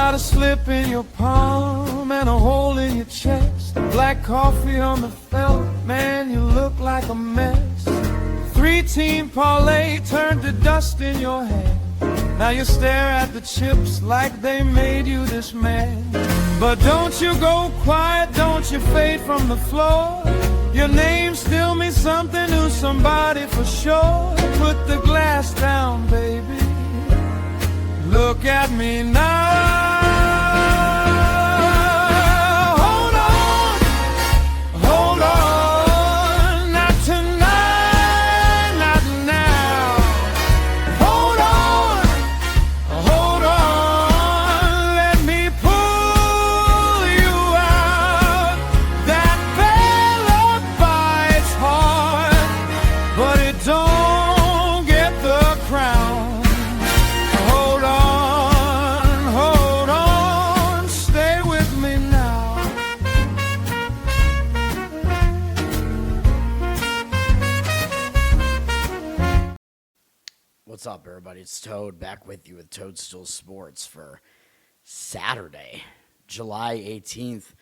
got a slip in your palm and a hole in your chest. Black coffee on the felt, man, you look like a mess. 3-team parlay turned to dust in your hand. Now you stare at the chips like they made you this man. But don't you go quiet, don't you fade from the floor. Your name still means something to somebody for sure. Put the glass down, baby. Look at me now. Hold on, hold on. Not tonight, not now. Hold on. Let me pull you out. That fella bites hard, but it don't get the crown. What's up, everybody? It's Toad back with you with Toadstool Sports for Saturday, July 18th.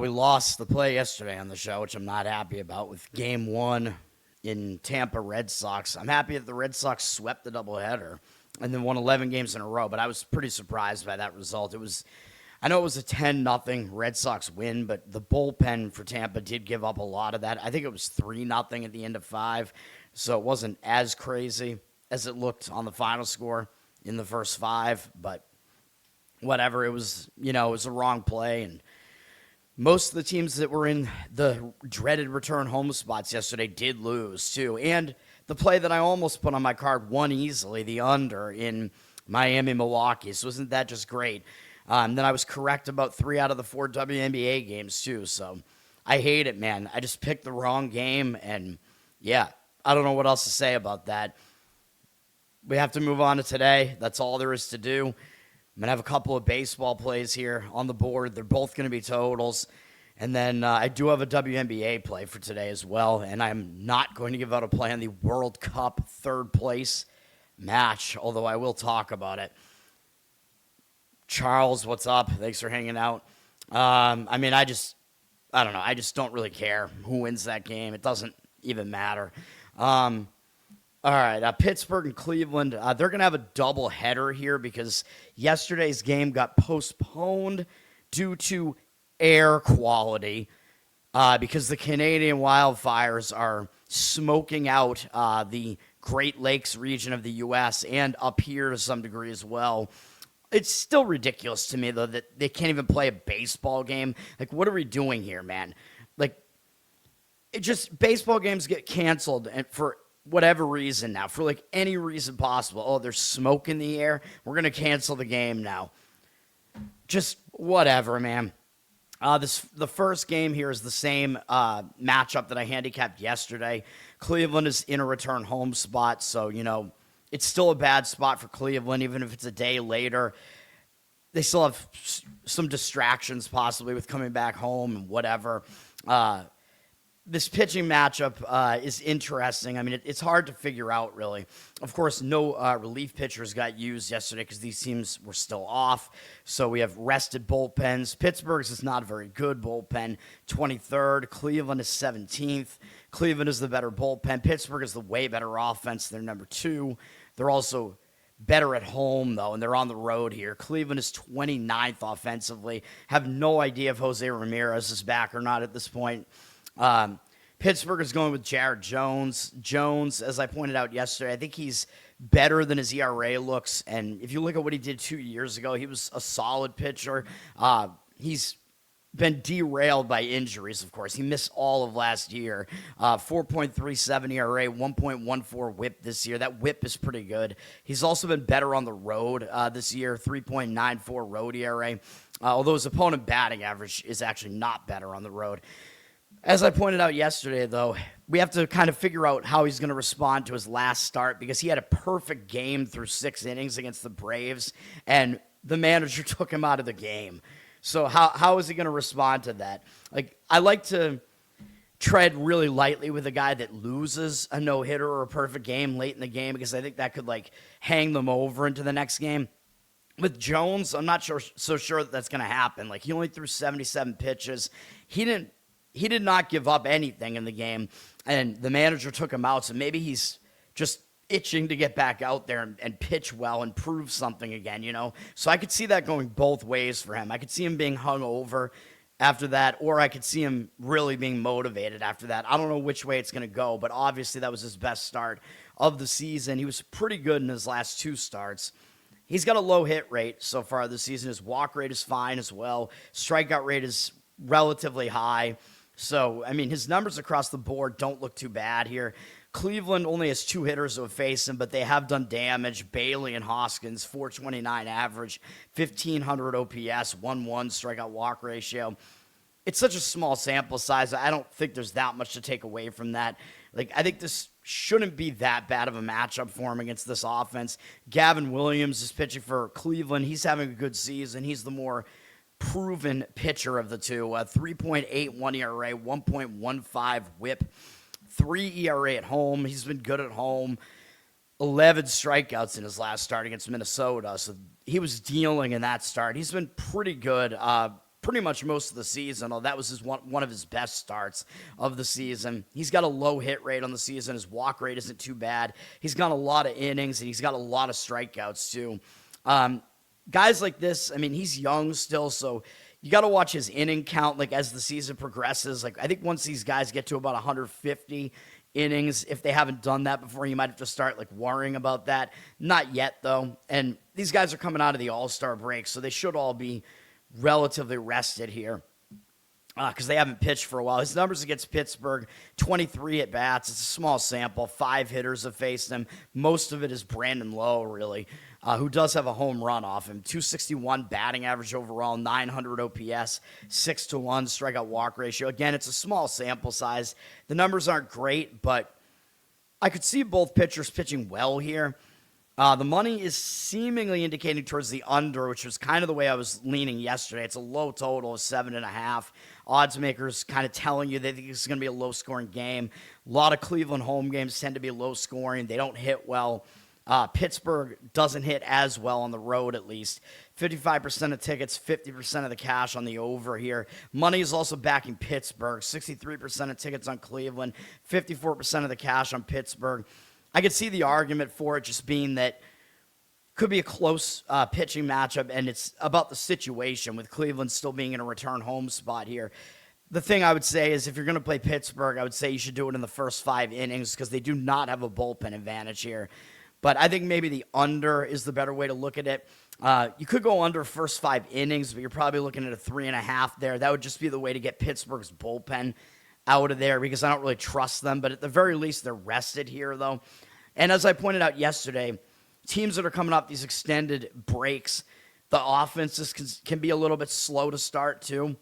We lost the play yesterday on the show, which I'm not happy about, with Game 1 in Tampa Red Sox. I'm happy that the Red Sox swept the doubleheader and then won 11 games in a row, but I was pretty surprised by that result. I know it was a 10-0 Red Sox win, but the bullpen for Tampa did give up a lot of that. I think it was 3-0 at the end of 5. So it wasn't as crazy as it looked on the final score in the first 5, but whatever. It was a wrong play, and most of the teams that were in the dreaded return home spots yesterday did lose too. And the play that I almost put on my card won easily, the under in Miami-Milwaukee. So isn't that just great? Then I was correct about 3 out of the 4 WNBA games too. So I hate it, man. I just picked the wrong game, and yeah. I don't know what else to say about that. We have to move on to today. That's all there is to do. I'm going to have a couple of baseball plays here on the board. They're both going to be totals. And then I do have a WNBA play for today as well. And I'm not going to give out a play on the World Cup third place match, although I will talk about it. Charles, what's up? Thanks for hanging out. I don't know. I just don't really care who wins that game. It doesn't even matter. All right, Pittsburgh and Cleveland, they're going to have a double header here because yesterday's game got postponed due to air quality because the Canadian wildfires are smoking out the Great Lakes region of the U.S. and up here to some degree as well. It's still ridiculous to me, though, that they can't even play a baseball game. Like, what are we doing here, man? Like, baseball games get canceled and for whatever reason now, for like any reason possible. Oh, there's smoke in the air. We're going to cancel the game now. Just whatever, man. The first game here is the same matchup that I handicapped yesterday. Cleveland is in a return home spot, so, it's still a bad spot for Cleveland, even if it's a day later. They still have some distractions possibly with coming back home and whatever. This pitching matchup is interesting. I mean, it's hard to figure out, really. Of course, no relief pitchers got used yesterday because these teams were still off. So we have rested bullpens. Pittsburgh's is not a very good bullpen, 23rd. Cleveland is 17th. Cleveland is the better bullpen. Pittsburgh is the way better offense. They're number 2. They're also better at home, though, and they're on the road here. Cleveland is 29th offensively. Have no idea if Jose Ramirez is back or not at this point. Pittsburgh is going with Jared Jones. Jones, as I pointed out yesterday, I think he's better than his ERA looks. And if you look at what he did 2 years ago, he was a solid pitcher. He's been derailed by injuries, of course. He missed all of last year. 4.37 ERA, 1.14 whip this year. That whip is pretty good. He's also been better on the road this year, 3.94 road ERA. Although his opponent batting average is actually not better on the road. As I pointed out yesterday, though, we have to kind of figure out how he's going to respond to his last start because he had a perfect game through 6 innings against the Braves, and the manager took him out of the game. So how is he going to respond to that? Like, I like to tread really lightly with a guy that loses a no-hitter or a perfect game late in the game because I think that could, like, hang them over into the next game. With Jones, I'm not so sure that that's going to happen. Like, he only threw 77 pitches. He did not give up anything in the game, and the manager took him out, so maybe he's just itching to get back out there and pitch well and prove something again, you know? So I could see that going both ways for him. I could see him being hung over after that, or I could see him really being motivated after that. I don't know which way it's going to go, but obviously that was his best start of the season. He was pretty good in his last 2 starts. He's got a low hit rate so far this season. His walk rate is fine as well. Strikeout rate is relatively high. So, I mean, his numbers across the board don't look too bad here. Cleveland only has 2 hitters who have faced him, but they have done damage. Bailey and Hoskins, 429 average, 1,500 OPS, 1-1 strikeout walk ratio. It's such a small sample size. I don't think there's that much to take away from that. Like, I think this shouldn't be that bad of a matchup for him against this offense. Gavin Williams is pitching for Cleveland. He's having a good season. He's the more proven pitcher of the two. 3.81 ERA, 1.15 whip, 3 ERA at home. He's been good at home. 11 strikeouts in his last start against Minnesota. So he was dealing in that start. He's been pretty good pretty much most of the season. That was one of his best starts of the season. He's got a low hit rate on the season. His walk rate isn't too bad. He's got a lot of innings, and he's got a lot of strikeouts too. Guys like this, I mean, he's young still, so you got to watch his inning count like as the season progresses. Like, I think once these guys get to about 150 innings, if they haven't done that before, you might have to start like worrying about that. Not yet though. And these guys are coming out of the All-Star break, so they should all be relatively rested here because they haven't pitched for a while. His numbers against Pittsburgh, 23 at-bats. It's a small sample. 5 hitters have faced him. Most of it is Brandon Lowe, really, who does have a home run off him. 261 batting average overall, 900 OPS, 6-1 strikeout walk ratio. Again, it's a small sample size. The numbers aren't great, but I could see both pitchers pitching well here. The money is seemingly indicating towards the under, which was kind of the way I was leaning yesterday. It's a low total of 7.5. Odds makers kind of telling you they think it's going to be a low-scoring game. A lot of Cleveland home games tend to be low-scoring. They don't hit well. Pittsburgh doesn't hit as well on the road, at least. 55% of tickets, 50% of the cash on the over here. Money is also backing Pittsburgh. 63% of tickets on Cleveland, 54% of the cash on Pittsburgh. I could see the argument for it just being that could be a close pitching matchup, and it's about the situation with Cleveland still being in a return home spot here. The thing I would say is if you're going to play Pittsburgh, I would say you should do it in the first 5 innings because they do not have a bullpen advantage here. But I think maybe the under is the better way to look at it. You could go under first 5 innings, but you're probably looking at a 3.5 there. That would just be the way to get Pittsburgh's bullpen out of there because I don't really trust them. But at the very least, they're rested here, though. And as I pointed out yesterday, teams that are coming off these extended breaks, the offenses can be a little bit slow to start, too.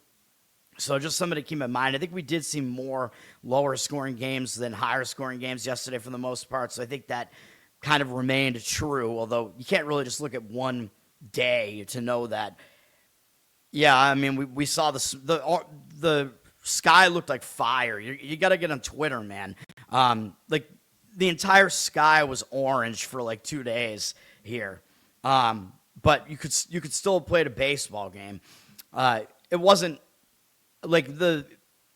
So just something to keep in mind. I think we did see more lower-scoring games than higher-scoring games yesterday for the most part. So I think that kind of remained true, although you can't really just look at one day to know that. Yeah, I mean, we saw the sky looked like fire. You got to get on Twitter, man. Like, the entire sky was orange for like 2 days here. But you could still have played a baseball game. It wasn't like the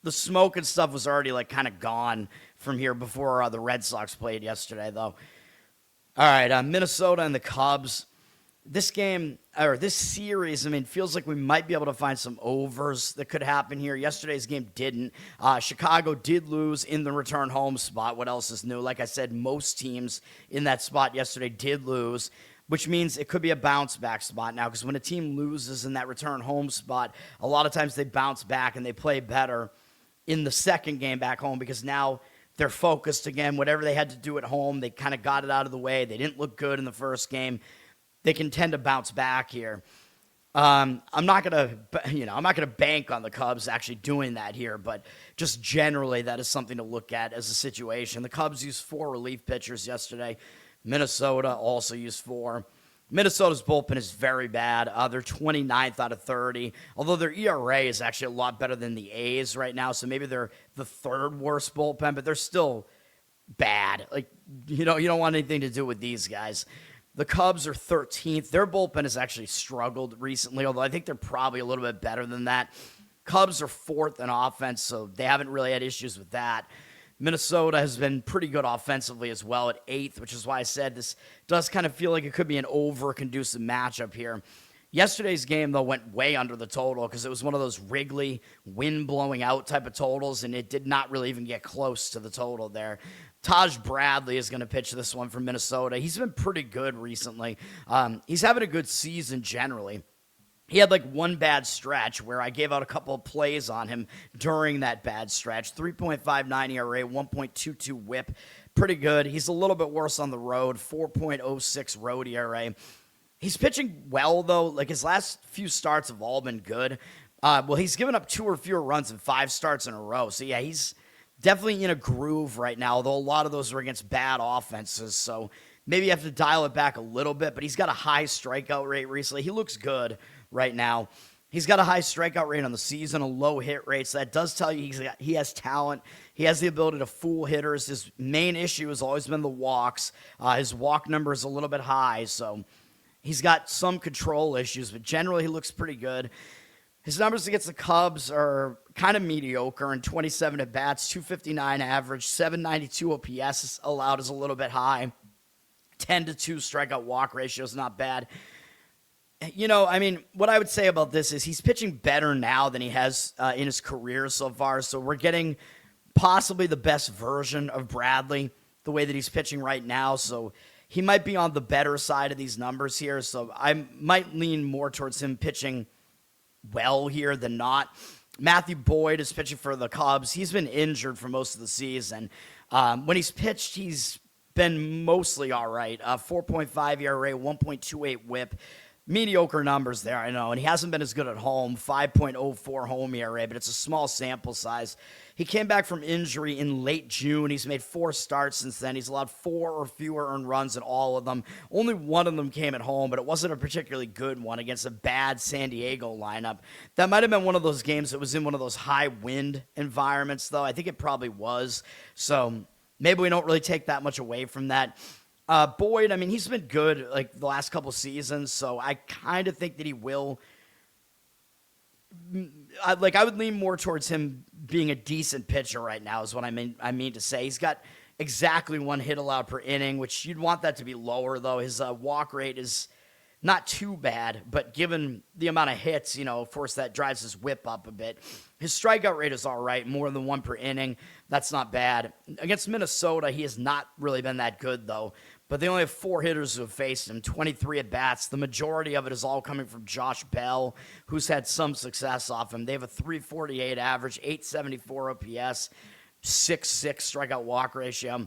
smoke and stuff was already like kind of gone from here before the Red Sox played yesterday, though. All right, Minnesota and the Cubs. This game, or this series, I mean, feels like we might be able to find some overs that could happen here. Yesterday's game didn't. Chicago did lose in the return home spot. What else is new? Like I said, most teams in that spot yesterday did lose, which means it could be a bounce-back spot now, because when a team loses in that return home spot, a lot of times they bounce back and they play better in the second game back home because now they're focused again. Whatever they had to do at home, they kind of got it out of the way. They didn't look good in the first game. They can tend to bounce back here. I'm not gonna bank on the Cubs actually doing that here, but just generally that is something to look at as a situation. The Cubs used 4 relief pitchers yesterday. Minnesota also used 4. Minnesota's bullpen is very bad. They're 29th out of 30, although their ERA is actually a lot better than the A's right now, so maybe they're the 3rd worst bullpen, but they're still bad. Like, you don't want anything to do with these guys. The Cubs are 13th. Their bullpen has actually struggled recently, although I think they're probably a little bit better than that. Cubs are 4th in offense, so they haven't really had issues with that. Minnesota has been pretty good offensively as well at 8th, which is why I said this does kind of feel like it could be an over-conducive matchup here. Yesterday's game, though, went way under the total because it was one of those Wrigley wind-blowing-out type of totals, and it did not really even get close to the total there. Taj Bradley is going to pitch this one for Minnesota. He's been pretty good recently. He's having a good season generally. He had like one bad stretch where I gave out a couple of plays on him during that bad stretch. 3.59 ERA, 1.22 whip. Pretty good. He's a little bit worse on the road. 4.06 road ERA. He's pitching well, though. Like, his last few starts have all been good. Well, he's given up 2 or fewer runs in 5 starts in a row. So, yeah, he's definitely in a groove right now, though a lot of those are against bad offenses. So, maybe you have to dial it back a little bit. But he's got a high strikeout rate recently. He looks good right now. He's got a high strikeout rate on the season, a low hit rate, so that does tell you he has talent. He has the ability to fool hitters. His main issue has always been the walks. His walk number is a little bit high, so he's got some control issues, but generally he looks pretty good. His numbers against the Cubs are kind of mediocre in 27 at-bats, 259 average, 792 OPS allowed is a little bit high. 10-2 strikeout walk ratio is not bad. You know, I mean, what I would say about this is he's pitching better now than he has in his career so far. So we're getting possibly the best version of Bradley the way that he's pitching right now. So he might be on the better side of these numbers here. So I might lean more towards him pitching well here than not. Matthew Boyd is pitching for the Cubs. He's been injured for most of the season. When he's pitched, he's been mostly all right. 4.5 ERA, 1.28 whip. Mediocre numbers there, I know, and he hasn't been as good at home, 5.04 home ERA, but it's a small sample size. He came back from injury in late June. He's made 4 starts since then. He's allowed 4 or fewer earned runs in all of them. Only one of them came at home, but it wasn't a particularly good one against a bad San Diego lineup. That might have been one of those games that was in one of those high wind environments, though. I think it probably was, so maybe we don't really take that much away from that. Boyd, I mean, he's been good like the last couple seasons, so I kind of think that he will. I would lean more towards him being a decent pitcher right now is what I mean to say. He's got exactly 1 hit allowed per inning, which you'd want that to be lower, though. His walk rate is not too bad, but given the amount of hits, you know, of course, that drives his whip up a bit. His strikeout rate is all right, more than 1 per inning. That's not bad. Against Minnesota, he has not really been that good, though. But they only have 4 hitters who have faced him, 23 at-bats. The majority of it is all coming from Josh Bell, who's had some success off him. They have a 348 average, 874 OPS, 6.6 strikeout walk ratio.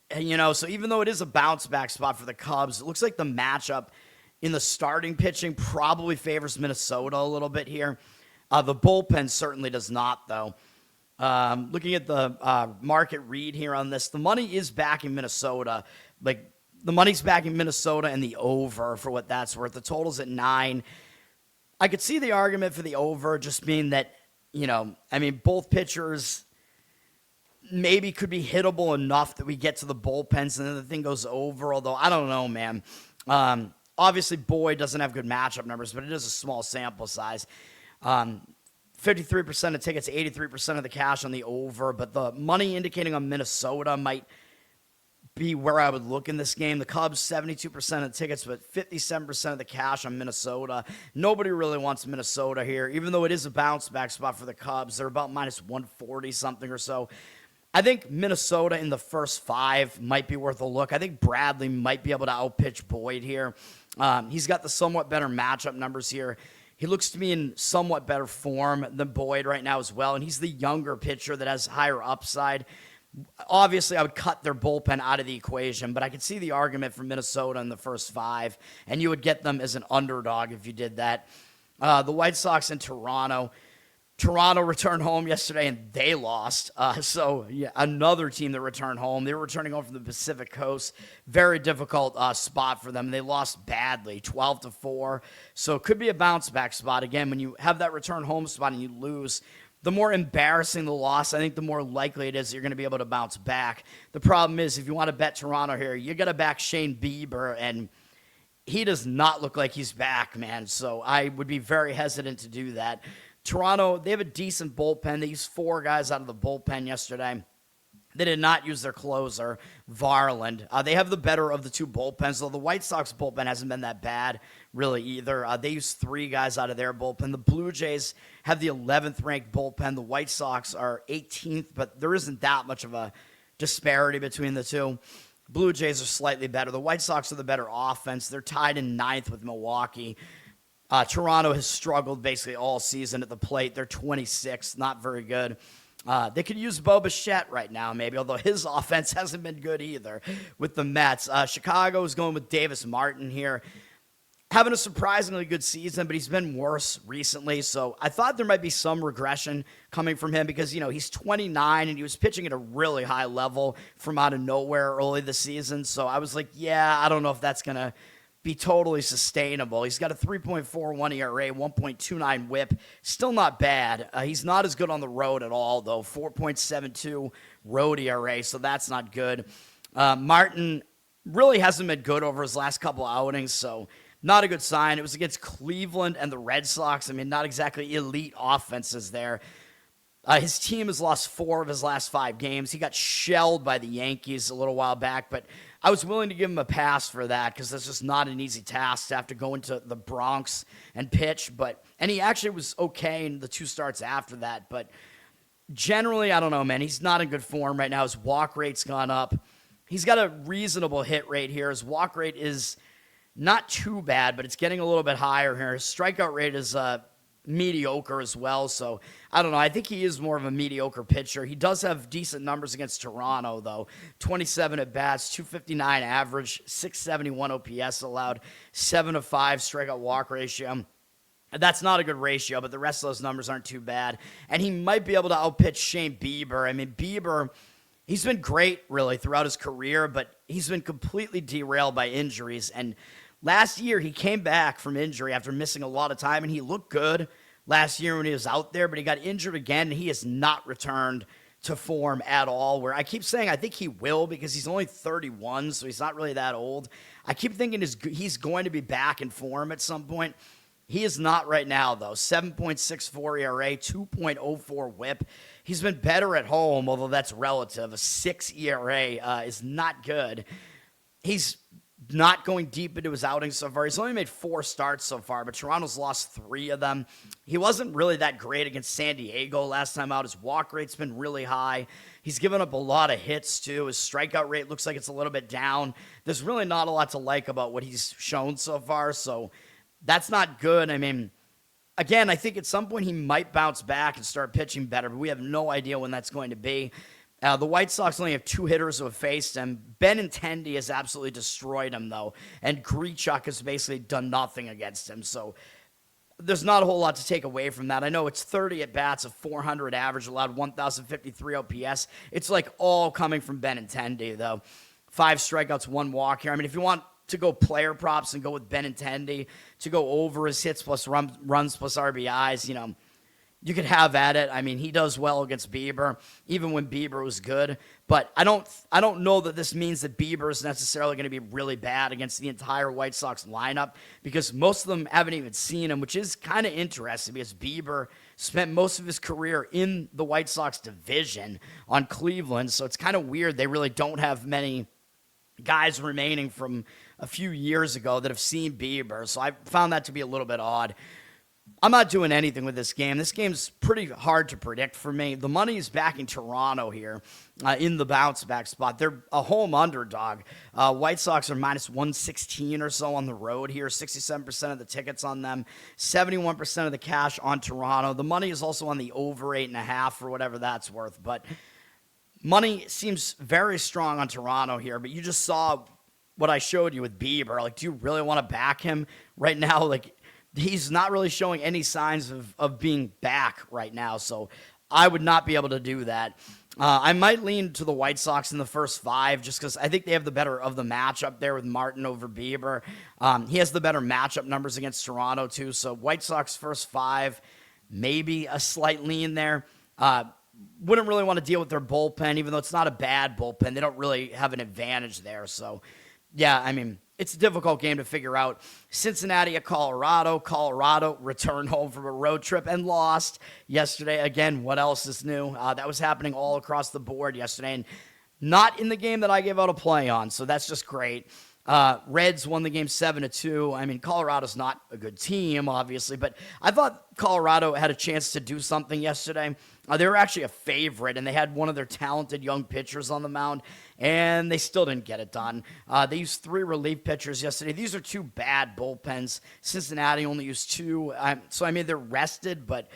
And, you know, so even though it is a bounce-back spot for the Cubs, it looks like the matchup in the starting pitching probably favors Minnesota a little bit here. The bullpen certainly does not, though. Looking at the market read here on this, the money is backing Minnesota. Like, the money's backing Minnesota and the over for what that's worth. The total's at 9. I could see the argument for the over just being that, you know, I mean, both pitchers maybe could be hittable enough that we get to the bullpens and then the thing goes over, although I don't know, man. Obviously, Boyd doesn't have good matchup numbers, but it is a small sample size. 53% of tickets, 83% of the cash on the over, but the money indicating on Minnesota might be where I would look in this game. The Cubs, 72% of the tickets, but 57% of the cash on Minnesota. Nobody really wants Minnesota here, even though it is a bounce-back spot for the Cubs. They're about minus 140 something or so. I think Minnesota in the first 5 might be worth a look. I think Bradley might be able to outpitch Boyd here. He's got the somewhat better matchup numbers here. He looks to be in somewhat better form than Boyd right now as well, and he's the younger pitcher that has higher upside. Obviously, I would cut their bullpen out of the equation, but I could see the argument for Minnesota in the first 5, and you would get them as an underdog if you did that. The White Sox in Toronto. Toronto returned home yesterday, and they lost. So, yeah, another team that returned home. They were returning home from the Pacific Coast. Very difficult spot for them. They lost badly, 12-4. So it could be a bounce-back spot. Again, when you have that return home spot and you lose, the more embarrassing the loss, I think the more likely it is you're going to be able to bounce back. The problem is, if you want to bet Toronto here, you got to back Shane Bieber, and he does not look like he's back, man. So I would be very hesitant to do that. Toronto, they have a decent bullpen. They used 4 guys out of the bullpen yesterday. They did not use their closer, Varland. They have the better of the 2 bullpens, though the White Sox bullpen hasn't been that bad, really, either. They used 3 guys out of their bullpen. The Blue Jays have the 11th ranked bullpen. The White Sox are 18th, but there isn't that much of a disparity between the two. Blue Jays are slightly better. The White Sox are the better offense. They're tied in 9th with Milwaukee. Toronto has struggled basically all season at the plate. They're 26th, not very good. They could use Bo Bichette right now, maybe, although his offense hasn't been good either with the Mets. Chicago is going with Davis Martin here. Having a surprisingly good season, but he's been worse recently, so I thought there might be some regression coming from him because, he's 29 and he was pitching at a really high level from out of nowhere early this season, so I was like, yeah, I don't know if that's going to be totally sustainable. He's got a 3.41 ERA, 1.29 whip. Still not bad. He's not as good on the road at all, though. 4.72 road ERA, so that's not good. Martin really hasn't been good over his last couple outings, so not a good sign. It was against Cleveland and the Red Sox. I mean, not exactly elite offenses there. His team has lost 4 of his last 5 games. He got shelled by the Yankees a little while back, but I was willing to give him a pass for that because that's just not an easy task to have to go into the Bronx and pitch. And he actually was okay in the 2 starts after that. But generally, I don't know, man. He's not in good form right now. His walk rate's gone up. He's got a reasonable hit rate here. His walk rate is not too bad, but it's getting a little bit higher here. His strikeout rate is mediocre as well, so I don't know. I think he is more of a mediocre pitcher. He does have decent numbers against Toronto, though. 27 at bats, 259 average, 671 OPS allowed, 7-5 strikeout walk ratio. That's not a good ratio, but the rest of those numbers aren't too bad. And he might be able to outpitch Shane Bieber. I mean, Bieber, he's been great, really, throughout his career, but he's been completely derailed by injuries. And last year, he came back from injury after missing a lot of time, and he looked good last year when he was out there, but he got injured again, and he has not returned to form at all, where I keep saying I think he will because he's only 31, so he's not really that old. I keep thinking he's going to be back in form at some point. He is not right now, though. 7.64 ERA, 2.04 whip. He's been better at home, although that's relative. A 6 ERA is not good. He's not going deep into his outings so far. He's only made 4 starts so far, but Toronto's lost 3 of them. He wasn't really that great against San Diego last time out. His walk rate's been really high. He's given up a lot of hits, too. His strikeout rate looks like it's a little bit down. There's really not a lot to like about what he's shown so far, so that's not good. I mean, again, I think at some point he might bounce back and start pitching better, but we have no idea when that's going to be. The White Sox only have 2 hitters who have faced him. Benintendi has absolutely destroyed him, though, and Grichuk has basically done nothing against him. So there's not a whole lot to take away from that. I know it's 30 at-bats, a 400 average, allowed 1,053 OPS. It's like all coming from Benintendi, though. 5 strikeouts, 1 walk here. I mean, if you want to go player props and go with Benintendi, to go over his hits plus runs plus RBIs, you could have at it. I mean, he does well against Bieber, even when Bieber was good. But I don't know that this means that Bieber is necessarily going to be really bad against the entire White Sox lineup because most of them haven't even seen him, which is kind of interesting because Bieber spent most of his career in the White Sox division on Cleveland. So it's kind of weird they really don't have many guys remaining from a few years ago that have seen Bieber. So I found that to be a little bit odd. I'm not doing anything with this game. This game's pretty hard to predict for me. The money is backing Toronto here in the bounce-back spot. They're a home underdog. White Sox are minus 116 or so on the road here. 67% of the tickets on them. 71% of the cash on Toronto. The money is also on the over 8.5 for whatever that's worth. But money seems very strong on Toronto here. But you just saw what I showed you with Bieber. Like, do you really want to back him right now? Like, he's not really showing any signs of being back right now, so I would not be able to do that. I might lean to the White Sox in the first 5 just because I think they have the better of the matchup there with Martin over Bieber. He has the better matchup numbers against Toronto, too, so White Sox first 5. maybe a slight lean there. Wouldn't really want to deal with their bullpen, even though it's not a bad bullpen. They don't really have an advantage there. So, yeah, I mean, it's a difficult game to figure out. Cincinnati at Colorado. Colorado returned home from a road trip and lost yesterday. Again, what else is new? That was happening all across the board yesterday, and not in the game that I gave out a play on, so that's just great. Reds won the game 7-2. I mean, Colorado's not a good team, obviously, but I thought Colorado had a chance to do something yesterday. They were actually a favorite, and they had one of their talented young pitchers on the mound, and they still didn't get it done. They used 3 relief pitchers yesterday. These are 2 bad bullpens. Cincinnati only used 2, so I mean, they're rested, but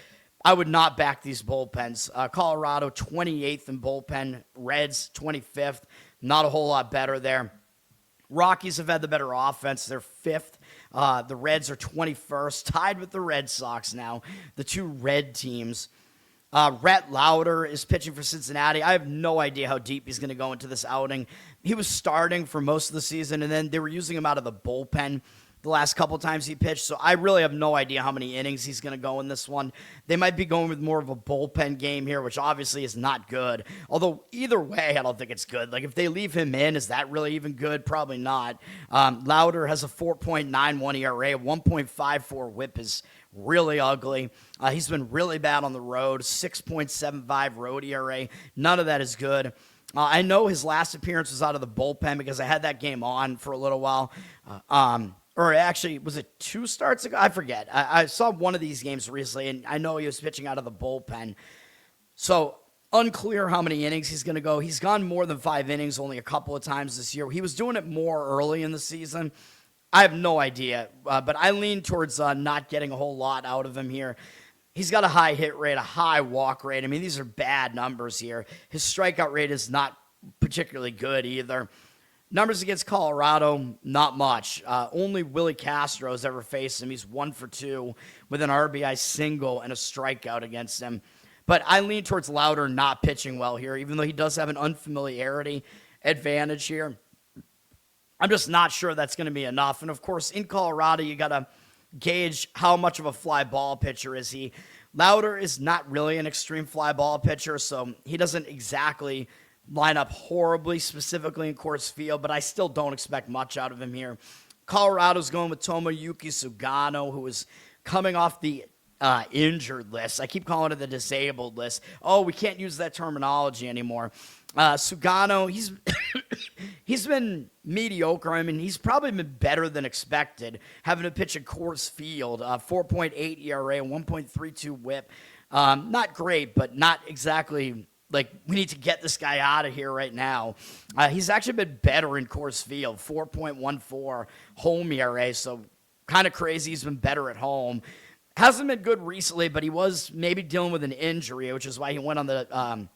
I would not back these bullpens. Colorado, 28th in bullpen. Reds, 25th. Not a whole lot better there. Rockies have had the better offense. They're 5th. The Reds are 21st, tied with the Red Sox now, the 2 red teams. Rhett Lauder is pitching for Cincinnati. I have no idea how deep he's going to go into this outing. He was starting for most of the season, and then they were using him out of the bullpen the last couple times he pitched, so I really have no idea how many innings he's going to go in this one. They might be going with more of a bullpen game here, which obviously is not good. Although, either way, I don't think it's good. Like, if they leave him in, is that really even good? Probably not. Lauder has a 4.91 ERA, 1.54 whip is really ugly. He's been really bad on the road, 6.75 road ERA. None of that is good. I know his last appearance was out of the bullpen because I had that game on for a little while. Or actually, was it 2 starts ago? I forget. I saw one of these games recently, and I know he was pitching out of the bullpen. So, unclear how many innings he's going to go. He's gone more than 5 innings only a couple of times this year. He was doing it more early in the season. I have no idea, but I lean towards not getting a whole lot out of him here. He's got a high hit rate, a high walk rate. I mean, these are bad numbers here. His strikeout rate is not particularly good either. Numbers against Colorado, not much. Only Willie Castro's ever faced him. He's 1 for 2 with an RBI single and a strikeout against him. But I lean towards Lauder not pitching well here, even though he does have an unfamiliarity advantage here. I'm just not sure that's going to be enough. And, of course, in Colorado, you got to gauge how much of a fly ball pitcher is he. Lauder is not really an extreme fly ball pitcher, so he doesn't exactly line up horribly, specifically in Coors Field, but I still don't expect much out of him here. Colorado's going with Tomoyuki Sugano, who is coming off the injured list. I keep calling it the disabled list. Oh, we can't use that terminology anymore. Sugano, he's been mediocre. I mean, he's probably been better than expected, having to pitch at Coors Field, 4.8 ERA, 1.32 whip. Not great, but not exactly like we need to get this guy out of here right now. He's actually been better in Coors Field, 4.14 home ERA, so kind of crazy. He's been better at home. Hasn't been good recently, but he was maybe dealing with an injury, which is why he went on the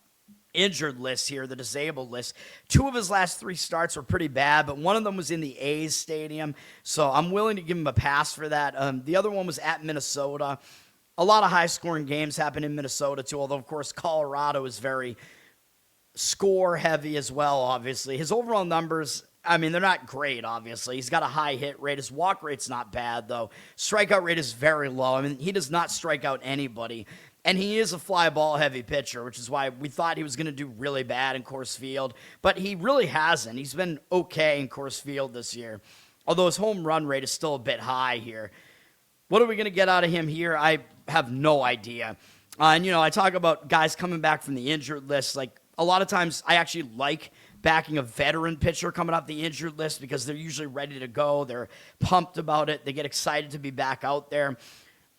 injured list here, the disabled list. 2 of his last 3 starts were pretty bad, but one of them was in the A's stadium, so I'm willing to give him a pass for that. The other one was at Minnesota. A lot of high-scoring games happen in Minnesota, too, although, of course, Colorado is very score-heavy as well, obviously. His overall numbers, I mean, they're not great, obviously. He's got a high hit rate. His walk rate's not bad, though. Strikeout rate is very low. I mean, he does not strike out anybody. And he is a fly ball heavy pitcher, which is why we thought he was going to do really bad in Coors Field. But he really hasn't. He's been okay in Coors Field this year, although his home run rate is still a bit high here. What are we going to get out of him here? I have no idea. And, you know, I talk about guys coming back from the injured list. Like, a lot of times I actually like backing a veteran pitcher coming off the injured list because they're usually ready to go. They're pumped about it. They get excited to be back out there.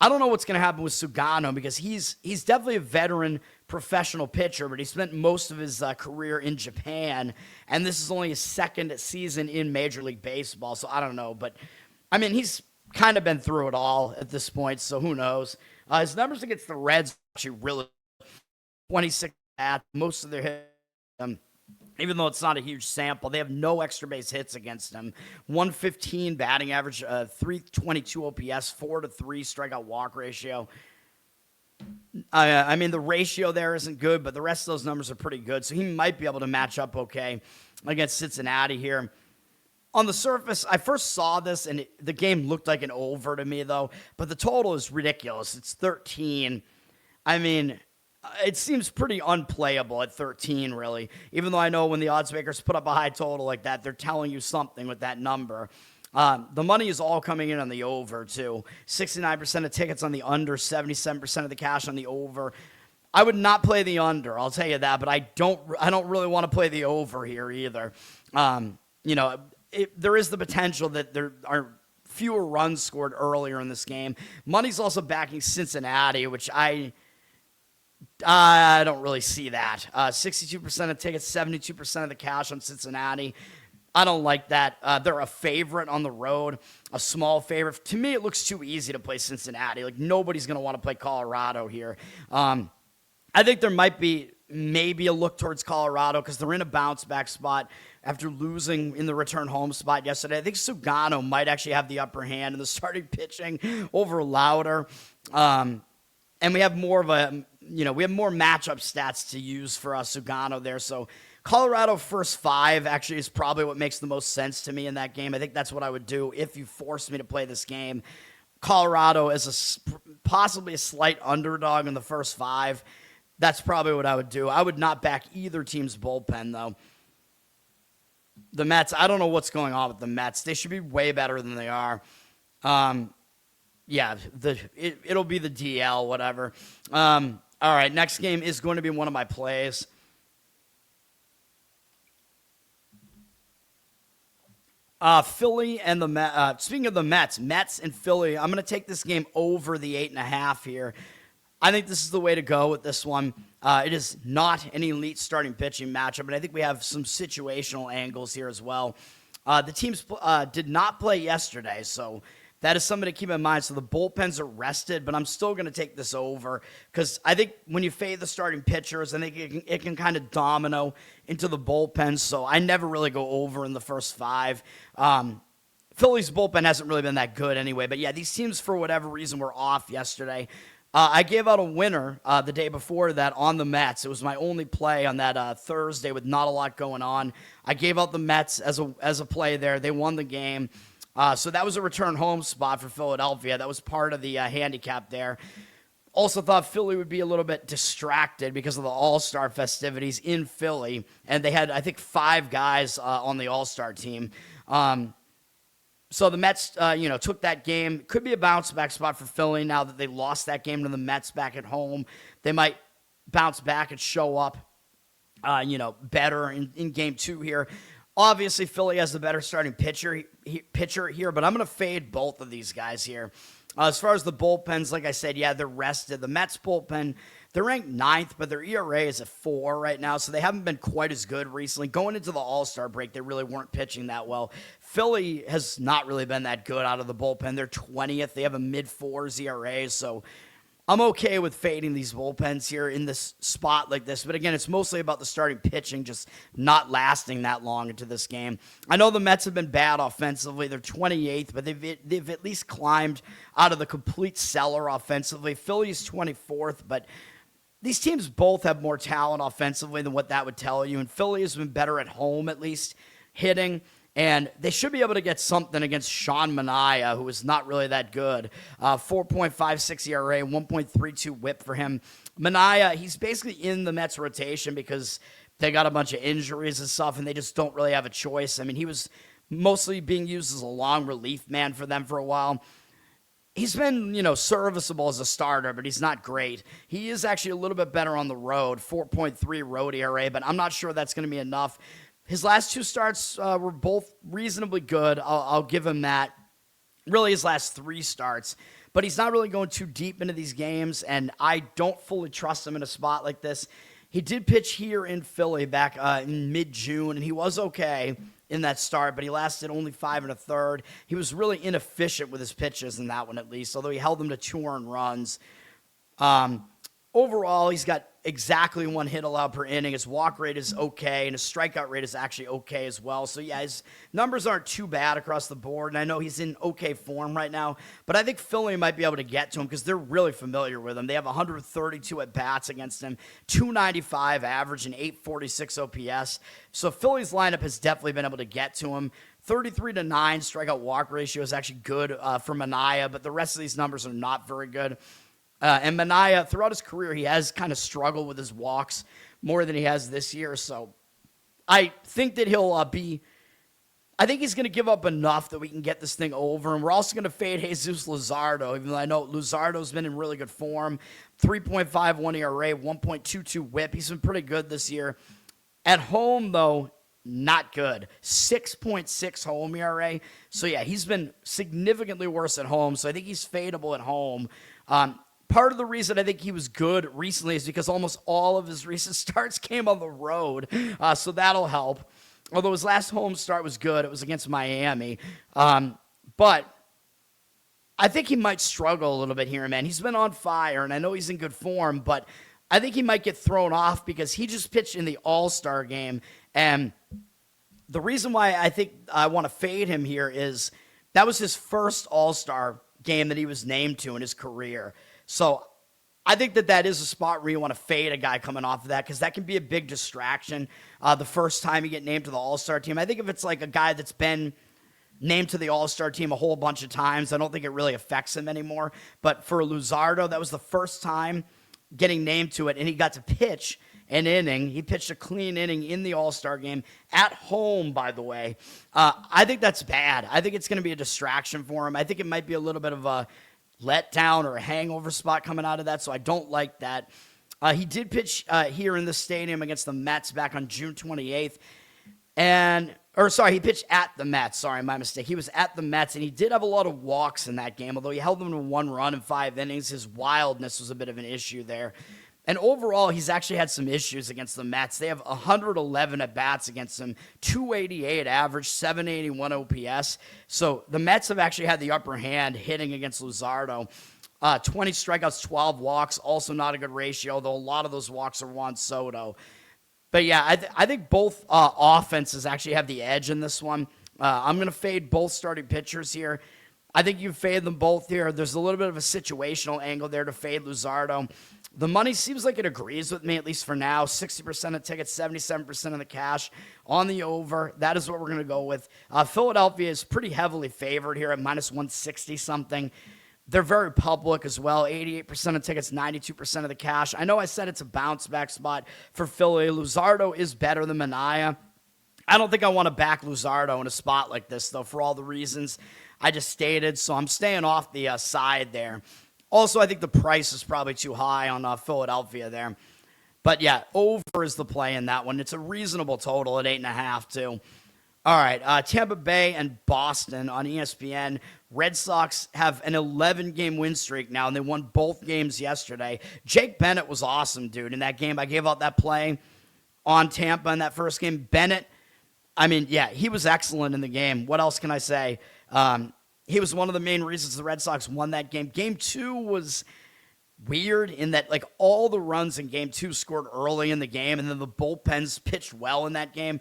I don't know what's going to happen with Sugano because he's definitely a veteran professional pitcher, but he spent most of his career in Japan, and this is only his 2nd season in Major League Baseball, so I don't know. But, I mean, he's kind of been through it all at this point, so who knows. His numbers against the Reds actually really 26 at most of their hits. Even though it's not a huge sample, they have no extra base hits against him. 115 batting average, 322 OPS, 4-3 strikeout walk ratio. I mean, the ratio there isn't good, but the rest of those numbers are pretty good, so he might be able to match up okay against Cincinnati here. On the surface, I first saw this, and the game looked like an over to me, though. But the total is ridiculous. It's 13. I mean, it seems pretty unplayable at 13, really. Even though I know when the odds makers put up a high total like that, they're telling you something with that number. The money is all coming in on the over, too. 69% of tickets on the under, 77% of the cash on the over. I would not play the under, I'll tell you that, but I don't really want to play the over here either. There is the potential that there are fewer runs scored earlier in this game. Money's also backing Cincinnati, which I don't really see that. 62% of tickets, 72% of the cash on Cincinnati. I don't like that. They're a favorite on the road, a small favorite. To me, it looks too easy to play Cincinnati. Like, nobody's going to want to play Colorado here. I think there might be maybe a look towards Colorado because they're in a bounce-back spot after losing in the return home spot yesterday. I think Sugano might actually have the upper hand in the starting pitching over Lauder. And we have more matchup stats to use for Sugano there. So Colorado first 5 actually is probably what makes the most sense to me in that game. I think that's what I would do if you forced me to play this game. Colorado as possibly a slight underdog in the first 5. That's probably what I would do. I would not back either team's bullpen, though. The Mets, I don't know what's going on with the Mets. They should be way better than they are. It'll be the DL, whatever. All right, next game is going to be one of my plays. Philly and the Mets. Speaking of the Mets and Philly, I'm going to take this game over the 8.5 here. I think this is the way to go with this one. It is not an elite starting pitching matchup, and I think we have some situational angles here as well. The teams did not play yesterday, so that is something to keep in mind. So the bullpens are rested, but I'm still going to take this over because I think when you fade the starting pitchers, I think it can kind of domino into the bullpens, so I never really go over in the first 5. Philly's bullpen hasn't really been that good anyway, but yeah, these teams, for whatever reason, were off yesterday. I gave out a winner the day before that on the Mets. It was my only play on that Thursday with not a lot going on. I gave out the Mets as a play there. They won the game. So that was a return home spot for Philadelphia. That was part of the handicap there. Also thought Philly would be a little bit distracted because of the All-Star festivities in Philly. And they had, I think, 5 guys on the All-Star team. So the Mets, took that game. Could be a bounce-back spot for Philly now that they lost that game to the Mets back at home. They might bounce back and show up, better in Game 2 here. Obviously, Philly has the better starting pitcher here, but I'm going to fade both of these guys here. As far as the bullpens, like I said, yeah, they're rested. The Mets bullpen, they're ranked 9th, but their ERA is at 4 right now, so they haven't been quite as good recently. Going into the All-Star break, they really weren't pitching that well. Philly has not really been that good out of the bullpen. They're 20th. They have a mid-4s ERA, so I'm okay with fading these bullpens here in this spot like this. But again, it's mostly about the starting pitching just not lasting that long into this game. I know the Mets have been bad offensively. They're 28th, but they've at least climbed out of the complete cellar offensively. Philly's 24th, but these teams both have more talent offensively than what that would tell you. And Philly has been better at home, at least, hitting. And they should be able to get something against Sean Manaea, who is not really that good. 4.56 ERA, 1.32 whip for him. Manaea, he's basically in the Mets rotation because they got a bunch of injuries and stuff, and they just don't really have a choice. I mean, he was mostly being used as a long relief man for them for a while. He's been, serviceable as a starter, but he's not great. He is actually a little bit better on the road, 4.3 road ERA, but I'm not sure that's going to be enough. His last 2 starts were both reasonably good. I'll give him that. Really, his last 3 starts. But he's not really going too deep into these games, and I don't fully trust him in a spot like this. He did pitch here in Philly back in mid-June, and he was okay in that start, but he lasted only 5 1/3. He was really inefficient with his pitches in that one, at least, although he held them to 2 earned runs. Overall, he's got exactly 1 hit allowed per inning. His walk rate is okay, and his strikeout rate is actually okay as well. So, yeah, his numbers aren't too bad across the board, and I know he's in okay form right now, but I think Philly might be able to get to him because they're really familiar with him. They have 132 at-bats against him, 295 average, and 846 OPS. So Philly's lineup has definitely been able to get to him. 33-9 strikeout walk ratio is actually good for Manaea, but the rest of these numbers are not very good. And Manaea, throughout his career, he has kind of struggled with his walks more than he has this year. So I think that I think he's going to give up enough that we can get this thing over. And we're also going to fade Jesus Luzardo, even though I know Luzardo's been in really good form. 3.51 ERA, 1.22 whip. He's been pretty good this year. At home, though, not good. 6.6 home ERA. So, yeah, he's been significantly worse at home. So I think he's fadeable at home. Part of the reason I think he was good recently is because almost all of his recent starts came on the road. So that'll help. Although his last home start was good. It was against Miami. But I think he might struggle a little bit here, man. He's been on fire, and I know he's in good form, but I think he might get thrown off because he just pitched in the All-Star game. And the reason why I think I want to fade him here is that was his first All-Star game that he was named to in his career. So I think that is a spot where you want to fade a guy coming off of that because that can be a big distraction the first time you get named to the All-Star team. I think if it's like a guy that's been named to the All-Star team a whole bunch of times, I don't think it really affects him anymore. But for Luzardo, that was the first time getting named to it, and he got to pitch an inning. He pitched a clean inning in the All-Star game at home, by the way. I think that's bad. I think it's going to be a distraction for him. I think it might be a little bit of a letdown or a hangover spot coming out of that, so I don't like that. He did pitch here in the stadium against the Mets back on June 28th. He pitched at the Mets. Sorry, my mistake. He was at the Mets, and he did have a lot of walks in that game, although he held them to 1 run in 5 innings. His wildness was a bit of an issue there. And overall, he's actually had some issues against the Mets. They have 111 at-bats against him, 288 average, 781 OPS. So the Mets have actually had the upper hand hitting against Luzardo. 20 strikeouts, 12 walks, also not a good ratio, though a lot of those walks are Juan Soto. But yeah, I think both offenses actually have the edge in this one. I'm going to fade both starting pitchers here. I think you fade them both here. There's a little bit of a situational angle there to fade Luzardo. The money seems like it agrees with me, at least for now. 60% of tickets, 77% of the cash on the over. That is what we're going to go with. Philadelphia is pretty heavily favored here at minus 160 something. They're very public as well. 88% of tickets, 92% of the cash. I know I said it's a bounce back spot for Philly. Luzardo is better than Manaea. I don't think I want to back Luzardo in a spot like this, though, for all the reasons I just stated. So I'm staying off the side there. Also, I think the price is probably too high on Philadelphia there. But yeah, over is the play in that one. It's a reasonable total at 8.5 too. All right, Tampa Bay and Boston on ESPN. Red Sox have an 11-game win streak now, and they won both games yesterday. Jake Bennett was awesome, dude, in that game. I gave out that play on Tampa in that first game. Bennett, I mean, yeah, he was excellent in the game. What else can I say? He was one of the main reasons the Red Sox won that game. Game 2 was weird in that, like, all the runs in Game 2 scored early in the game, and then the bullpens pitched well in that game.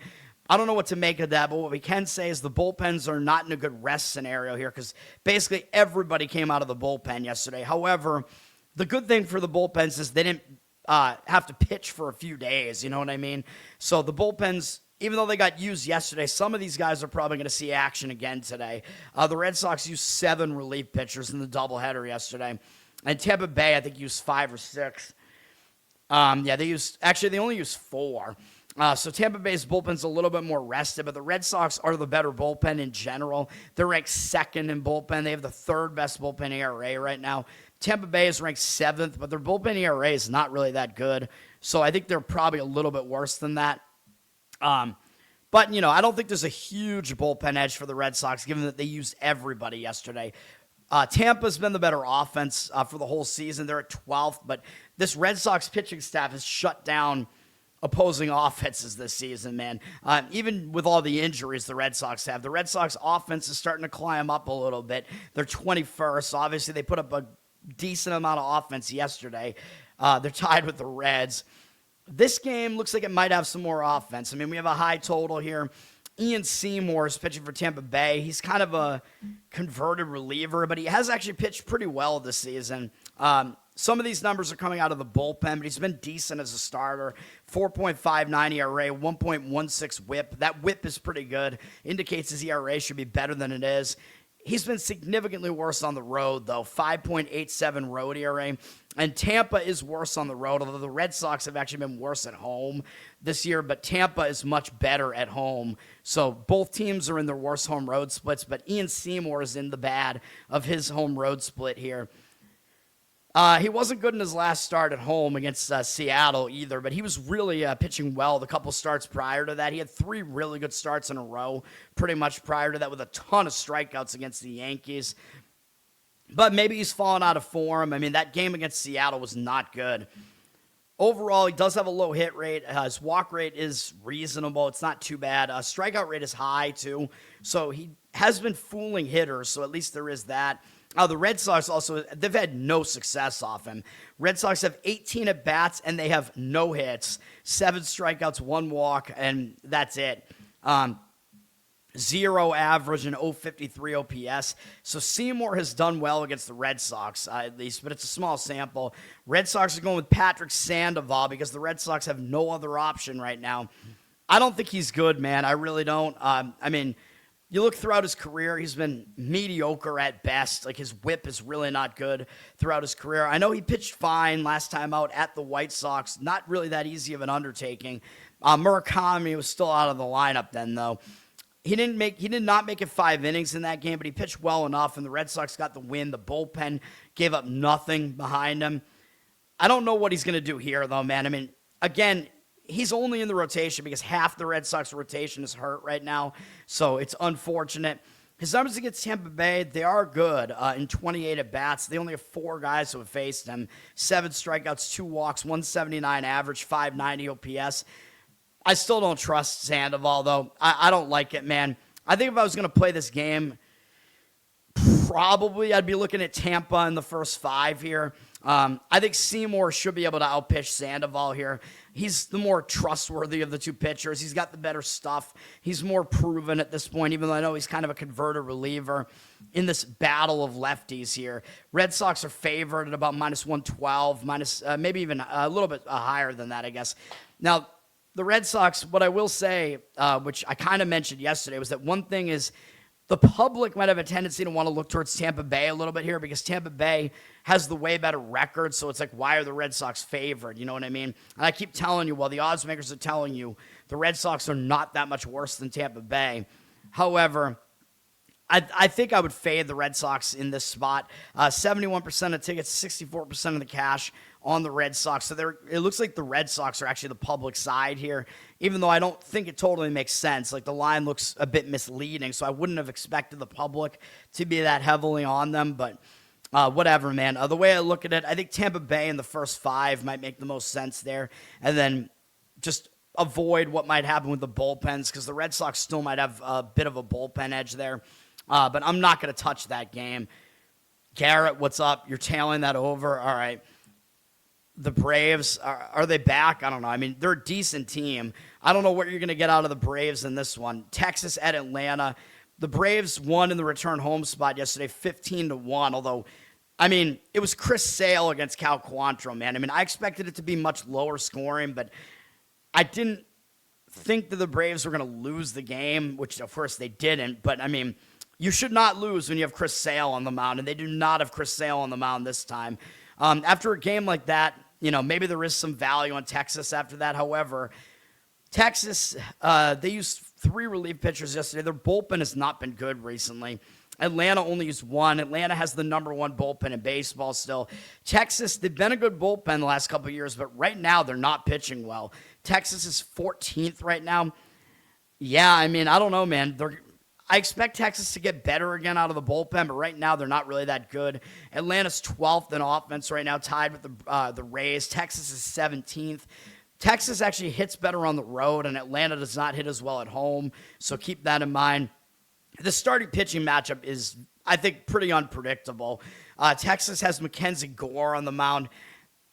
I don't know what to make of that, but what we can say is the bullpens are not in a good rest scenario here because basically everybody came out of the bullpen yesterday. However, the good thing for the bullpens is they didn't have to pitch for a few days, you know what I mean? So the bullpens, even though they got used yesterday, some of these guys are probably going to see action again today. The Red Sox used 7 relief pitchers in the doubleheader yesterday. And Tampa Bay, I think, used 5 or 6. They only used 4. So Tampa Bay's bullpen's a little bit more rested, but the Red Sox are the better bullpen in general. They're ranked 2nd in bullpen. They have the 3rd best bullpen ERA right now. Tampa Bay is ranked 7th, but their bullpen ERA is not really that good. So I think they're probably a little bit worse than that. But, you know, I don't think there's a huge bullpen edge for the Red Sox, given that they used everybody yesterday. Tampa's been the better offense for the whole season. They're at 12th, but this Red Sox pitching staff has shut down opposing offenses this season, man. Even with all the injuries the Red Sox have, the Red Sox offense is starting to climb up a little bit. They're 21st. Obviously, they put up a decent amount of offense yesterday. They're tied with the Reds. This game looks like it might have some more offense. I mean, we have a high total here. Ian Seymour is pitching for Tampa Bay. He's kind of a converted reliever, but he has actually pitched pretty well this season. Some of these numbers are coming out of the bullpen, but he's been decent as a starter. 4.59 ERA, 1.16 whip. That whip is pretty good. Indicates his ERA should be better than it is. He's been significantly worse on the road, though. 5.87 road ERA. And Tampa is worse on the road, although the Red Sox have actually been worse at home this year. But Tampa is much better at home. So both teams are in their worst home road splits. But Ian Seymour is in the bad of his home road split here. He wasn't good in his last start at home against Seattle either, but he was really pitching well the couple starts prior to that. He had 3 really good starts in a row pretty much prior to that with a ton of strikeouts against the Yankees. But maybe he's fallen out of form. I mean, that game against Seattle was not good. Overall, he does have a low hit rate. His walk rate is reasonable. It's not too bad. Strikeout rate is high, too. So he has been fooling hitters, so at least there is that. The Red Sox also, they've had no success off him. Red Sox have 18 at-bats, and they have no hits. 7 strikeouts, 1 walk, and that's it. 0 average and 0.53 OPS. So Seymour has done well against the Red Sox, at least, but it's a small sample. Red Sox are going with Patrick Sandoval because the Red Sox have no other option right now. I don't think he's good, man. I really don't. You look throughout his career, he's been mediocre at best. Like, his whip is really not good throughout his career. I know he pitched fine last time out at the White Sox. Not really that easy of an undertaking. Murakami was still out of the lineup then, though. He did not make it 5 innings in that game, but he pitched well enough, and the Red Sox got the win. The bullpen gave up nothing behind him. I don't know what he's going to do here, though, man. I mean, again, he's only in the rotation because half the Red Sox rotation is hurt right now, so it's unfortunate. His numbers against Tampa Bay, they are good in 28 at-bats. They only have 4 guys who have faced him. 7 strikeouts, 2 walks, 179 average, 590 OPS. I still don't trust Sandoval, though. I don't like it, man. I think if I was going to play this game, probably I'd be looking at Tampa in the first 5 here. I think Seymour should be able to outpitch Sandoval here. He's the more trustworthy of the 2 pitchers. He's got the better stuff. He's more proven at this point, even though I know he's kind of a converted reliever in this battle of lefties here. Red Sox are favored at about minus 112, maybe even a little bit higher than that, I guess. Now, the Red Sox, what I will say, which I kind of mentioned yesterday, was that one thing is the public might have a tendency to want to look towards Tampa Bay a little bit here because Tampa Bay has the way better record, so it's like, why are the Red Sox favored? You know what I mean? And I keep telling you, the odds makers are telling you, the Red Sox are not that much worse than Tampa Bay. However, I think I would fade the Red Sox in this spot. 71% of tickets, 64% of the cash on the Red Sox. So it looks like the Red Sox are actually the public side here, even though I don't think it totally makes sense. Like, the line looks a bit misleading, so I wouldn't have expected the public to be that heavily on them, but whatever, man. The way I look at it, I think Tampa Bay in the first 5 might make the most sense there, and then just avoid what might happen with the bullpens because the Red Sox still might have a bit of a bullpen edge there. But I'm not going to touch that game. Garrett, what's up? You're tailing that over. All right. The Braves, are they back? I don't know. I mean, they're a decent team. I don't know what you're going to get out of the Braves in this one. Texas at Atlanta. The Braves won in the return home spot yesterday, 15-1. Although, I mean, it was Chris Sale against Cal Quantrill, man. I mean, I expected it to be much lower scoring, but I didn't think that the Braves were going to lose the game, which, of course, they didn't. But, I mean, you should not lose when you have Chris Sale on the mound, and they do not have Chris Sale on the mound this time. After a game like that, maybe there is some value on Texas after that. However, Texas, they used 3 relief pitchers yesterday. Their bullpen has not been good recently. Atlanta only used 1. Atlanta has the number 1 bullpen in baseball still. Texas, they've been a good bullpen the last couple of years, but right now they're not pitching well. Texas is 14th right now. Yeah, I mean, I don't know, man. I expect Texas to get better again out of the bullpen, but right now they're not really that good. Atlanta's 12th in offense right now, tied with the Rays. Texas is 17th. Texas actually hits better on the road, and Atlanta does not hit as well at home, so keep that in mind. The starting pitching matchup is, I think, pretty unpredictable. Texas has Mackenzie Gore on the mound.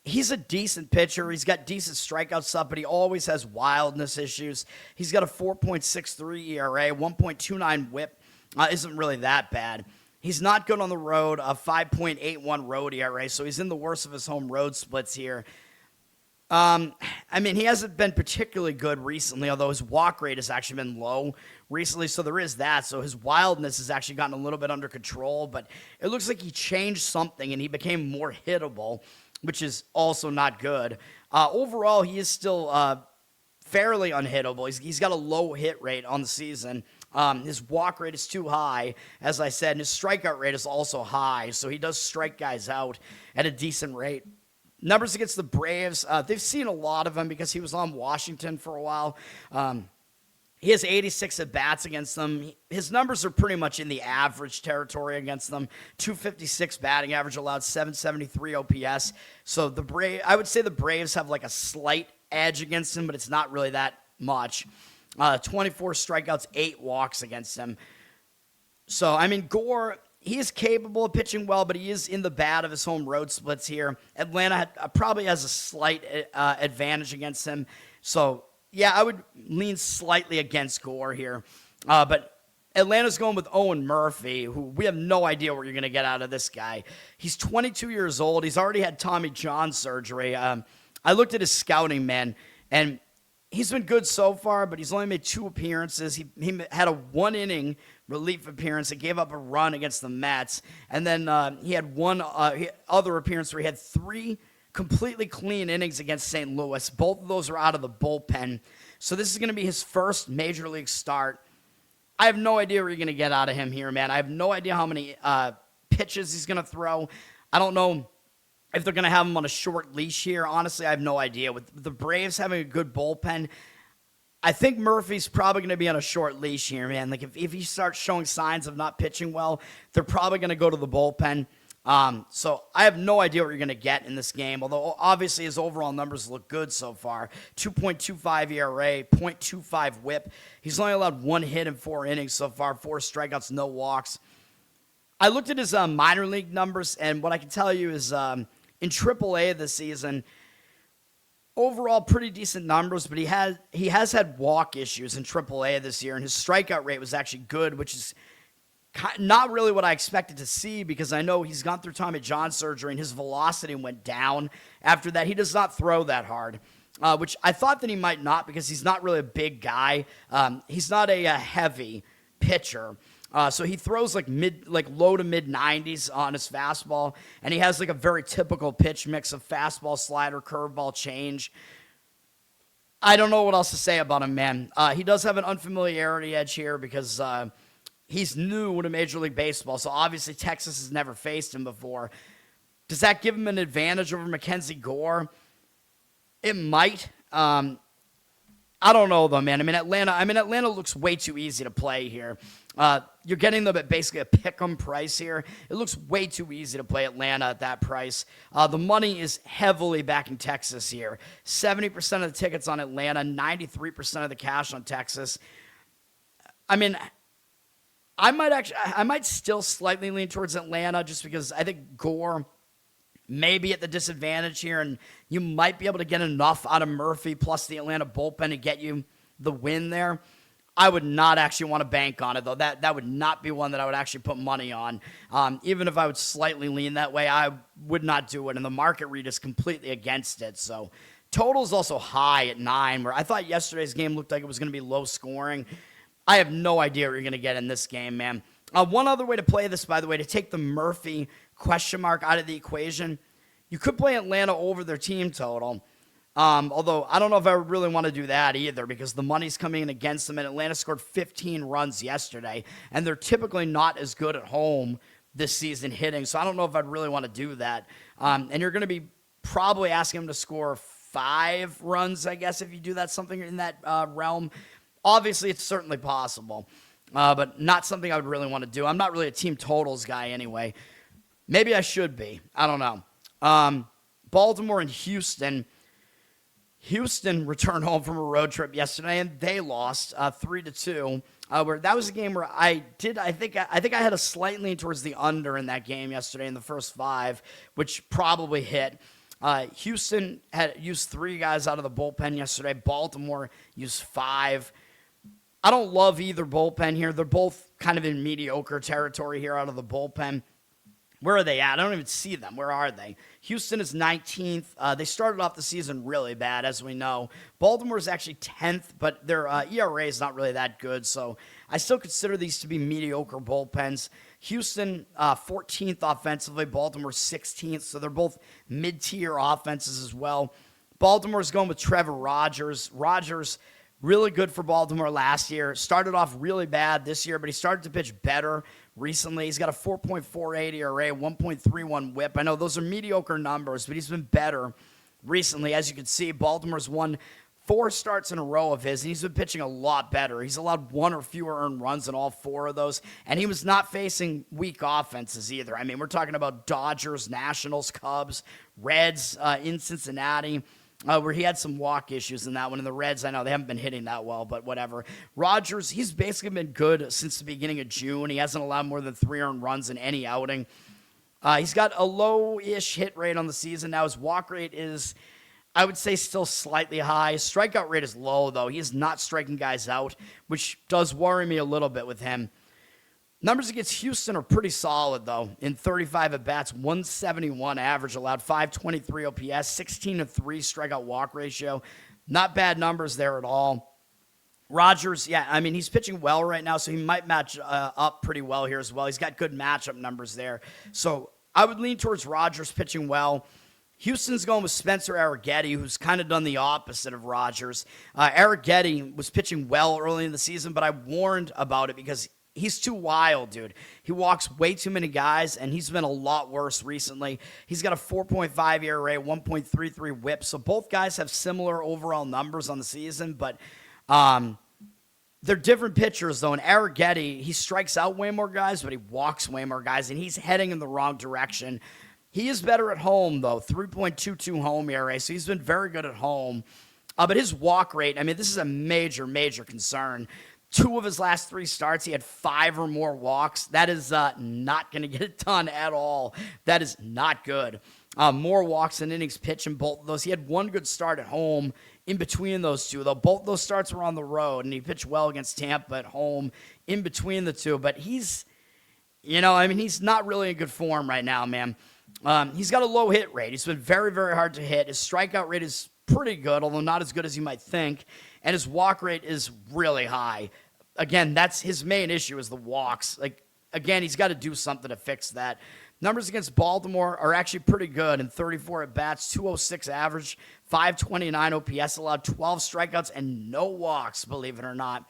he's a decent pitcher. He's got decent strikeout stuff, but he always has wildness issues. He's got a 4.63 ERA, 1.29 whip. Isn't really that bad. He's not good on the road, a 5.81 road ERA, so he's in the worst of his home road splits here. I mean, he hasn't been particularly good recently, although his walk rate has actually been low recently, so there is that. So his wildness has actually gotten a little bit under control, but it looks like he changed something and he became more hittable, which is also not good. Overall, he is still fairly unhittable. He's got a low hit rate on the season. His walk rate is too high, as I said, and his strikeout rate is also high, so he does strike guys out at a decent rate. Numbers against the Braves, they've seen a lot of him because he was on Washington for a while. He has 86 at-bats against them. His numbers are pretty much in the average territory against them. 256 batting average allowed, 773 OPS. So I would say the Braves have like a slight edge against him, but it's not really that much. 24 strikeouts, 8 walks against him. So, I mean, Gore, he is capable of pitching well, but he is in the bad of his home road splits here. Atlanta probably has a slight advantage against him. So, yeah, I would lean slightly against Gore here. But Atlanta's going with Owen Murphy, who we have no idea what you're going to get out of this guy. He's 22 years old. He's already had Tommy John surgery. I looked at his scouting, man, and he's been good so far, but he's only made 2 appearances. He had a 1-inning relief appearance that gave up a run against the Mets. And then he had one other appearance where he had 3 completely clean innings against St. Louis. Both of those are out of the bullpen. So this is going to be his first major league start. I have no idea what you're going to get out of him here, man. I have no idea how many pitches he's going to throw. I don't know if they're going to have him on a short leash here. Honestly, I have no idea. With the Braves having a good bullpen, I think Murphy's probably going to be on a short leash here, man. Like, if he starts showing signs of not pitching well, they're probably going to go to the bullpen. So I have no idea what you're going to get in this game, although obviously his overall numbers look good so far. 2.25 ERA, 0.25 whip. He's only allowed 1 hit in 4 innings so far, 4 strikeouts, no walks. I looked at his minor league numbers, and what I can tell you is in AAA this season, overall pretty decent numbers, but he has had walk issues in AAA this year, and his strikeout rate was actually good, which is not really what I expected to see, because I know he's gone through Tommy John surgery and his velocity went down after that. He does not throw that hard, which I thought that he might not, because he's not really a big guy. He's not a heavy pitcher. So he throws like low to mid 90s on his fastball, and he has like a very typical pitch mix of fastball, slider, curveball, change. I don't know what else to say about him, man. He does have an unfamiliarity edge here because he's new to Major League Baseball, so obviously Texas has never faced him before. Does that give him an advantage over Mackenzie Gore? It might. I don't know, though, man. Atlanta looks way too easy to play here. You're getting them at basically a pick-em price here. It looks way too easy to play Atlanta at that price. The money is heavily backing Texas here. 70% of the tickets on Atlanta, 93% of the cash on Texas. I mean, I might still slightly lean towards Atlanta just because I think Gore may be at the disadvantage here, and you might be able to get enough out of Murphy plus the Atlanta bullpen to get you the win there. I would not actually want to bank on it, though. That would not be one that I would actually put money on. Even if I would slightly lean that way, I would not do it, and the market read is completely against it. So total is also high at 9, where I thought yesterday's game looked like it was going to be low scoring. I have no idea what you're going to get in this game, man. One other way to play this, by the way, to take the Murphy question mark out of the equation, you could play Atlanta over their team total. Although I don't know if I really want to do that either, because the money's coming in against them, and Atlanta scored 15 runs yesterday, and they're typically not as good at home this season hitting, so I don't know if I'd really want to do that. And you're going to be probably asking them to score 5 runs, I guess, if you do that, something in that realm. Obviously, it's certainly possible, but not something I would really want to do. I'm not really a team totals guy anyway. Maybe I should be. I don't know. Baltimore and Houston. Houston returned home from a road trip yesterday, and they lost 3-2. Where that was a game where I think I had a slight lean towards the under in that game yesterday in the first 5, which probably hit. Houston had used 3 guys out of the bullpen yesterday. Baltimore used 5. I don't love either bullpen here. They're both kind of in mediocre territory here out of the bullpen. Where are they at? I don't even see them. Where are they? Houston is 19th. They started off the season really bad, as we know. Baltimore is actually 10th, but their ERA is not really that good, so I still consider these to be mediocre bullpens. Houston, 14th offensively. Baltimore, 16th, so they're both mid-tier offenses as well. Baltimore's going with Trevor Rogers. Rogers, really good for Baltimore last year. Started off really bad this year, but he started to pitch better recently. He's got a 4.48 ERA, 1.31 whip. I know those are mediocre numbers, but he's been better recently. As you can see, Baltimore's won 4 starts in a row of his, and he's been pitching a lot better. He's allowed 1 or fewer earned runs in all 4 of those, and he was not facing weak offenses either. I mean, we're talking about Dodgers, Nationals, Cubs, Reds in Cincinnati, where he had some walk issues in that one. And the Reds, I know they haven't been hitting that well, but whatever. Rogers, he's basically been good since the beginning of June. He hasn't allowed more than 3 earned runs in any outing. He's got a low-ish hit rate on the season. Now his walk rate is, I would say, still slightly high. His strikeout rate is low, though. He is not striking guys out, which does worry me a little bit with him. Numbers against Houston are pretty solid, though. In 35 at-bats, 171 average allowed, 523 OPS, 16-3 strikeout walk ratio. Not bad numbers there at all. Rogers, yeah, I mean, he's pitching well right now, so he might match up pretty well here as well. He's got good matchup numbers there. So I would lean towards Rogers pitching well. Houston's going with Spencer Arrighetti, who's kind of done the opposite of Rogers. Arrighetti was pitching well early in the season, but I warned about it because he's too wild, dude. He walks way too many guys, and he's been a lot worse recently. He's got a 4.5 ERA, 1.33 whip, so both guys have similar overall numbers on the season, but they're different pitchers, though. And Arrighetti, he strikes out way more guys, but he walks way more guys, and he's heading in the wrong direction. He is better at home, though, 3.22 home ERA, so he's been very good at home. But his walk rate, I mean, this is a major, major concern. 2 of his last 3 starts, he had 5 or more walks. That is not going to get it done at all. That is not good. More walks than innings pitched in both of those. He had 1 good start at home in between those 2, though. Both those starts were on the road, and he pitched well against Tampa at home in between the 2. But he's, he's not really in good form right now, man. He's got a low hit rate. He's been very, very hard to hit. His strikeout rate is pretty good, although not as good as you might think. And his walk rate is really high. Again, that's his main issue is the walks. Again, he's got to do something to fix that. Numbers against Baltimore are actually pretty good. In 34 at-bats, 206 average, 529 OPS allowed, 12 strikeouts, and no walks, believe it or not.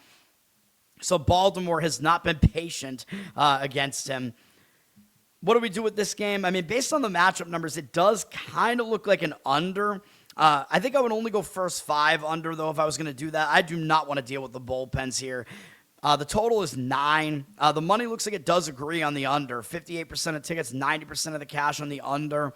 So Baltimore has not been patient against him. What do we do with this game? I mean, based on the matchup numbers, it does kind of look like an under. I think I would only go first 5 under, though, if I was going to do that. I do not want to deal with the bullpens here. The total is 9. The money looks like it does agree on the under. 58% of tickets, 90% of the cash on the under.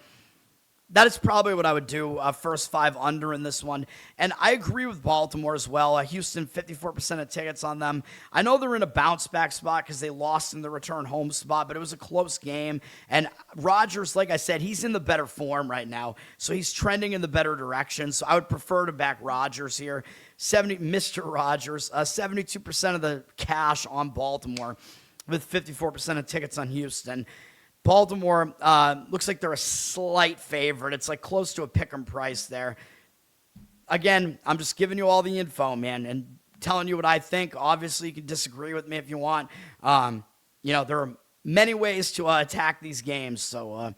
That is probably what I would do, first 5 under in this one. And I agree with Baltimore as well. Houston, 54% of tickets on them. I know they're in a bounce-back spot because they lost in the return home spot, but it was a close game. And Rogers, like I said, he's in the better form right now, so he's trending in the better direction. So I would prefer to back Rogers here. Mr. Rogers, 72% of the cash on Baltimore with 54% of tickets on Houston. Baltimore looks like they're a slight favorite. It's like close to a pick'em price there. Again, I'm just giving you all the info, man, and telling you what I think. Obviously, you can disagree with me if you want. There are many ways to attack these games. So,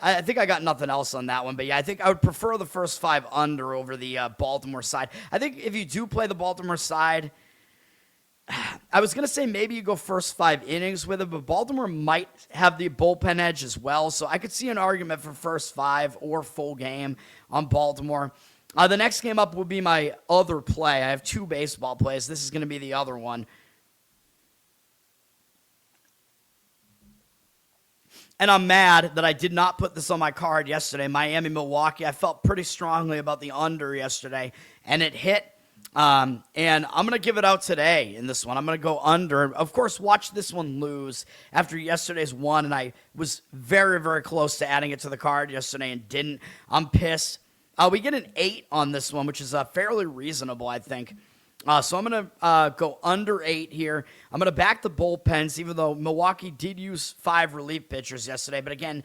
I think I got nothing else on that one. But, I think I would prefer the first 5 under over the Baltimore side. I think if you do play the Baltimore side, I was going to say maybe you go first 5 innings with it, but Baltimore might have the bullpen edge as well. So I could see an argument for first 5 or full game on Baltimore. The next game up will be my other play. I have 2 baseball plays. This is going to be the other one. And I'm mad that I did not put this on my card yesterday. Miami-Milwaukee. I felt pretty strongly about the under yesterday, and it hit. And I'm going to give it out today in this one. I'm going to go under. Of course, watch this one lose after yesterday's one, and I was very, very close to adding it to the card yesterday and didn't. I'm pissed. We get an 8 on this one, which is fairly reasonable, I think. So I'm going to go under 8 here. I'm going to back the bullpens, even though Milwaukee did use 5 relief pitchers yesterday. But again,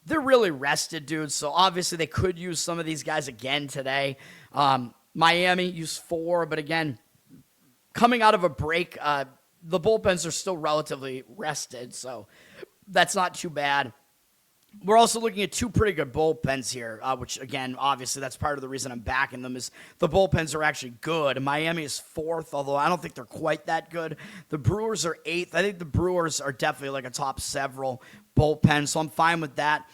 they're really rested, dudes. So obviously they could use some of these guys again today. Miami used 4, but again, coming out of a break, the bullpens are still relatively rested, so that's not too bad. We're also looking at 2 pretty good bullpens here, which, again, obviously that's part of the reason I'm backing them is the bullpens are actually good. Miami is 4th, although I don't think they're quite that good. The Brewers are 8th. I think the Brewers are definitely like a top several bullpen, so I'm fine with that.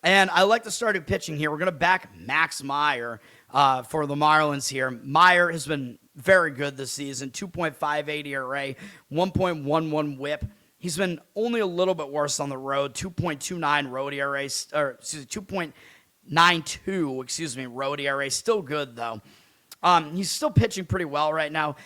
And I like the starting pitching here. We're going to back Max Meyer for the Marlins here. Meyer has been very good this season, 2.58 ERA, 1.11 whip. He's been only a little bit worse on the road, 2.29 road ERA, or 2.92, road ERA. Still good, though. He's still pitching pretty well right now.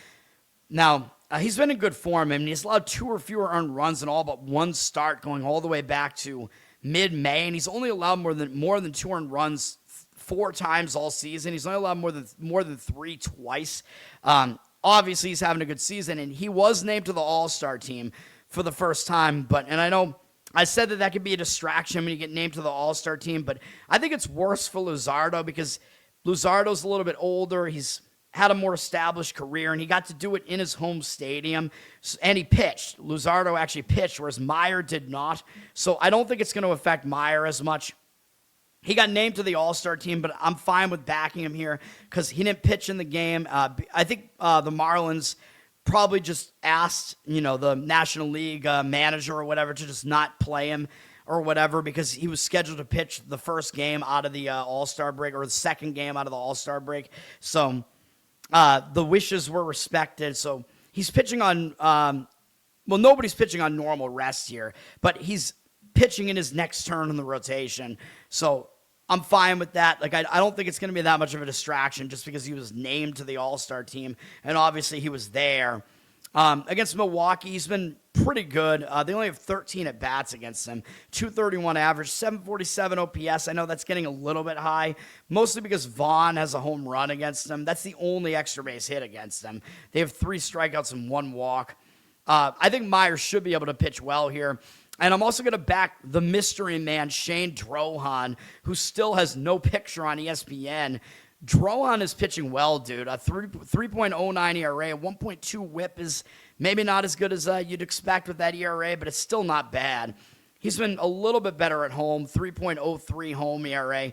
Now, he's been in good form. I mean, he's allowed 2 or fewer earned runs in all but one start going all the way back to mid-May, and he's only allowed more than 2 earned runs 4 times all season. He's only allowed more than 3 twice. Obviously, he's having a good season, and he was named to the All-Star team for the first time. And I know I said that could be a distraction when you get named to the All-Star team, but I think it's worse for Luzardo because Luzardo's a little bit older. He's had a more established career, and he got to do it in his home stadium, and he pitched. Luzardo actually pitched, whereas Meyer did not. So I don't think it's going to affect Meyer as much. He got named to the All-Star team, but I'm fine with backing him here because he didn't pitch in the game. I think the Marlins probably just asked, the National League manager or whatever to just not play him or whatever because he was scheduled to pitch the first game out of the All-Star break or the second game out of the All-Star break. So the wishes were respected. So he's pitching on, nobody's pitching on normal rest here, but he's pitching in his next turn in the rotation. So I'm fine with that. Like, I don't think it's going to be that much of a distraction just because he was named to the All-Star team, and obviously he was there. Against Milwaukee, he's been pretty good. They only have 13 at-bats against him, 231 average, 747 OPS. I know that's getting a little bit high, mostly because Vaughn has a home run against him. That's the only extra base hit against them. They have 3 strikeouts and 1 walk. I think Meyer should be able to pitch well here. And I'm also going to back the mystery man, Shane Drohan, who still has no picture on ESPN. Drohan is pitching well, dude. A 3.09 ERA, 1.2 whip is maybe not as good as you'd expect with that ERA, but it's still not bad. He's been a little bit better at home, 3.03 home ERA.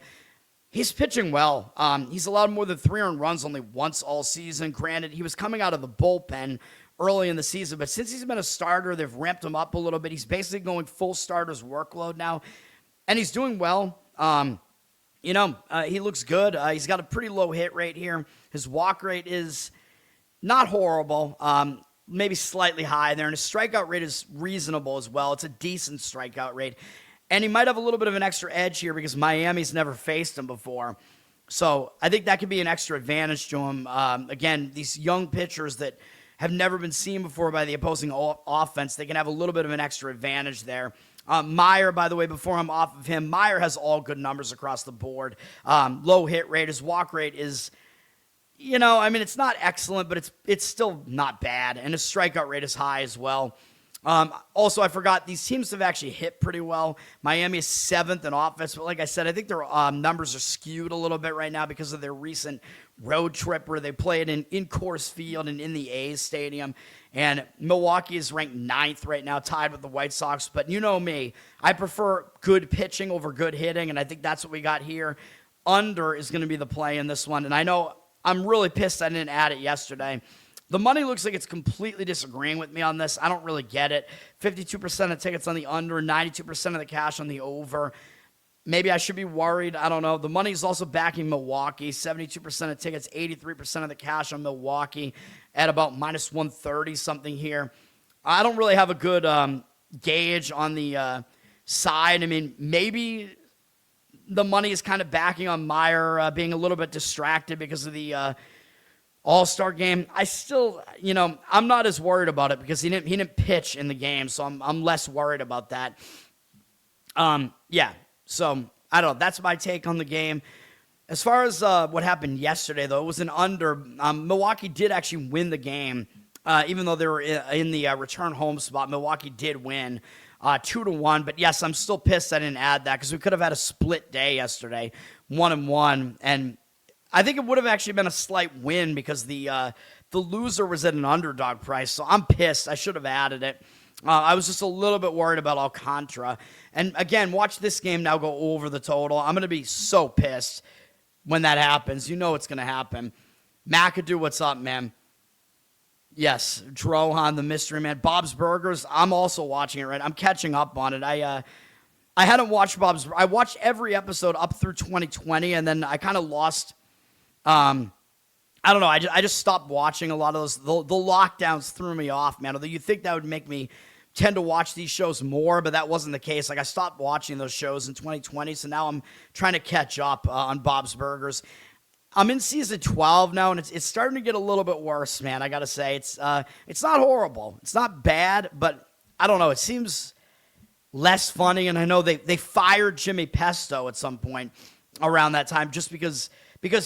He's pitching well. He's allowed more than 3 earned runs only once all season. Granted, he was coming out of the bullpen early in the season, but since he's been a starter, they've ramped him up a little bit. He's basically going full starter's workload now, and he's doing well. He looks good. He's got a pretty low hit rate here. His walk rate is not horrible, maybe slightly high there, and his strikeout rate is reasonable as well. It's a decent strikeout rate, and he might have a little bit of an extra edge here because Miami's never faced him before. So I think that could be an extra advantage to him. Again, these young pitchers that have never been seen before by the opposing offense, they can have a little bit of an extra advantage there. Meyer, by the way, before I'm off of him, Meyer has all good numbers across the board. Low hit rate. His walk rate is, it's not excellent, but it's still not bad. And his strikeout rate is high as well. Also, I forgot, these teams have actually hit pretty well. Miami is 7th in offense, but like I said, I think their numbers are skewed a little bit right now because of their recent road trip where they played in Coors Field and in the A's stadium. And Milwaukee is ranked 9th right now, tied with the White Sox. But you know me, I prefer good pitching over good hitting, and I think that's what we got here. Under is going to be the play in this one, and I know I'm really pissed I didn't add it yesterday. The money looks like it's completely disagreeing with me on this. I don't really get it. 52% of tickets on the under, 92% of the cash on the over. Maybe I should be worried. I don't know. The money is also backing Milwaukee. 72% of tickets, 83% of the cash on Milwaukee at about minus 130 something here. I don't really have a good gauge on the side. I mean, maybe the money is kind of backing on Meyer being a little bit distracted because of the All-Star game. I still, I'm not as worried about it because he didn't pitch in the game, so I'm less worried about that. Yeah. So I don't know. That's my take on the game. As far as what happened yesterday, though, it was an under. Milwaukee did actually win the game, even though they were in the return home spot. Milwaukee did win 2-1. But yes, I'm still pissed I didn't add that because we could have had a split day yesterday, 1-1, and I think it would have actually been a slight win because the loser was at an underdog price. So I'm pissed. I should have added it. I was just a little bit worried about Alcantara. And again, watch this game now go over the total. I'm going to be so pissed when that happens. You know it's going to happen. McAdoo, what's up, man? Yes, Drohan, the mystery man. Bob's Burgers, I'm also watching it, right? I'm catching up on it. I hadn't watched Bob's. I watched every episode up through 2020, and then I kind of lost. I don't know. I just stopped watching a lot of those. The lockdowns threw me off, man. Although you think that would make me tend to watch these shows more, but that wasn't the case. Like I stopped watching those shows in 2020, so now I'm trying to catch up on Bob's Burgers. I'm in season 12 now, and it's starting to get a little bit worse, man. I gotta say, it's not horrible. It's not bad, but I don't know. It seems less funny, and I know they fired Jimmy Pesto at some point around that time just because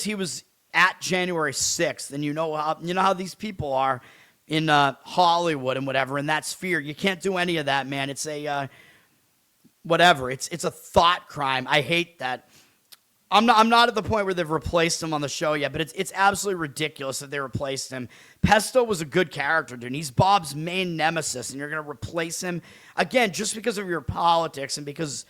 he was at January 6th, and you know how these people are in Hollywood and whatever in that sphere. You can't do any of that, man. It's a whatever. It's a thought crime. I hate that. I'm not at the point where they've replaced him on the show yet, but it's absolutely ridiculous that they replaced him. Pesto was a good character, dude. He's Bob's main nemesis, and you're going to replace him again just because of your politics and because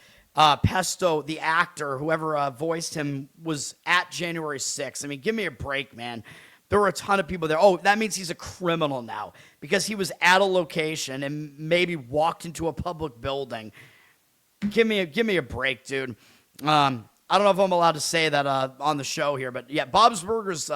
Pesto, the actor, whoever voiced him, was at January 6th. I mean, give me a break, man. There were a ton of people there. Oh, that means he's a criminal now because he was at a location and maybe walked into a public building. Give me a break, dude. I don't know if I'm allowed to say that on the show here, but yeah, Bob's Burgers,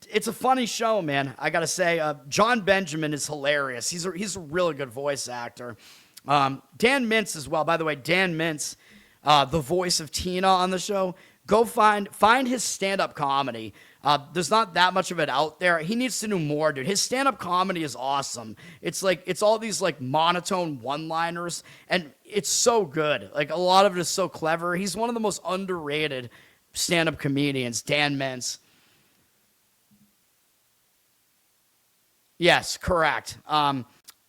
it's a funny show, man. I got to say, John Benjamin is hilarious. He's a really good voice actor. Dan Mintz as well. By the way, Dan Mintz, the voice of Tina on the show, go find his stand-up comedy. There's not that much of it out there. He needs to do more, dude. His stand-up comedy is awesome. It's all these like monotone one-liners, and it's so good. Like a lot of it is so clever. He's one of the most underrated stand-up comedians, Dan Mintz. Yes, correct.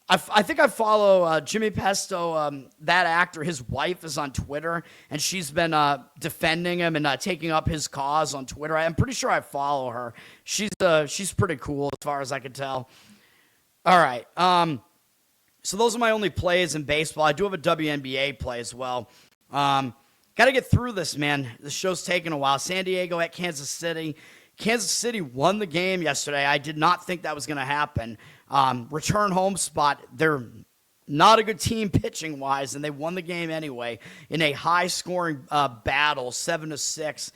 I think I follow Jimmy Pesto, that actor. His wife is on Twitter, and she's been defending him and taking up his cause on Twitter. I'm pretty sure I follow her. She's pretty cool as far as I can tell. All right. So those are my only plays in baseball. I do have a WNBA play as well. Got to get through this, man. The show's taking a while. San Diego at Kansas City. Kansas City won the game yesterday. I did not think that was going to happen. Return home spot. They're not a good team pitching-wise, and they won the game anyway in a high-scoring battle, 7-6.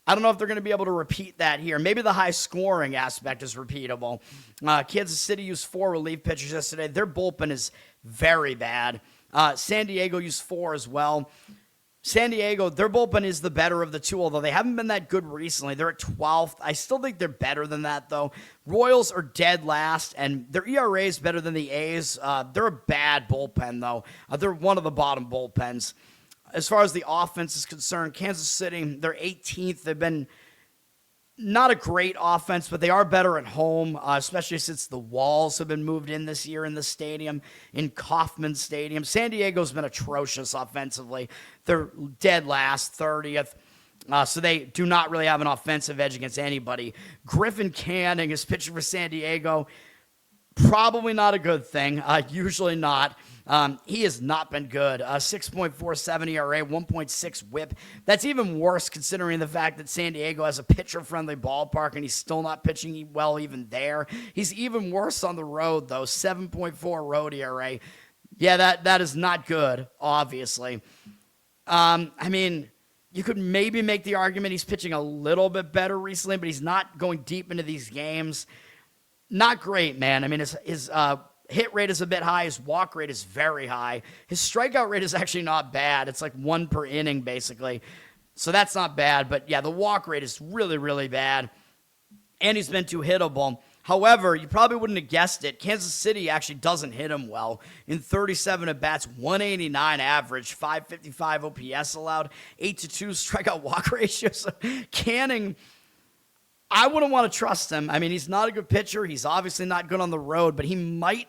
I don't know if they're going to be able to repeat that here. Maybe the high-scoring aspect is repeatable. Kansas City used 4 relief pitchers yesterday. Their bullpen is very bad. San Diego used 4 as well. San Diego, their bullpen is the better of the two, although they haven't been that good recently. They're at 12th. I still think they're better than that, though. Royals are dead last, and their ERA is better than the A's. They're a bad bullpen, though. They're one of the bottom bullpens. As far as the offense is concerned, Kansas City, they're 18th. They've been not a great offense, but they are better at home, especially since the walls have been moved in this year in the stadium, in Kauffman Stadium. San Diego's been atrocious offensively. They're dead last, 30th. So they do not really have an offensive edge against anybody. Griffin Canning is pitching for San Diego. Probably not a good thing. Usually not. He has not been good. 6.47 ERA, 1.6 whip. That's even worse considering the fact that San Diego has a pitcher-friendly ballpark and he's still not pitching well even there. He's even worse on the road, though. 7.4 road ERA. Yeah, that is not good, obviously. I mean, you could maybe make the argument he's pitching a little bit better recently, but he's not going deep into these games. Not great, man. I mean, his hit rate is a bit high. His walk rate is very high. His strikeout rate is actually not bad. It's like 1 per inning, basically. So that's not bad. But, yeah, the walk rate is really, really bad. and he's been too hittable. However, you probably wouldn't have guessed it. Kansas City actually doesn't hit him well. In 37 at-bats, 189 average, 555 OPS allowed, 8-2 strikeout walk ratio. So Canning, I wouldn't want to trust him. I mean, he's not a good pitcher. He's obviously not good on the road, but he might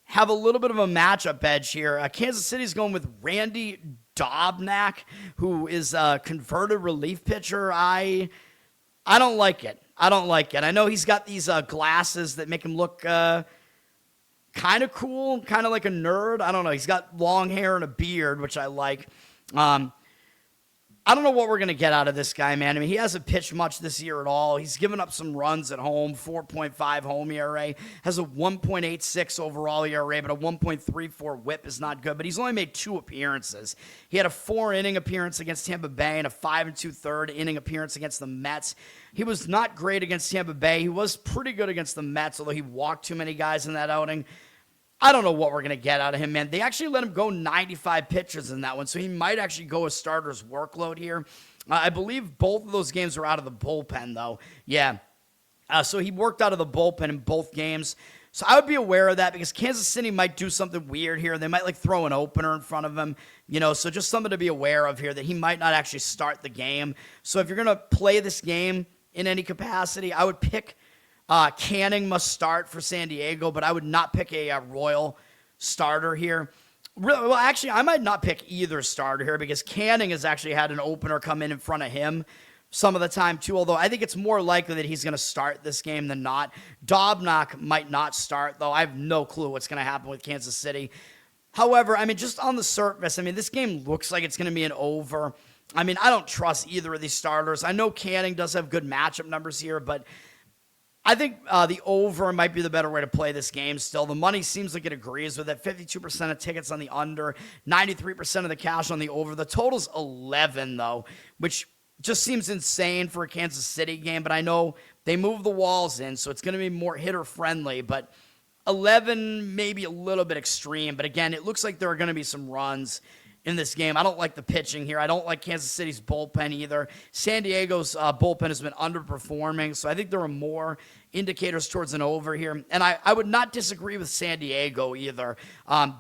have a little bit of a matchup edge here. Kansas City's going with Randy Dobnak, who is a converted relief pitcher. I don't like it. I don't like it. I know he's got these glasses that make him look kind of cool, kind of like a nerd. I don't know. He's got long hair and a beard, which I like. I don't know what we're going to get out of this guy, man. I mean, he hasn't pitched much this year at all. He's given up some runs at home, 4.5 home ERA, has a 1.86 overall ERA, but a 1.34 whip is not good. But he's only made 2 appearances. He had a 4-inning appearance against Tampa Bay and a 5 2/3 inning appearance against the Mets. He was not great against Tampa Bay. He was pretty good against the Mets, although he walked too many guys in that outing. I don't know what we're going to get out of him, man. They actually let him go 95 pitches in that one, so he might actually go a starter's workload here. I believe both of those games were out of the bullpen, though. Yeah. So he worked out of the bullpen in both games. So I would be aware of that because Kansas City might do something weird here. They might, throw an opener in front of him, so just something to be aware of here that he might not actually start the game. So if you're going to play this game in any capacity, I would pick Canning must start for San Diego, but I would not pick a Royal starter here. Really, well, actually, I might not pick either starter here because Canning has actually had an opener come in front of him some of the time too, although I think it's more likely that he's going to start this game than not. Dobnak might not start, though. I have no clue what's going to happen with Kansas City. However, I mean, just on the surface, I mean, this game looks like it's going to be an over. I mean, I don't trust either of these starters. I know Canning does have good matchup numbers here, but I think the over might be the better way to play this game still. The money seems like it agrees with it. 52% of tickets on the under, 93% of the cash on the over. The total's 11, though, which just seems insane for a Kansas City game. But I know they move the walls in, so it's going to be more hitter-friendly. But 11 maybe a little bit extreme. But again, it looks like there are going to be some runs in this game. I don't like the pitching here. I don't like Kansas City's bullpen either. San Diego's bullpen has been underperforming, so I think there are more indicators towards an over here. And I would not disagree with San Diego either.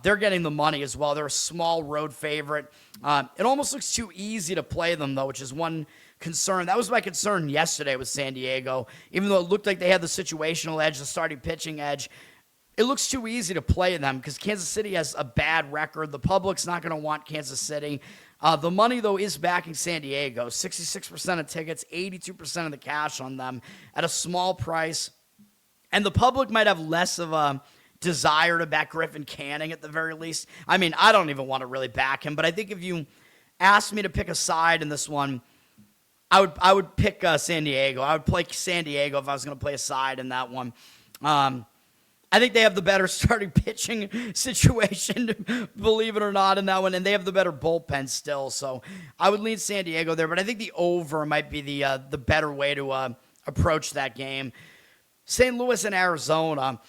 They're getting the money as well. They're a small road favorite. It almost looks too easy to play them, though, which is one concern. That was my concern yesterday with San Diego. Even though it looked like they had the situational edge, the starting pitching edge, it looks too easy to play them because Kansas City has a bad record. The public's not going to want Kansas City. The money, though, is backing San Diego. 66% of tickets, 82% of the cash on them at a small price. And the public might have less of a desire to back Griffin Canning at the very least. I mean, I don't even want to really back him, but I think if you asked me to pick a side in this one, I would pick San Diego. I would play San Diego if I was going to play a side in that one. I think they have the better starting pitching situation, believe it or not, in that one, and they have the better bullpen still. So I would lean San Diego there, but I think the over might be the better way to approach that game. St. Louis and Arizona.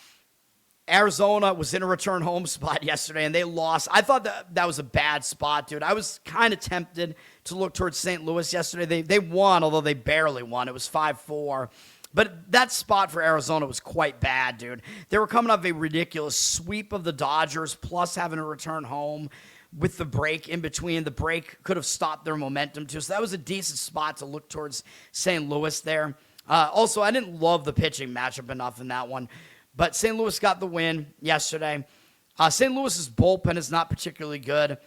Arizona was in a return home spot yesterday, and they lost. I thought that was a bad spot, dude. I was kind of tempted to look towards St. Louis yesterday. They won, although they barely won. It was 5-4. But that spot for Arizona was quite bad, dude. They were coming off a ridiculous sweep of the Dodgers, plus having to return home with the break in between. The break could have stopped their momentum, too. So that was a decent spot to look towards St. Louis there. Also, I didn't love the pitching matchup enough in that one. But St. Louis got the win yesterday. St. Louis's bullpen is not particularly good.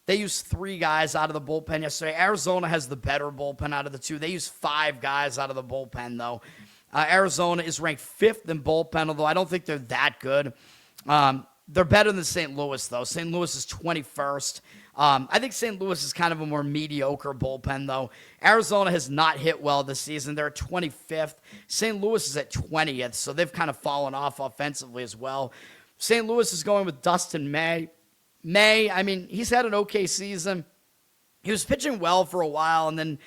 They used 3 guys out of the bullpen yesterday. Arizona has the better bullpen out of the 2. They used 5 guys out of the bullpen, though. Arizona is ranked 5th in bullpen, although I don't think they're that good. They're better than St. Louis, though. St. Louis is 21st. I think St. Louis is kind of a more mediocre bullpen, though. Arizona has not hit well this season. They're at 25th. St. Louis is at 20th, so they've kind of fallen off offensively as well. St. Louis is going with Dustin May. I mean, he's had an okay season. He was pitching well for a while and then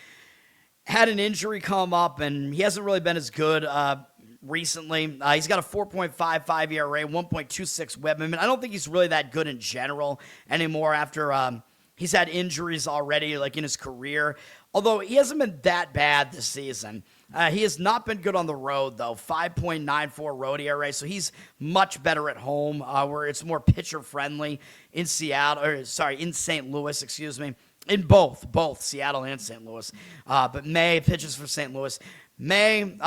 had an injury come up, and he hasn't really been as good recently. He's got a 4.55 ERA, 1.26 Webb. I mean, I don't think he's really that good in general anymore after he's had injuries already, like in his career, although he hasn't been that bad this season. He has not been good on the road, though. 5.94 road ERA, so he's much better at home, where it's more pitcher-friendly in in St. Louis, excuse me. In both Seattle and St. Louis. But May pitches for St. Louis. May,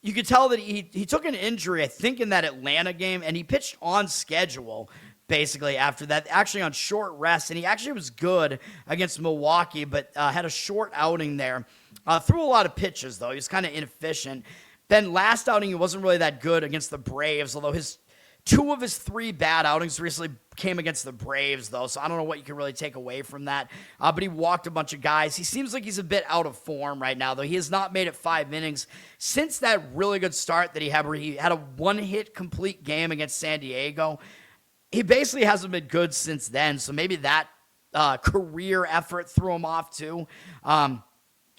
you could tell that he took an injury, I think, in that Atlanta game, and he pitched on schedule, basically, after that, actually on short rest, and he actually was good against Milwaukee, but had a short outing there. Threw a lot of pitches, though. He was kind of inefficient. Then last outing, he wasn't really that good against the Braves, although two of his 3 bad outings recently came against the Braves, though, so I don't know what you can really take away from that. But he walked a bunch of guys. He seems like he's a bit out of form right now, though. He has not made it 5 innings since that really good start that he had, where he had a 1-hit complete game against San Diego. He basically hasn't been good since then, so maybe that career effort threw him off, too.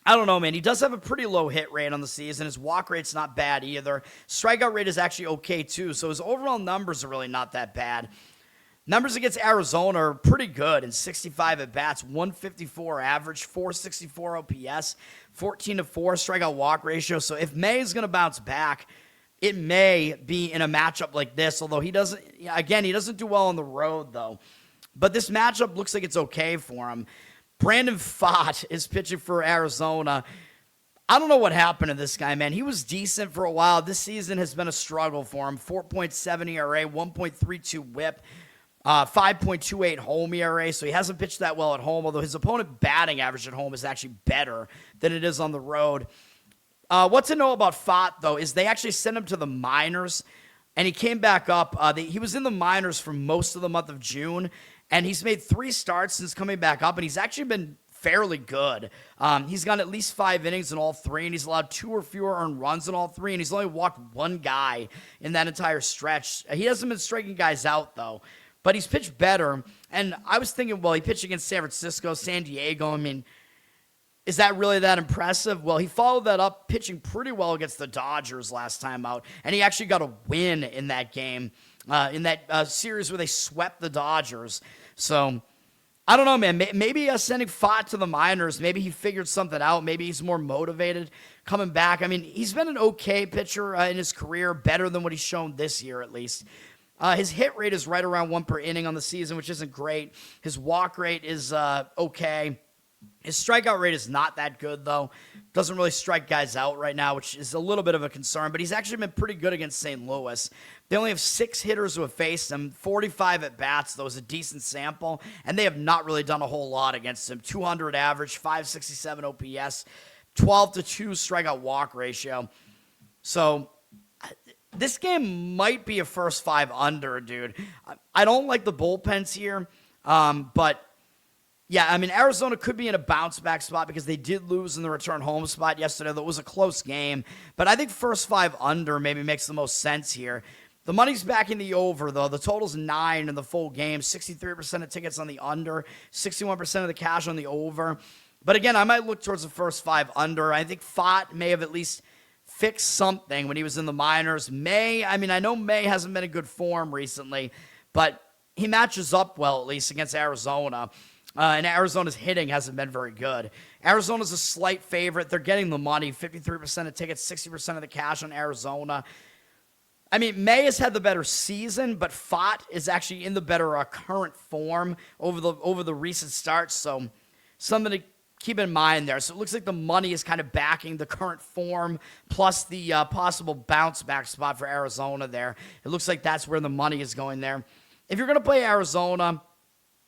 I don't know, man. He does have a pretty low hit rate on the season. His walk rate's not bad either. Strikeout rate is actually okay, too. So his overall numbers are really not that bad. Numbers against Arizona are pretty good in 65 at-bats, 154 average, 464 OPS, 14-4 strikeout walk ratio. So if May is going to bounce back, it may be in a matchup like this, although he doesn't do well on the road, though. But this matchup looks like it's okay for him. Brandon Pfaadt is pitching for Arizona. I don't know what happened to this guy, man. He was decent for a while. This season has been a struggle for him. 4.7 ERA, 1.32 whip, 5.28 home ERA, so he hasn't pitched that well at home, although his opponent batting average at home is actually better than it is on the road. What to know about Pfaadt, though, is they actually sent him to the minors, and he came back up. He was in the minors for most of the month of June, and he's made 3 starts since coming back up, and he's actually been fairly good. He's gone at least 5 innings in all 3, and he's allowed 2 or fewer earned runs in all 3, and he's only walked 1 guy in that entire stretch. He hasn't been striking guys out, though, but he's pitched better. And I was thinking, well, he pitched against San Francisco, San Diego. I mean, is that really that impressive? Well, he followed that up pitching pretty well against the Dodgers last time out, and he actually got a win in that game, in that series where they swept the Dodgers. So, I don't know, man. Maybe sending Pfaadt to the minors, maybe he figured something out. Maybe he's more motivated coming back. I mean, he's been an okay pitcher in his career, better than what he's shown this year at least. His hit rate is right around 1 per inning on the season, which isn't great. His walk rate is okay. His strikeout rate is not that good, though. Doesn't really strike guys out right now, which is a little bit of a concern, but he's actually been pretty good against St. Louis. They only have 6 hitters who have faced him, 45 at-bats, though, is a decent sample, and they have not really done a whole lot against him. 200 average, 567 OPS, 12-2 strikeout walk ratio. So this game might be a first 5 under, dude. I don't like the bullpens here, but yeah, I mean, Arizona could be in a bounce-back spot because they did lose in the return home spot yesterday. That was a close game. But I think first 5 under maybe makes the most sense here. The money's back in the over, though. The total's 9 in the full game. 63% of tickets on the under. 61% of the cash on the over. But again, I might look towards the first 5 under. I think Pfaadt may have at least fixed something when he was in the minors. I know May hasn't been in good form recently, but he matches up well, at least, against Arizona. And Arizona's hitting hasn't been very good. Arizona's a slight favorite. They're getting the money, 53% of tickets, 60% of the cash on Arizona. I mean, May has had the better season, but Pfaadt is actually in the better current form over the recent starts, so something to keep in mind there. So it looks like the money is kind of backing the current form plus the possible bounce-back spot for Arizona there. It looks like that's where the money is going there. If you're going to play Arizona,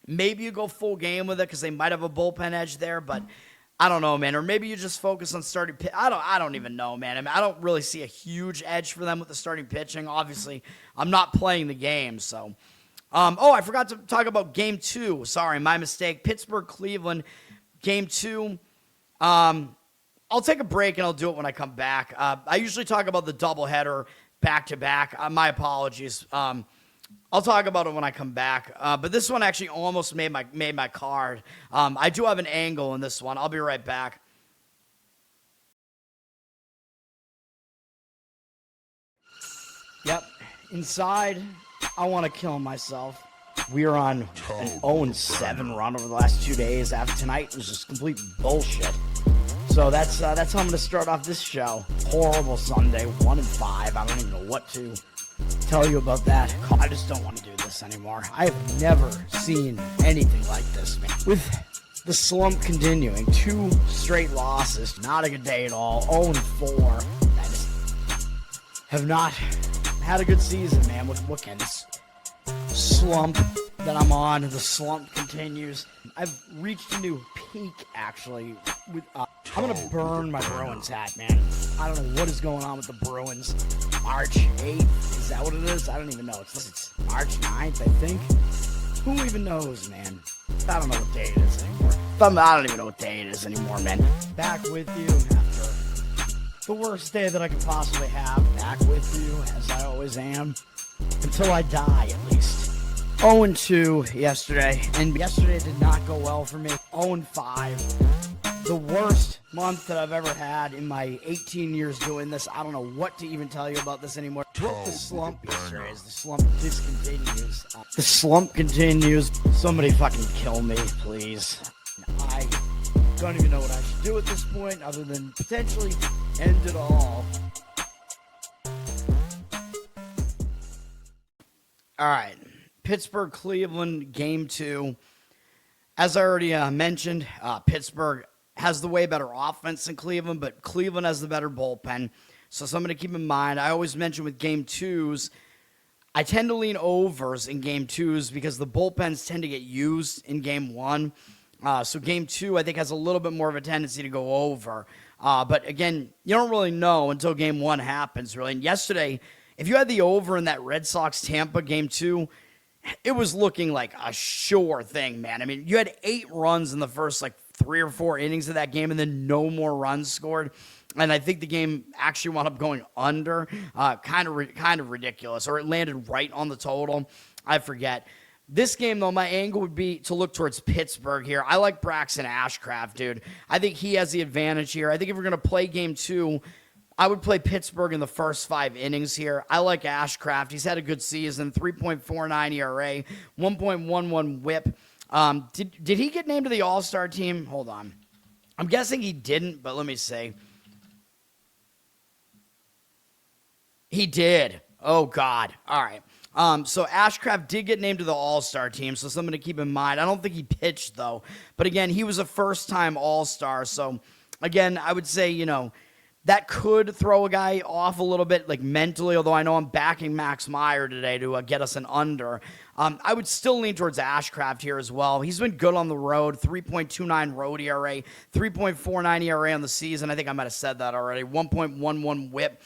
maybe you go full game with it because they might have a bullpen edge there, but I don't know, man. Or maybe you just focus on starting pitch. I don't even know, man. I mean, I don't really see a huge edge for them with the starting pitching. Obviously, I'm not playing the game, so. I forgot to talk about Game 2. Sorry, my mistake. Pittsburgh-Cleveland, Game 2. I'll take a break, and I'll do it when I come back. I usually talk about the doubleheader back-to-back. My apologies. I'll talk about it when I come back. But this one actually almost made my card. I do have an angle in this one. I'll be right back. Yep. Inside, I want to kill myself. We are on an 0-7 run over the last 2 days. After tonight, it was just complete bullshit. So that's how I'm going to start off this show. Horrible Sunday, 1-5. I don't even know what to tell you about that. I just don't want to do this anymore. I have never seen anything like this, man. With the slump continuing, 2 straight losses, not a good day at all. 0-4. I just have not had a good season, man. What can this slump that I'm on? The slump continues. I've reached a new peak, actually. I'm going to burn my Bruins hat, man. I don't know what is going on with the Bruins. March 8th, is that what it is? I don't even know. It's March 9th, I think. Who even knows, man? I don't know what day it is anymore. I don't even know what day it is anymore, man. Back with you after the worst day that I could possibly have. Back with you, as I always am. Until I die, at least. 0-2 yesterday, and yesterday did not go well for me. 0-5. The worst month that I've ever had in my 18 years doing this. I don't know what to even tell you about this anymore. Broke the slump yesterday as the slump discontinues. The slump continues. Somebody fucking kill me, please. I don't even know what I should do at this point other than potentially end it all. All right. Pittsburgh-Cleveland, Game 2. As I already mentioned, Pittsburgh has the way better offense than Cleveland, but Cleveland has the better bullpen. So something to keep in mind. I always mention with Game 2s, I tend to lean overs in Game 2s because the bullpens tend to get used in Game 1. So Game 2, I think, has a little bit more of a tendency to go over. But again, you don't really know until Game 1 happens, really. And yesterday, if you had the over in that Red Sox-Tampa Game 2, it was looking like a sure thing, man. I mean, you had 8 runs in the first, 3 or 4 innings of that game, and then no more runs scored. And I think the game actually wound up going under. Kind of ridiculous. Or it landed right on the total. I forget. This game, though, my angle would be to look towards Pittsburgh here. I like Braxton Ashcraft, dude. I think he has the advantage here. I think if we're going to play Game 2, I would play Pittsburgh in the first 5 innings here. I like Ashcraft. He's had a good season. 3.49 ERA, 1.11 whip. Did he get named to the All-Star team? Hold on. I'm guessing he didn't, but let me see. He did. Oh, God. All right. So Ashcraft did get named to the All-Star team, so something to keep in mind. I don't think he pitched, though. But, again, he was a first-time All-Star. So, again, I would say, that could throw a guy off a little bit, mentally, although I know I'm backing Max Meyer today to get us an under. I would still lean towards Ashcraft here as well. He's been good on the road, 3.29 road ERA, 3.49 ERA on the season. I think I might have said that already. 1.11 whip.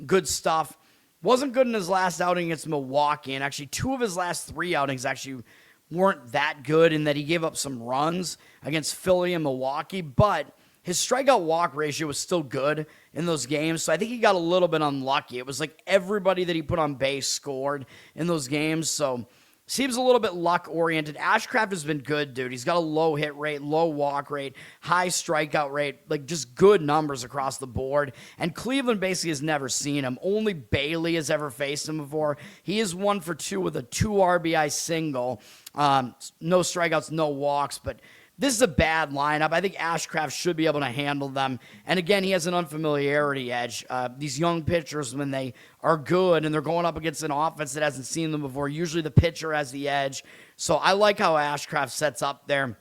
Good stuff. Wasn't good in his last outing against Milwaukee, and actually 2 of his last 3 outings actually weren't that good in that he gave up some runs against Philly and Milwaukee, but his strikeout-walk ratio was still good in those games, so I think he got a little bit unlucky. It was like everybody that he put on base scored in those games, so seems a little bit luck-oriented. Ashcraft has been good, dude. He's got a low hit rate, low walk rate, high strikeout rate, just good numbers across the board. And Cleveland basically has never seen him. Only Bailey has ever faced him before. He is 1 for 2 with a 2 RBI single. No strikeouts, no walks, but this is a bad lineup. I think Ashcraft should be able to handle them. And again, he has an unfamiliarity edge. These young pitchers, when they are good and they're going up against an offense that hasn't seen them before, usually the pitcher has the edge. So I like how Ashcraft sets up there,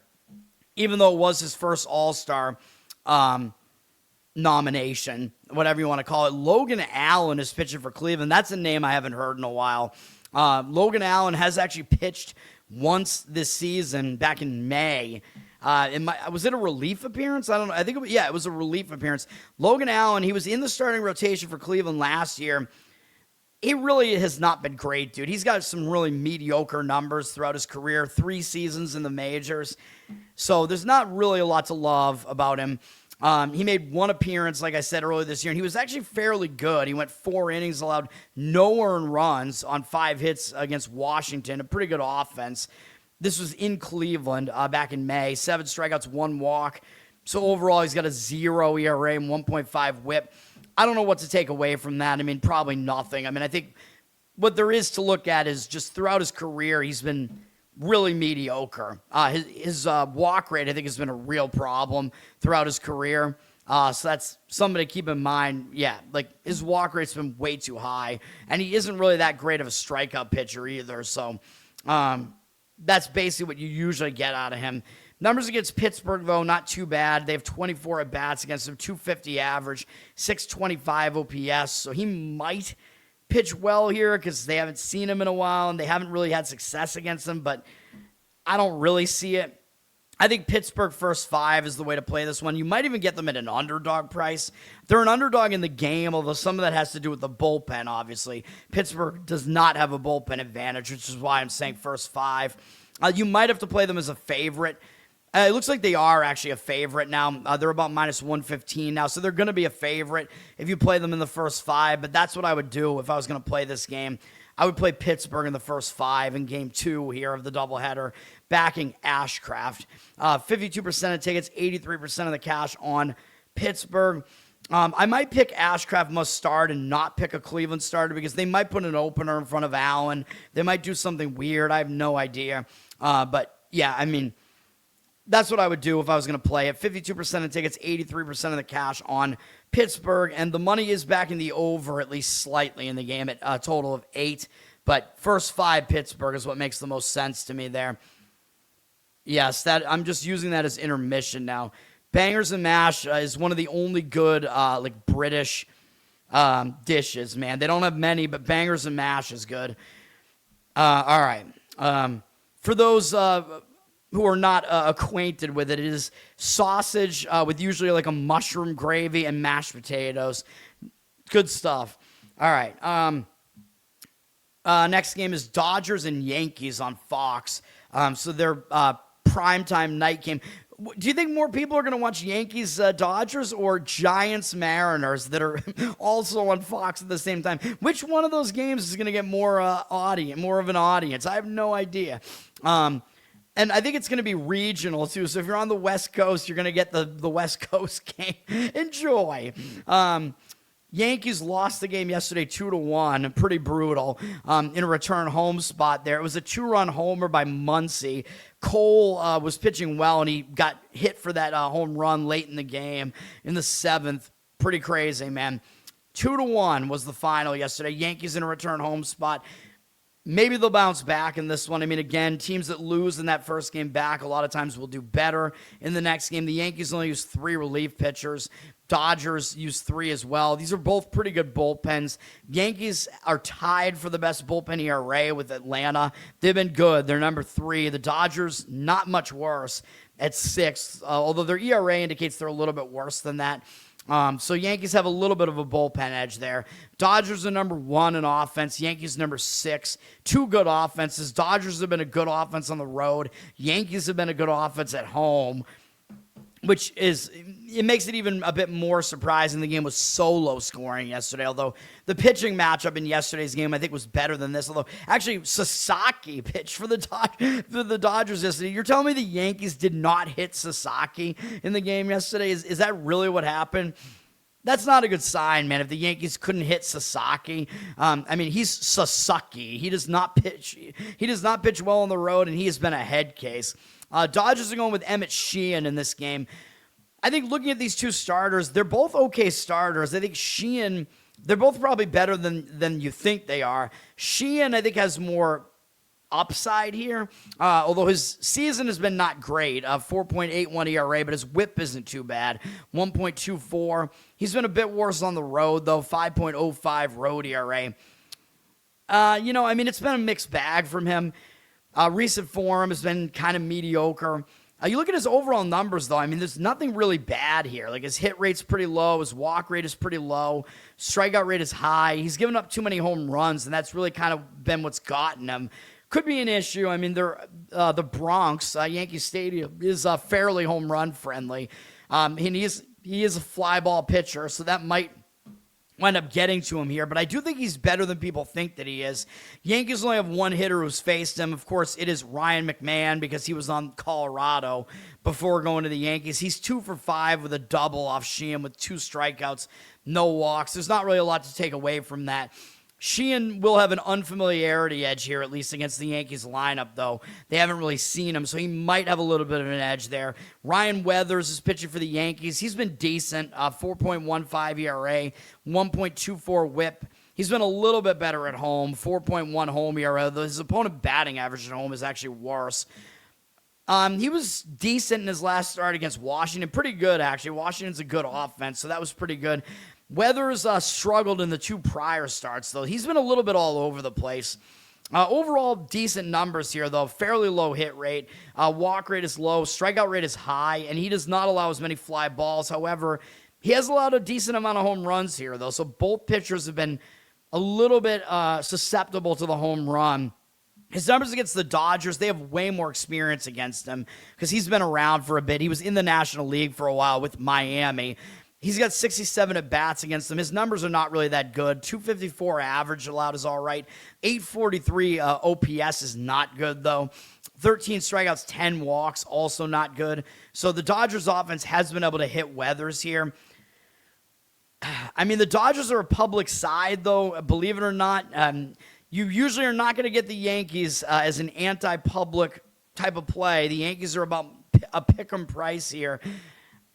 even though it was his first All-Star nomination, whatever you want to call it. Logan Allen is pitching for Cleveland. That's a name I haven't heard in a while. Logan Allen has actually pitched once this season, back in May. Was it a relief appearance? I don't know. I think it was a relief appearance. Logan Allen, he was in the starting rotation for Cleveland last year. He really has not been great, dude. He's got some really mediocre numbers throughout his career, 3 seasons in the majors. So there's not really a lot to love about him. He made 1 appearance, like I said earlier this year, and he was actually fairly good. He went 4 innings, allowed no earned runs on 5 hits against Washington, a pretty good offense. This was in Cleveland back in May. 7 strikeouts, 1 walk. So overall, he's got a 0 ERA and 1.5 whip. I don't know what to take away from that. I mean, probably nothing. I mean, I think what there is to look at is just throughout his career, he's been really mediocre. His walk rate, I think, has been a real problem throughout his career. So that's something to keep in mind. Yeah, like his walk rate's been way too high, and he isn't really that great of a strikeout pitcher either. So that's basically what you usually get out of him. Numbers against Pittsburgh, though, not too bad. They have 24 at-bats against him, 250 average, 625 OPS. So he might pitch well here because they haven't seen him in a while, and they haven't really had success against him, but I don't really see it. I think Pittsburgh first 5 is the way to play this one. You might even get them at an underdog price. They're an underdog in the game, although some of that has to do with the bullpen, obviously. Pittsburgh does not have a bullpen advantage, which is why I'm saying first 5. You might have to play them as a favorite. It looks like they are actually a favorite now. They're about minus 115 now, so they're going to be a favorite if you play them in the first 5, but that's what I would do if I was going to play this game. I would play Pittsburgh in the first 5 in game 2 here of the doubleheader, backing Ashcraft. 52% of tickets, 83% of the cash on Pittsburgh. I might pick Ashcraft must start and not pick a Cleveland starter because they might put an opener in front of Allen. They might do something weird. I have no idea. But, yeah, I mean, that's what I would do if I was going to play it. 52% of tickets, 83% of the cash on Pittsburgh. And the money is backing the over at least slightly in the game at a total of 8. But first 5 Pittsburgh is what makes the most sense to me there. Yes, that I'm just using that as intermission now. Bangers and mash is one of the only good like British dishes, man. They don't have many, but bangers and mash is good. All right. For those who are not acquainted with it, it is sausage with usually like a mushroom gravy and mashed potatoes. Good stuff. All right. Next game is Dodgers and Yankees on Fox. So they're primetime night game. Do you think more people are going to watch Yankees Dodgers or Giants Mariners that are also on Fox at the same time? Which one of those games is going to get more more of an audience? I have no idea. And I think it's going to be regional, too. So if you're on the West Coast, you're going to get the West Coast game. Enjoy. Yankees lost the game yesterday 2-1. Pretty brutal in a return home spot there. It was a 2-run homer by Muncy. Cole was pitching well, and he got hit for that home run late in the game in the 7th. Pretty crazy, man. 2-1 was the final yesterday. Yankees in a return home spot. Maybe they'll bounce back in this one. I mean, again, teams that lose in that first game back a lot of times will do better in the next game. The Yankees only use 3 relief pitchers. Dodgers use 3 as well. These are both pretty good bullpens. Yankees are tied for the best bullpen ERA with Atlanta. They've been good. They're number 3. The Dodgers, not much worse at 6, although their ERA indicates they're a little bit worse than that. So Yankees have a little bit of a bullpen edge there. Dodgers are number 1 in offense. Yankees number 6. 2 good offenses. Dodgers have been a good offense on the road. Yankees have been a good offense at home, which is, it makes it even a bit more surprising. The game was so low scoring yesterday, although the pitching matchup in yesterday's game I think was better than this. Although actually Sasaki pitched for the Dodgers yesterday. You're telling me the Yankees did not hit Sasaki in the game yesterday? Is that really what happened? That's not a good sign, man, if the Yankees couldn't hit Sasaki. I mean, he's Sasaki. He does not pitch. He does not pitch well on the road, and he has been a head case. Dodgers are going with Emmett Sheehan in this game. I think looking at these 2 starters, they're both okay starters. I think Sheehan, they're both probably better than you think they are. Sheehan, I think, has more upside here, although his season has been not great. 4.81 ERA, but his whip isn't too bad. 1.24. He's been a bit worse on the road, though. 5.05 road ERA. I mean, it's been a mixed bag from him. Recent form has been kind of mediocre. You look at his overall numbers, though. I mean, there's nothing really bad here. Like, his hit rate's pretty low. His walk rate is pretty low. Strikeout rate is high. He's given up too many home runs, and that's really kind of been what's gotten him. Could be an issue. I mean, the Bronx, Yankee Stadium, is fairly home run friendly. And he is a fly ball pitcher, so that might wind up getting to him here, but I do think he's better than people think that he is. Yankees only have 1 hitter who's faced him. Of course, it is Ryan McMahon because he was on Colorado before going to the Yankees. He's 2 for 5 with a double off Sheehan with 2 strikeouts, no walks. There's not really a lot to take away from that. Sheehan will have an unfamiliarity edge here, at least against the Yankees lineup, though. They haven't really seen him, so he might have a little bit of an edge there. Ryan Weathers is pitching for the Yankees. He's been decent, 4.15 ERA, 1.24 whip. He's been a little bit better at home, 4.1 home ERA, though his opponent batting average at home is actually worse. He was decent in his last start against Washington. Pretty good, actually. Washington's a good offense, so that was pretty good. Weathers struggled in the 2 prior starts, though. He's been a little bit all over the place. Overall, decent numbers here, though. Fairly low hit rate. Walk rate is low. Strikeout rate is high, and he does not allow as many fly balls. However, he has allowed a decent amount of home runs here, though. So both pitchers have been a little bit susceptible to the home run. His numbers against the Dodgers, they have way more experience against him because he's been around for a bit. He was in the National League for a while with Miami. He's got 67 at-bats against them. His numbers are not really that good. 254 average allowed is all right. 843 OPS is not good, though. 13 strikeouts, 10 walks, also not good. So the Dodgers offense has been able to hit Weathers here. I mean, the Dodgers are a public side, though, believe it or not. You usually are not going to get the Yankees as an anti-public type of play. The Yankees are about a pick-em price here.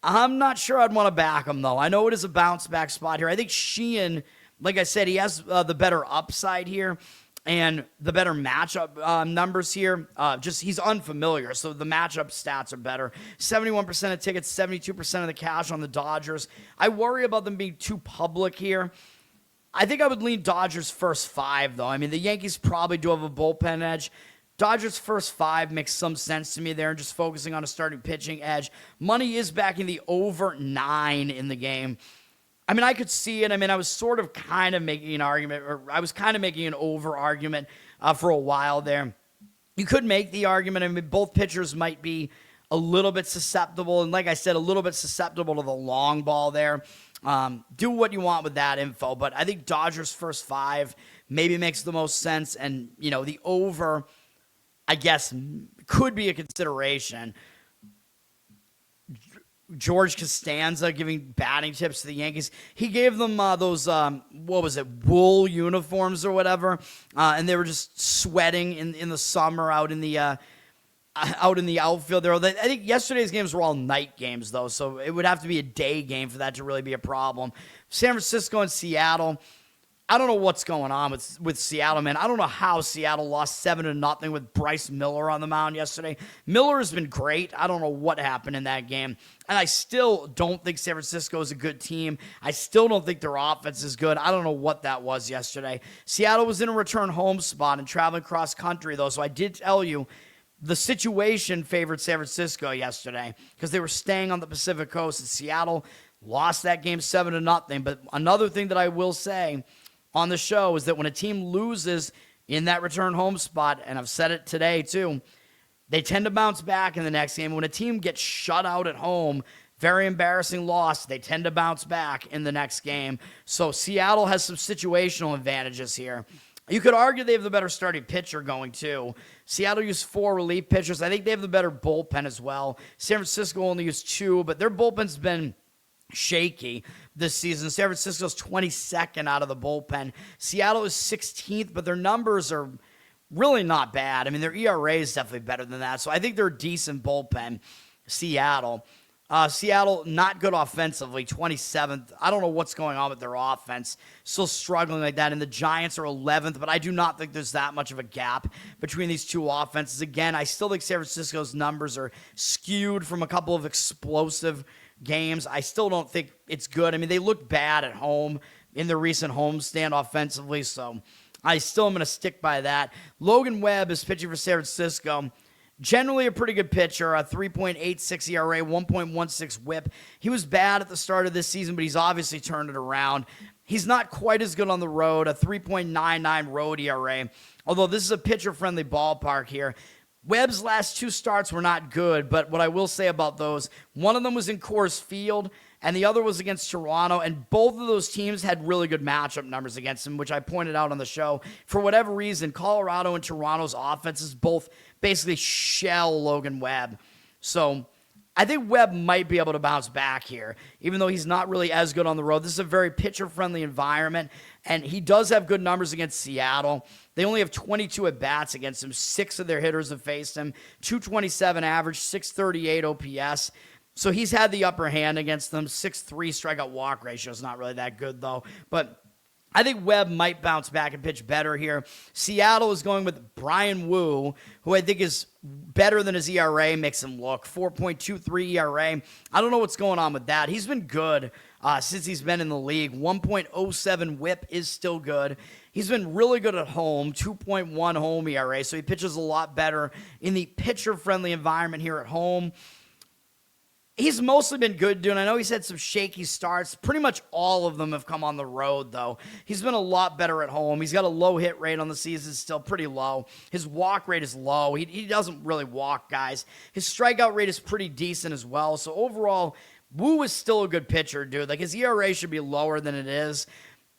I'm not sure I'd want to back him, though. I know it is a bounce-back spot here. I think Sheehan, like I said, he has the better upside here and the better matchup numbers here. He's unfamiliar, so the matchup stats are better. 71% of tickets, 72% of the cash on the Dodgers. I worry about them being too public here. I think I would lean Dodgers first 5, though. I mean, the Yankees probably do have a bullpen edge. Dodgers first 5 makes some sense to me there, just focusing on a starting pitching edge. Money is backing the over 9 in the game. I mean, I could see it. I mean, I was sort of kind of making an argument, or I was kind of making an over argument for a while there. You could make the argument. I mean, both pitchers might be a little bit susceptible, and like I said, a little bit susceptible to the long ball there. Do what you want with that info, but I think Dodgers first 5 maybe makes the most sense, and, you know, the over, I guess, could be a consideration. George Costanza giving batting tips to the Yankees. He gave them those, wool uniforms or whatever, and they were just sweating in the summer out in the outfield there. I think yesterday's games were all night games, though, so it would have to be a day game for that to really be a problem. San Francisco and Seattle, I don't know what's going on with Seattle, man. I don't know how Seattle lost 7-0 with Bryce Miller on the mound yesterday. Miller has been great. I don't know what happened in that game. And I still don't think San Francisco is a good team. I still don't think their offense is good. I don't know what that was yesterday. Seattle was in a return home spot and traveling cross country, though, so I did tell you the situation favored San Francisco yesterday because they were staying on the Pacific Coast, and Seattle lost that game 7-0. But another thing that I will say on the show is that when a team loses in that return home spot, and I've said it today too, they tend to bounce back in the next game. When a team gets shut out at home, very embarrassing loss, they tend to bounce back in the next game. So Seattle has some situational advantages here. You could argue they have the better starting pitcher going too. Seattle used 4 relief pitchers. I think they have the better bullpen as well. San Francisco only used 2, but their bullpen's been shaky this season. San Francisco's 22nd out of the bullpen. Seattle is 16th, but their numbers are really not bad. I mean, their ERA is definitely better than that, so I think they're a decent bullpen. Seattle, not good offensively, 27th. I don't know what's going on with their offense. Still struggling like that. And the Giants are 11th, but I do not think there's that much of a gap between these two offenses. Again, I still think San Francisco's numbers are skewed from a couple of explosive games. I still don't think it's good. I mean, they look bad at home in the recent homestand offensively, so I still am going to stick by that. Logan Webb is pitching for San Francisco. Generally a pretty good pitcher, a 3.86 ERA, 1.16 whip. He was bad at the start of this season, but he's obviously turned it around. He's not quite as good on the road, a 3.99 road ERA, although this is a pitcher-friendly ballpark here. Webb's last 2 starts were not good, but what I will say about those, one of them was in Coors Field, and the other was against Toronto, and both of those teams had really good matchup numbers against him, which I pointed out on the show. For whatever reason, Colorado and Toronto's offenses both basically shell Logan Webb. So I think Webb might be able to bounce back here, even though he's not really as good on the road. This is a very pitcher-friendly environment, and he does have good numbers against Seattle. They only have 22 at-bats against him. 6 of their hitters have faced him. 227 average, 638 OPS. So he's had the upper hand against them. 6.3 strikeout walk ratio is not really that good, though. But I think Webb might bounce back and pitch better here. Seattle is going with Brian Wu, who I think is better than his ERA makes him look. 4.23 ERA. I don't know what's going on with that. He's been good since he's been in the league. 1.07 whip is still good. He's been really good at home, 2.1 home ERA, so he pitches a lot better in the pitcher-friendly environment here at home. He's mostly been good, dude. I know he's had some shaky starts. Pretty much all of them have come on the road, though. He's been a lot better at home. He's got a low hit rate on the season, still pretty low. His walk rate is low. He doesn't really walk guys. His strikeout rate is pretty decent as well. So overall, Wu is still a good pitcher, dude. Like, his ERA should be lower than it is.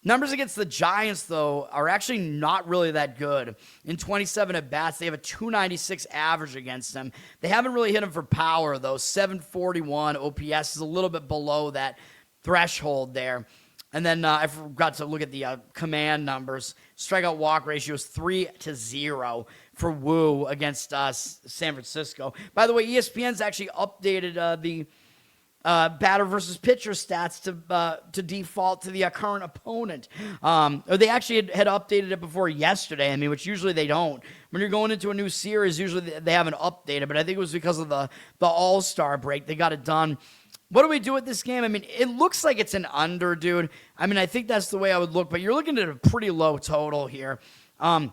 Numbers against the Giants, though, are actually not really that good. In 27 at-bats, they have a 296 average against them. They haven't really hit him for power, though. 741 OPS is a little bit below that threshold there. And then I forgot to look at the command numbers. Strikeout walk ratio is 3-0 for Wu against San Francisco. By the way, ESPN's actually updated the batter versus pitcher stats to default to the current opponent. Or they actually had updated it before yesterday. I mean, which usually they don't. When you're going into a new series, usually they haven't updated. But I think it was because of the All-Star break. They got it done. What do we do with this game? I mean, it looks like it's an under, dude. I mean, I think that's the way I would look. But you're looking at a pretty low total here. And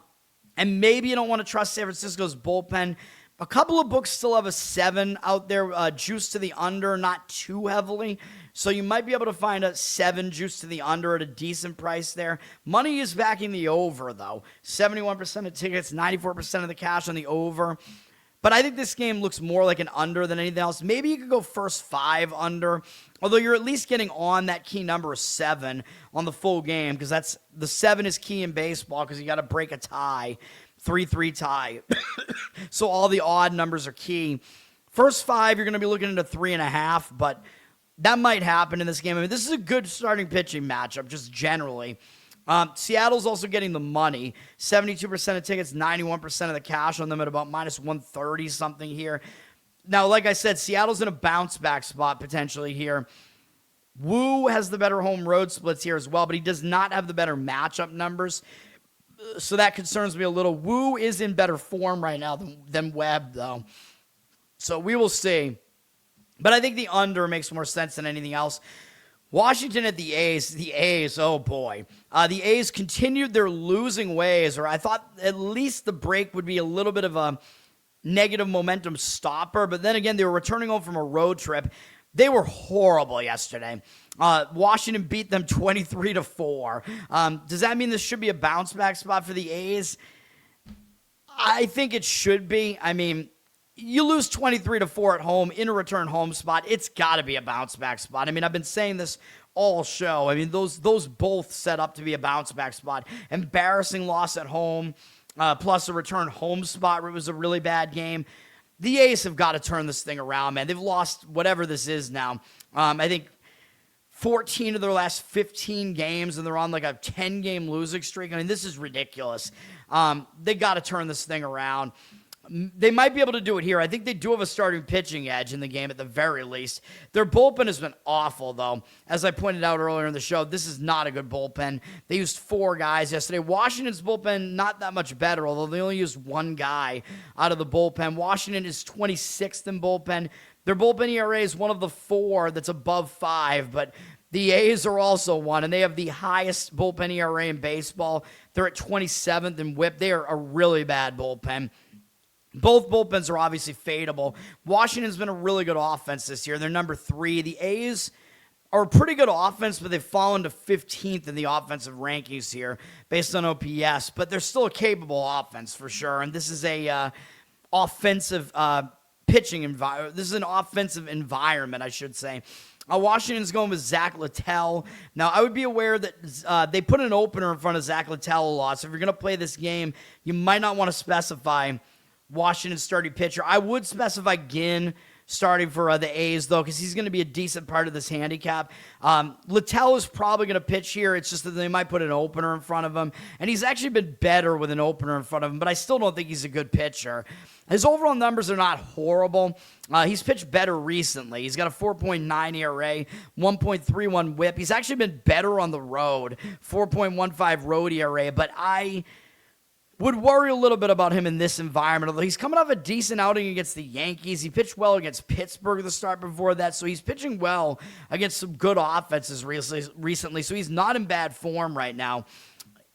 maybe you don't want to trust San Francisco's bullpen. A couple of books still have a 7 out there, juice to the under, not too heavily. So you might be able to find a 7 juice to the under at a decent price there. Money is backing the over, though. 71% of tickets, 94% of the cash on the over. But I think this game looks more like an under than anything else. Maybe you could go first 5 under, although you're at least getting on that key number of 7 on the full game, because that's the 7 is key in baseball because you got to break a tie. 3-3 tie. So all the odd numbers are key. First 5, you're going to be looking at a 3.5, but that might happen in this game. I mean, this is a good starting pitching matchup, just generally. Seattle's also getting the money. 72% of tickets, 91% of the cash on them at about minus 130 something here. Now, like I said, Seattle's in a bounce back spot potentially here. Wu has the better home road splits here as well, but he does not have the better matchup numbers. So that concerns me a little. Wu is in better form right now than Webb, though. So we will see. But I think the under makes more sense than anything else. Washington at the A's. The A's, oh boy. The A's continued their losing ways, or I thought at least the break would be a little bit of a negative momentum stopper. But then again, they were returning home from a road trip. They were horrible yesterday. Washington beat them 23-4. Does that mean this should be a bounce back spot for the A's? I think it should be. I mean, you lose 23-4 at home in a return home spot. It's got to be a bounce back spot. I mean, I've been saying this all show. I mean, those both set up to be a bounce back spot. Embarrassing loss at home, plus a return home spot where it was a really bad game. The A's have got to turn this thing around, man. They've lost whatever this is now. I think 14 of their last 15 games, and they're on like a 10-game losing streak. I mean, this is ridiculous. They got to turn this thing around. They might be able to do it here. I think they do have a starting pitching edge in the game at the very least. Their bullpen has been awful, though. As I pointed out earlier in the show, this is not a good bullpen. They used 4 guys yesterday. Washington's bullpen, not that much better, although they only used 1 guy out of the bullpen. Washington is 26th in bullpen. Their bullpen ERA is one of the 4 that's above 5, but the A's are also one, and they have the highest bullpen ERA in baseball. They're at 27th in whip. They are a really bad bullpen. Both bullpens are obviously fadeable. Washington's been a really good offense this year. They're number 3. The A's are a pretty good offense, but they've fallen to 15th in the offensive rankings here based on OPS. But they're still a capable offense for sure. And this is a offensive pitching environment. This is an offensive environment, I should say. Washington's going with Zach Littell. Now, I would be aware that they put an opener in front of Zach Littell a lot. So if you're going to play this game, you might not want to specify Washington's starting pitcher. I would specify Ginn starting for the A's, though, because he's going to be a decent part of this handicap. Littell is probably going to pitch here. It's just that they might put an opener in front of him, and he's actually been better with an opener in front of him, but I still don't think he's a good pitcher. His overall numbers are not horrible. He's pitched better recently. He's got a 4.9 ERA, 1.31 whip. He's actually been better on the road, 4.15 road ERA, but I would worry a little bit about him in this environment, although he's coming off a decent outing against the Yankees. He pitched well against Pittsburgh the start before that, so he's pitching well against some good offenses recently, so he's not in bad form right now.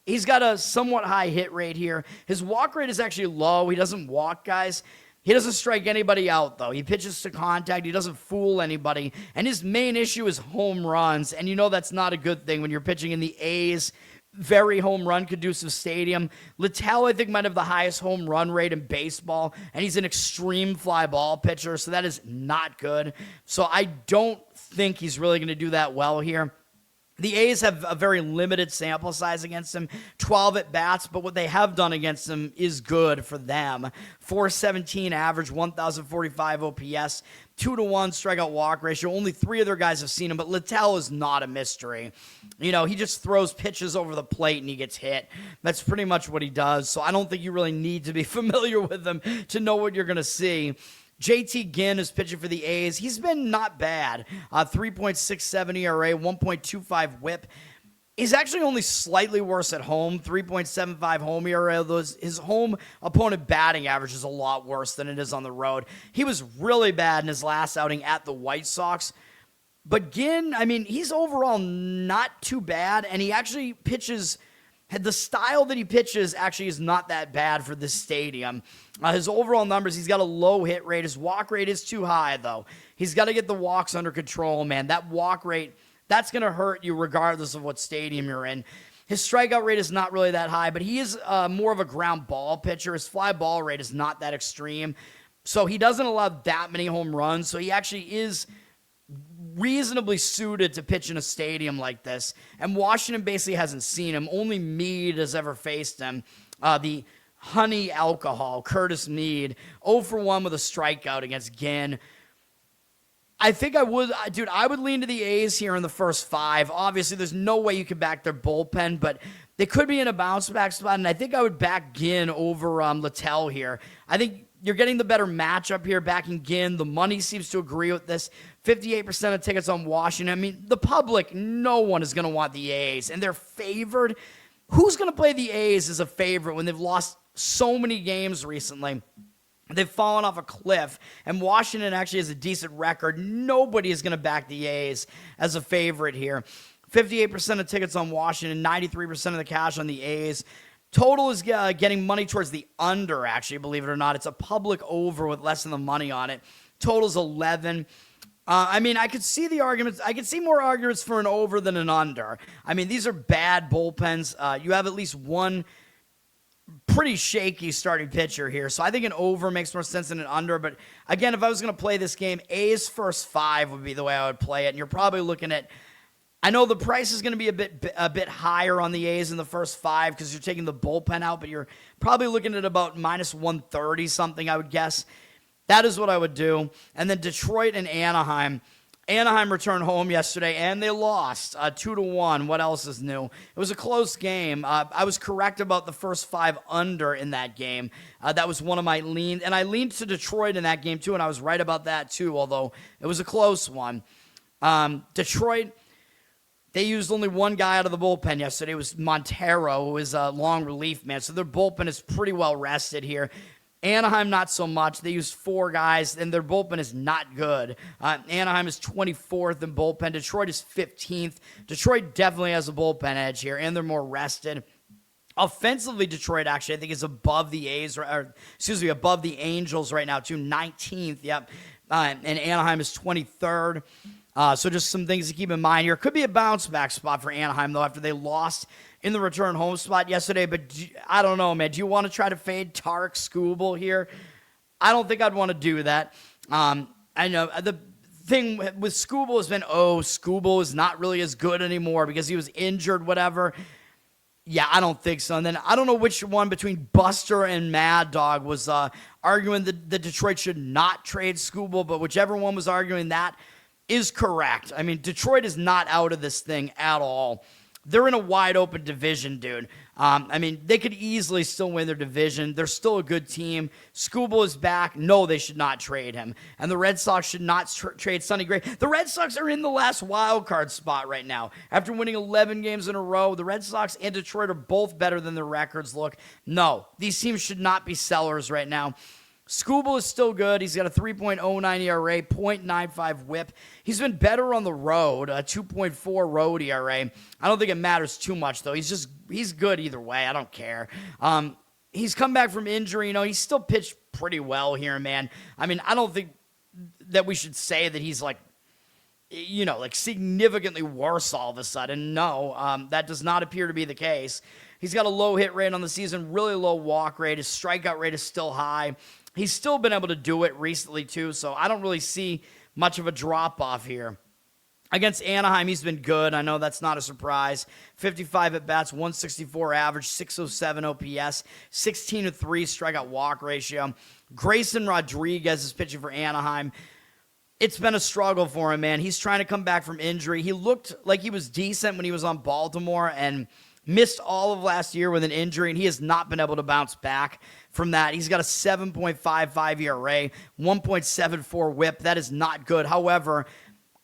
He's got a somewhat high hit rate here. His walk rate is actually low. He doesn't walk guys. He doesn't strike anybody out, though. He pitches to contact. He doesn't fool anybody. And his main issue is home runs, and you know that's not a good thing when you're pitching in the A's very home run conducive stadium. Littell, I think, might have the highest home run rate in baseball, and he's an extreme fly ball pitcher, so that is not good. So I don't think he's really going to do that well here. The A's have a very limited sample size against him, 12 at-bats, but what they have done against him is good for them. 417 average, 1,045 OPS, 2-to-1 strikeout-walk ratio. Only 3 other guys have seen him, but Littell is not a mystery. You know, he just throws pitches over the plate and he gets hit. That's pretty much what he does, so I don't think you really need to be familiar with him to know what you're going to see. JT Ginn is pitching for the A's. He's been not bad. 3.67 ERA, 1.25 whip. He's actually only slightly worse at home, 3.75 home ERA. His home opponent batting average is a lot worse than it is on the road. He was really bad in his last outing at the White Sox. But Ginn, I mean, he's overall not too bad, and he actually pitches. The style that he pitches actually is not that bad for this stadium. His overall numbers, he's got a low hit rate. His walk rate is too high, though. He's got to get the walks under control, man. That walk rate, that's going to hurt you regardless of what stadium you're in. His strikeout rate is not really that high, but he is more of a ground ball pitcher. His fly ball rate is not that extreme. So he doesn't allow that many home runs. So he actually is reasonably suited to pitch in a stadium like this. And Washington basically hasn't seen him. Only Meade has ever faced him. The honey alcohol, Curtis Meade, 0 for 1 with a strikeout against Ginn. I think I would lean to the A's here in the first 5. Obviously, there's no way you could back their bullpen, but they could be in a bounce back spot, and I think I would back Ginn over Littell here. I think you're getting the better matchup here, backing Ginn. The money seems to agree with this. 58% of tickets on Washington. I mean, the public, no one is going to want the A's, and they're favored. Who's going to play the A's as a favorite when they've lost so many games recently? They've fallen off a cliff, and Washington actually has a decent record. Nobody is going to back the A's as a favorite here. 58% of tickets on Washington, 93% of the cash on the A's. Total is getting money towards the under, actually, believe it or not. It's a public over with less than the money on it. Total's 11. I mean, I could see the arguments. I could see more arguments for an over than an under. I mean, these are bad bullpens. You have at least one pretty shaky starting pitcher here. So I think an over makes more sense than an under. But again, if I was going to play this game, A's first 5 would be the way I would play it. And you're probably looking at, I know the price is going to be a bit higher on the A's in the first 5 because you're taking the bullpen out, but you're probably looking at about minus 130 something, I would guess. That is what I would do. And then Detroit and Anaheim. Anaheim returned home yesterday, and they lost 2-1. What else is new? It was a close game. I was correct about the first 5 under in that game. That was one of my leans. And I leaned to Detroit in that game, too, and I was right about that, too, although it was a close one. Detroit, they used only one guy out of the bullpen yesterday. It was Montero, who is a long relief man. So their bullpen is pretty well rested here. Anaheim, not so much. They used 4 guys, and their bullpen is not good. Anaheim is 24th in bullpen. Detroit is 15th. Detroit definitely has a bullpen edge here, and they're more rested. Offensively, Detroit actually, I think, is above the above the Angels right now, too. 19th, yep. And Anaheim is 23rd. So just some things to keep in mind here. Could be a bounce back spot for Anaheim, though, after they lost in the return home spot yesterday. But I don't know, man. Do you want to try to fade Tarek Skubal here? I don't think I'd want to do that. I know the thing with Skubal has been, Skubal is not really as good anymore because he was injured, whatever. Yeah, I don't think so. And then I don't know which one between Buster and Mad Dog was arguing that Detroit should not trade Skubal, but whichever one was arguing that is correct. I mean, Detroit is not out of this thing at all. They're in a wide open division, dude. I mean, they could easily still win their division. They're still a good team. Skubal is back. No, they should not trade him. And the Red Sox should not trade Sonny Gray. The Red Sox are in the last wild card spot right now. After winning 11 games in a row, the Red Sox and Detroit are both better than their records look. No, these teams should not be sellers right now. Skubal is still good. He's got a 3.09 ERA, 0.95 whip. He's been better on the road, a 2.4 road ERA. I don't think it matters too much, though. He's good either way. I don't care. He's come back from injury. He's still pitched pretty well here, man. I mean, I don't think that we should say that he's like significantly worse all of a sudden. No, that does not appear to be the case. He's got a low hit rate on the season, really low walk rate. His strikeout rate is still high. He's still been able to do it recently, too, so I don't really see much of a drop-off here. Against Anaheim, he's been good. I know that's not a surprise. 55 at-bats, 164 average, 607 OPS, 16-3 strikeout walk ratio. Grayson Rodriguez is pitching for Anaheim. It's been a struggle for him, man. He's trying to come back from injury. He looked like he was decent when he was on Baltimore and missed all of last year with an injury, and he has not been able to bounce back from that. He's got a 7.55 ERA, 1.74 whip. That is not good. However,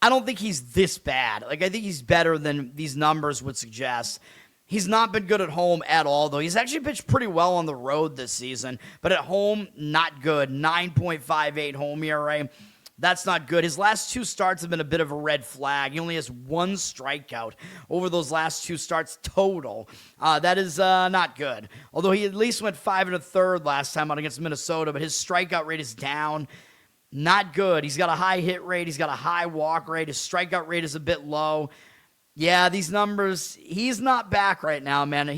I don't think he's this bad. I think he's better than these numbers would suggest. He's not been good at home at all, though. He's actually pitched pretty well on the road this season, but at home, not good. 9.58 home ERA. That's not good. His last two starts have been a bit of a red flag. He only has one strikeout over those last two starts total. That is not good. Although he at least went 5 1/3 last time out against Minnesota, but his strikeout rate is down. Not good. He's got a high hit rate. He's got a high walk rate. His strikeout rate is a bit low. Yeah, these numbers, he's not back right now, man.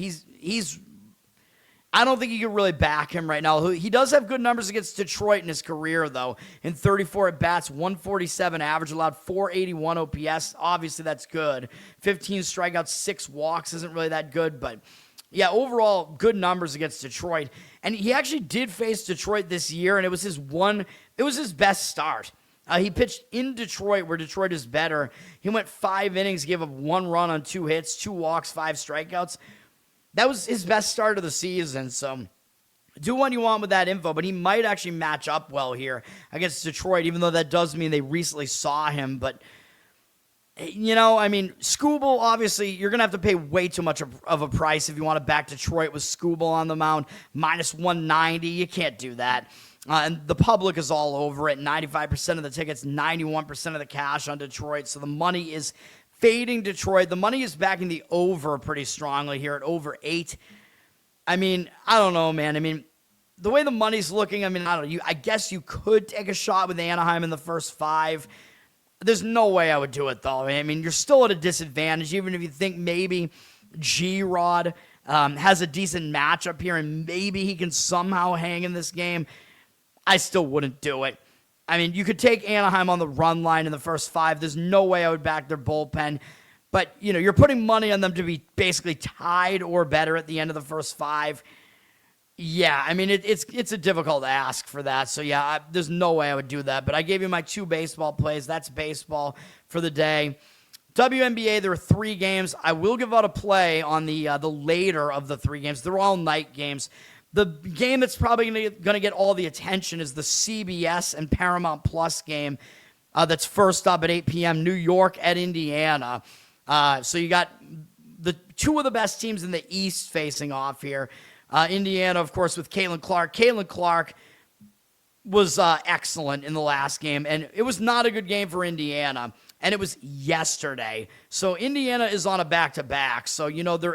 I don't think you can really back him right now. He does have good numbers against Detroit in his career, though. In 34 at-bats, 147 average, allowed 481 OPS. Obviously, that's good. 15 strikeouts, 6 walks isn't really that good. But, yeah, overall, good numbers against Detroit. And he actually did face Detroit this year, and it was his best start. He pitched in Detroit, where Detroit is better. He went 5 innings, gave up 1 run on 2 hits, 2 walks, 5 strikeouts. That was his best start of the season, so do what you want with that info, but he might actually match up well here against Detroit, even though that does mean they recently saw him. But, Skubal, obviously, you're going to have to pay way too much of a price if you want to back Detroit with Skubal on the mound. Minus 190, you can't do that. And the public is all over it. 95% of the tickets, 91% of the cash on Detroit, so the money is fading Detroit. The money is backing the over pretty strongly here at over 8. I don't know, man. The way the money's looking, I don't know. I guess you could take a shot with Anaheim in the first 5. There's no way I would do it, though. You're still at a disadvantage, even if you think maybe G-Rod has a decent matchup here and maybe he can somehow hang in this game. I still wouldn't do it. You could take Anaheim on the run line in the first 5. There's no way I would back their bullpen. But, you're putting money on them to be basically tied or better at the end of the first 5. Yeah, it's a difficult ask for that. So, yeah, there's no way I would do that. But I gave you my 2 baseball plays. That's baseball for the day. WNBA, there are 3 games. I will give out a play on the later of the 3 games. They're all night games. The game that's probably going to get all the attention is the CBS and Paramount Plus game that's first up at 8 p.m., New York at Indiana. So you got the 2 of the best teams in the East facing off here. Indiana, of course, with Caitlin Clark. Caitlin Clark was excellent in the last game, and it was not a good game for Indiana. And it was yesterday. So Indiana is on a back-to-back. So, they're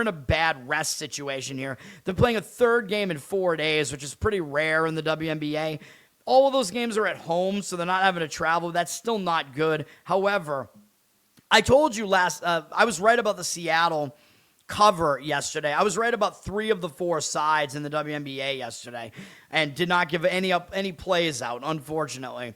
in a bad rest situation here. They're playing a 3rd game in 4 days, which is pretty rare in the WNBA. All of those games are at home, so they're not having to travel. That's still not good. However, I told you I was right about the Seattle cover yesterday. I was right about 3 of the 4 sides in the WNBA yesterday and did not give any plays out, unfortunately.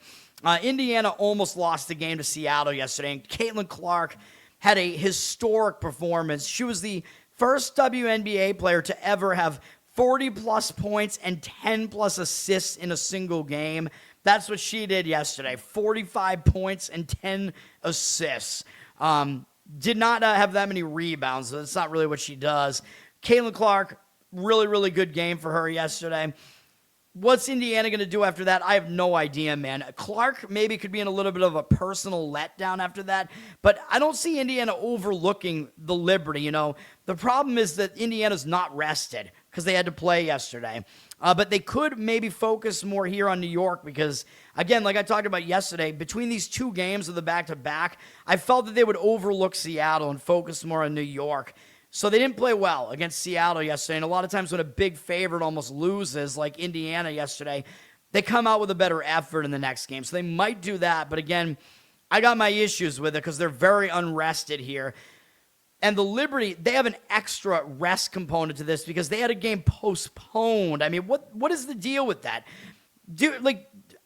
Indiana almost lost the game to Seattle yesterday, and Caitlin Clark had a historic performance. She was the first WNBA player to ever have 40-plus points and 10-plus assists in a single game. That's what she did yesterday, 45 points and 10 assists. Did not have that many rebounds, so that's not really what she does. Caitlin Clark, really, really good game for her yesterday. What's Indiana going to do after that? I have no idea, man. Clark maybe could be in a little bit of a personal letdown after that, but I don't see Indiana overlooking the Liberty. The problem is that Indiana's not rested because they had to play yesterday. But they could maybe focus more here on New York because, again, like I talked about yesterday, between these two games of the back-to-back, I felt that they would overlook Seattle and focus more on New York. So they didn't play well against Seattle yesterday, and a lot of times when a big favorite almost loses, like Indiana yesterday, they come out with a better effort in the next game. So they might do that, but again, I got my issues with it because they're very unrested here. And the Liberty, they have an extra rest component to this because they had a game postponed. I mean, what is the deal with that? Dude,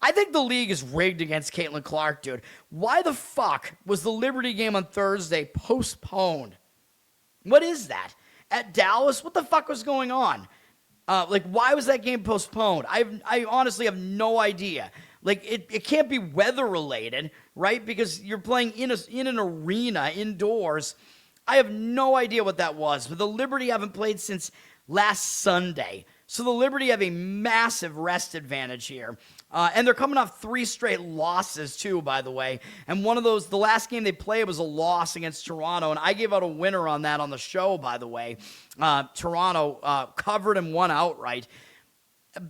I think the league is rigged against Caitlin Clark, dude. Why the fuck was the Liberty game on Thursday postponed? What is that? At Dallas? What the fuck was going on? Why was that game postponed? I honestly have no idea. It can't be weather-related, right? Because you're playing in an arena, indoors. I have no idea what that was. But the Liberty haven't played since last Sunday. So the Liberty have a massive rest advantage here. And they're coming off 3 straight losses, too, by the way. And one of those, the last game they played was a loss against Toronto. And I gave out a winner on that on the show, by the way. Toronto covered and won outright.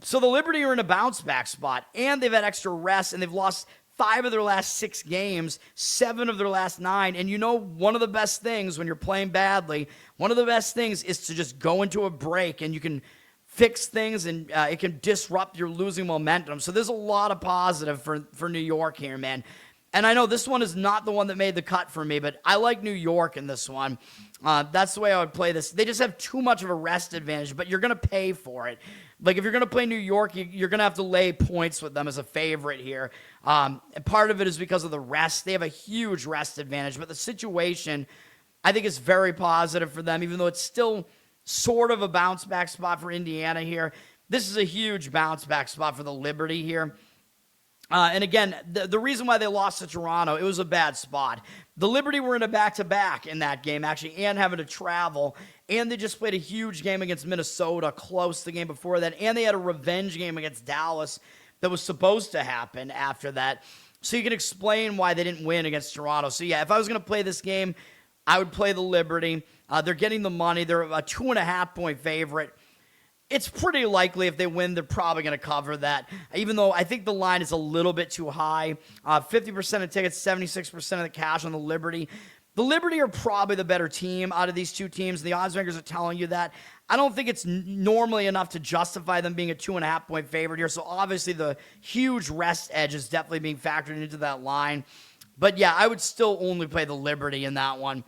So the Liberty are in a bounce-back spot. And they've had extra rest. And they've lost 5 of their last 6 games, 7 of their last 9. And one of the best things when you're playing badly, one of the best things is to just go into a break and you can fix things and it can disrupt your losing momentum. So there's a lot of positive for New York here, man. And I know this one is not the one that made the cut for me, but I like New York in this one. That's the way I would play this. They just have too much of a rest advantage, but you're going to pay for it. If you're going to play New York, you're going to have to lay points with them as a favorite here. And part of it is because of the rest. They have a huge rest advantage, but the situation, I think, is very positive for them, even though it's still sort of a bounce-back spot for Indiana here. This is a huge bounce-back spot for the Liberty here. And again, the reason why they lost to Toronto, it was a bad spot. The Liberty were in a back-to-back in that game, actually, and having to travel. And they just played a huge game against Minnesota, close the game before that. And they had a revenge game against Dallas that was supposed to happen after that. So you can explain why they didn't win against Toronto. So yeah, if I was going to play this game, I would play the Liberty. They're getting the money. They're a 2.5-point favorite. It's pretty likely if they win, they're probably going to cover that, even though I think the line is a little bit too high. 50% of tickets, 76% of the cash on the Liberty. The Liberty are probably the better team out of these two teams. The odds makers are telling you that. I don't think it's normally enough to justify them being a 2.5-point favorite here. So obviously the huge rest edge is definitely being factored into that line. But yeah, I would still only play the Liberty in that one.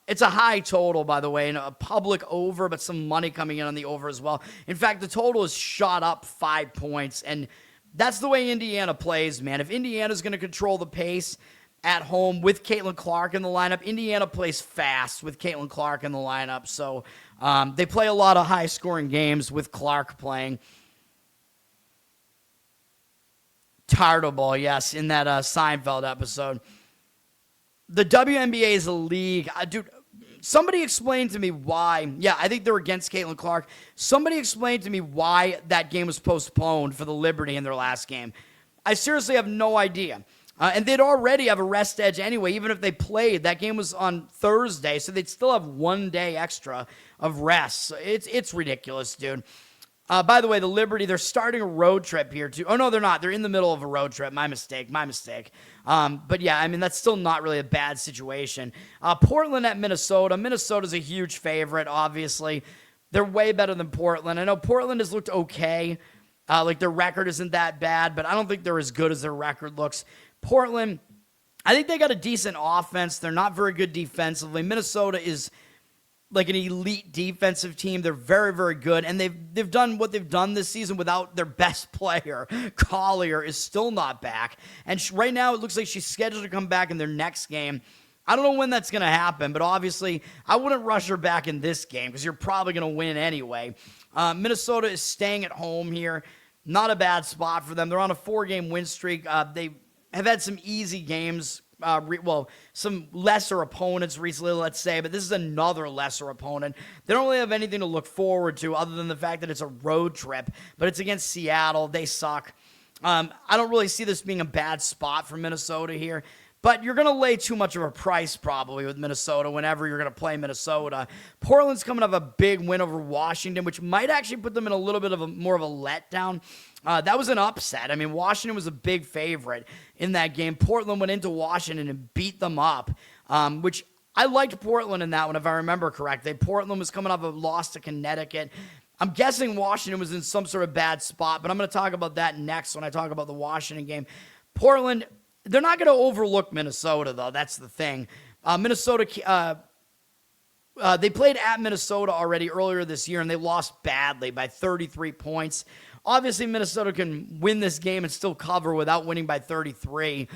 It's a high total, by the way, and a public over, but some money coming in on the over as well. In fact, the total is shot up 5 points, and that's the way Indiana plays, man. If Indiana's going to control the pace at home with Caitlin Clark in the lineup, Indiana plays fast with Caitlin Clark in the lineup. So they play a lot of high-scoring games with Clark playing. Tartable, yes, in that Seinfeld episode. The WNBA is a league. Dude, somebody explained to me why. Yeah, I think they're against Caitlin Clark. Somebody explained to me why that game was postponed for the Liberty in their last game. I seriously have no idea. And they'd already have a rest edge anyway, even if they played. That game was on Thursday, so they'd still have 1 day extra of rest. So it's ridiculous, dude. By the way, the Liberty, they're starting a road trip here, too. Oh, no, they're not. They're in the middle of a road trip. My mistake. But, yeah, I mean, that's still not really a bad situation. Portland at Minnesota. Minnesota's a huge favorite, obviously. They're way better than Portland. I know Portland has looked okay. Their record isn't that bad, but I don't think they're as good as their record looks. Portland, I think they got a decent offense. They're not very good defensively. Minnesota is like an elite defensive team. They're very, very good. And they've done what they've done this season without their best player. Collier is still not back. And right now it looks like she's scheduled to come back in their next game I don't know when that's going to happen, but obviously I wouldn't rush her back in this game because you're probably going to win anyway. Minnesota is staying at home here. Not a bad spot for them. They're on a 4-game win streak. They have had some easy games, some lesser opponents recently, let's say, but this is another lesser opponent. They don't really have anything to look forward to other than the fact that it's a road trip, but it's against Seattle. They suck. I don't really see this being a bad spot for Minnesota here. But you're going to lay too much of a price probably with Minnesota whenever you're going to play Minnesota. Portland's coming off a big win over Washington, which might actually put them in a little bit of more of a letdown. That was an upset. I mean, Washington was a big favorite in that game. Portland went into Washington and beat them up, which I liked Portland in that one, if I remember correctly. Portland was coming off a loss to Connecticut. I'm guessing Washington was in some sort of bad spot, but I'm going to talk about that next when I talk about the Washington game. Portland, they're not going to overlook Minnesota, though. That's the thing. Minnesota, they played at Minnesota already earlier this year, and they lost badly by 33 points. Obviously, Minnesota can win this game and still cover without winning by 33.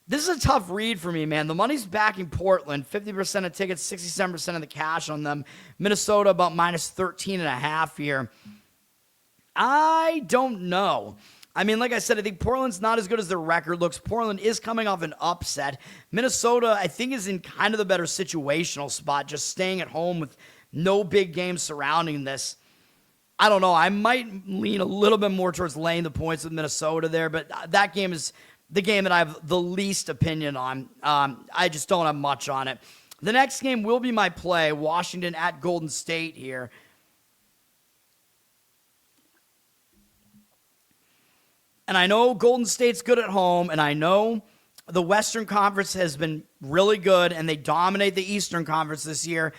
This is a tough read for me, man. The money's backing Portland. 50% of tickets, 67% of the cash on them. Minnesota about minus 13.5 here. I don't know. I mean, like I said, I think Portland's not as good as their record looks. Portland is coming off an upset. Minnesota, I think, is in kind of the better situational spot, just staying at home with no big games surrounding this. I don't know. I might lean a little bit more towards laying the points with Minnesota there, but that game is the game that I have the least opinion on. I just don't have much on it. The next game will be my play, Washington at Golden State here. And I know Golden State's good at home, and I know the Western Conference has been really good, and they dominate the Eastern Conference this year.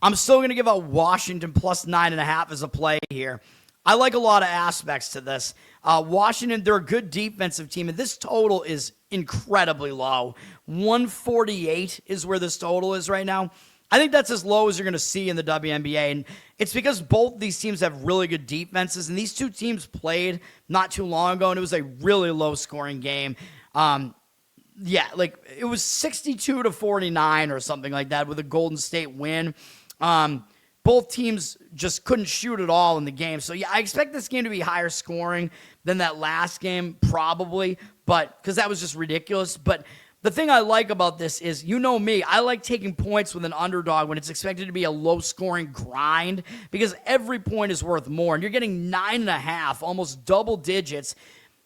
I'm still going to give out Washington plus 9.5 as a play here. I like a lot of aspects to this. Washington, they're a good defensive team, and this total is incredibly low. 148 is where this total is right now. I think that's as low as you're going to see in the WNBA, and it's because both these teams have really good defenses, and these two teams played not too long ago, and it was a really low-scoring game. It was 62-49 or something like that with a Golden State win. Both teams just couldn't shoot at all in the game. So, yeah, I expect this game to be higher scoring than that last game, probably, but because that was just ridiculous. But the thing I like about this is, you know me, I like taking points with an underdog when it's expected to be a low-scoring grind because every point is worth more. And you're getting 9.5, almost double digits,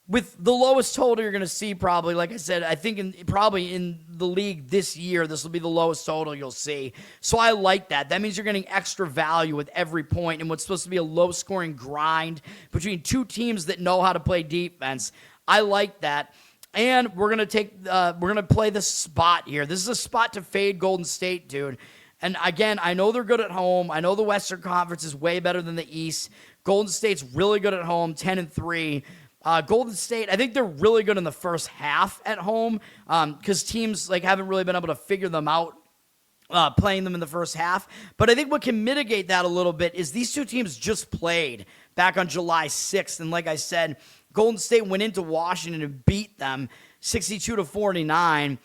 with the lowest total you're going to see probably, like I said, I think probably in the league this year, this will be the lowest total you'll see. So I like that. That means you're getting extra value with every point in what's supposed to be a low-scoring grind between two teams that know how to play defense. I like that. And we're gonna play this spot here. This is a spot to fade Golden State, dude. And again, I know they're good at home. I know the Western Conference is way better than the East. Golden State's really good at home, 10-3. Golden State, I think they're really good in the first half at home because teams haven't really been able to figure them out playing them in the first half. But I think what can mitigate that a little bit is these two teams just played back on July 6th. And like I said, Golden State went into Washington and beat them 62-49.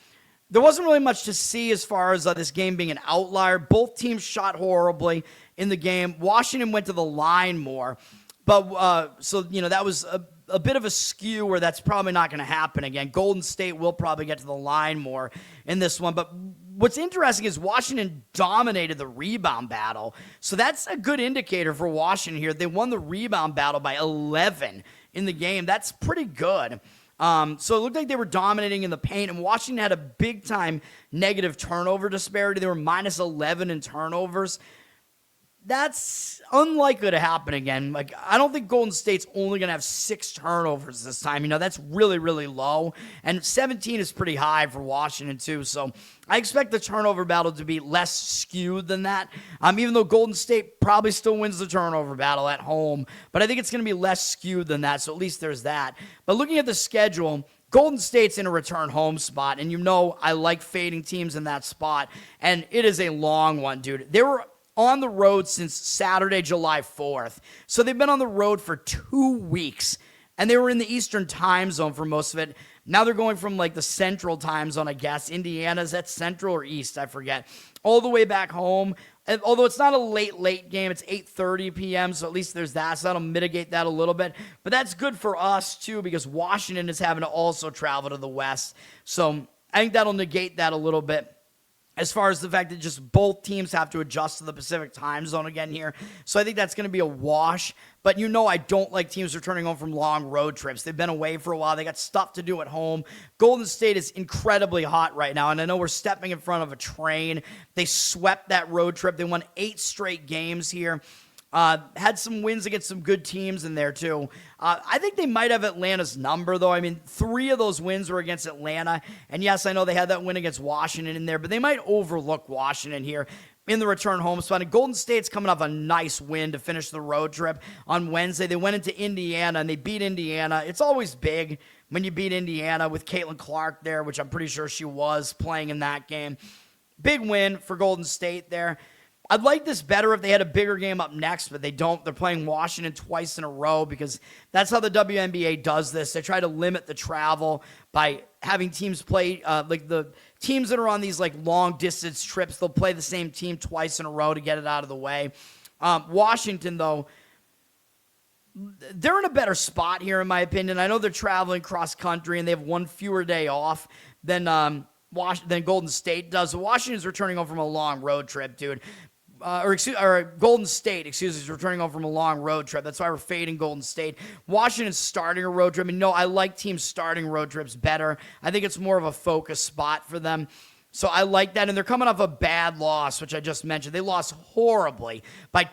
There wasn't really much to see as far as this game being an outlier. Both teams shot horribly in the game. Washington went to the line more. But that was a bit of a skew where that's probably not going to happen again. Golden State will probably get to the line more in this one. But what's interesting is Washington dominated the rebound battle. So that's a good indicator for Washington here. They won the rebound battle by 11 in the game. That's pretty good. So it looked like they were dominating in the paint, and Washington had a big-time negative turnover disparity. They were minus 11 in turnovers. That's unlikely to happen again. I don't think Golden State's only going to have 6 turnovers this time. That's really, really low. And 17 is pretty high for Washington, too. So I expect the turnover battle to be less skewed than that. Even though Golden State probably still wins the turnover battle at home. But I think it's going to be less skewed than that. So at least there's that. But looking at the schedule, Golden State's in a return home spot. And I like fading teams in that spot. And it is a long one, dude. They were on the road since Saturday, July 4th. So they've been on the road for 2 weeks, and they were in the Eastern time zone for most of it. Now they're going from like the central time zone, I guess. Indiana's at central or east, I forget. All the way back home. And although it's not a late game, it's 8:30 p.m., so at least there's that. So that'll mitigate that a little bit. But that's good for us, too, because Washington is having to also travel to the west. So I think that'll negate that a little bit, as far as the fact that just both teams have to adjust to the Pacific time zone again here. So I think that's going to be a wash. But I don't like teams returning home from long road trips. They've been away for a while. They got stuff to do at home. Golden State is incredibly hot right now, and I know we're stepping in front of a train. They swept that road trip. They won 8 straight games here. Had some wins against some good teams in there, too. I think they might have Atlanta's number, though. I mean, 3 of those wins were against Atlanta. And, yes, I know they had that win against Washington in there, but they might overlook Washington here in the return home spot. And Golden State's coming off a nice win to finish the road trip on Wednesday. They went into Indiana, and they beat Indiana. It's always big when you beat Indiana with Caitlin Clark there, which I'm pretty sure she was playing in that game. Big win for Golden State there. I'd like this better if they had a bigger game up next, but they don't. They're playing Washington twice in a row because that's how the WNBA does this. They try to limit the travel by having teams play, like the teams that are on these like long distance trips, they'll play the same team twice in a row to get it out of the way. Washington, though, they're in a better spot here, in my opinion. I know they're traveling cross country and they have one fewer day off than Golden State does. So Washington's returning home from a long road trip, dude. Golden State, is returning home from a long road trip. That's why we're fading Golden State. Washington's starting a road trip. I like teams starting road trips better. I think it's more of a focus spot for them. So I like that. And they're coming off a bad loss, which I just mentioned. They lost horribly by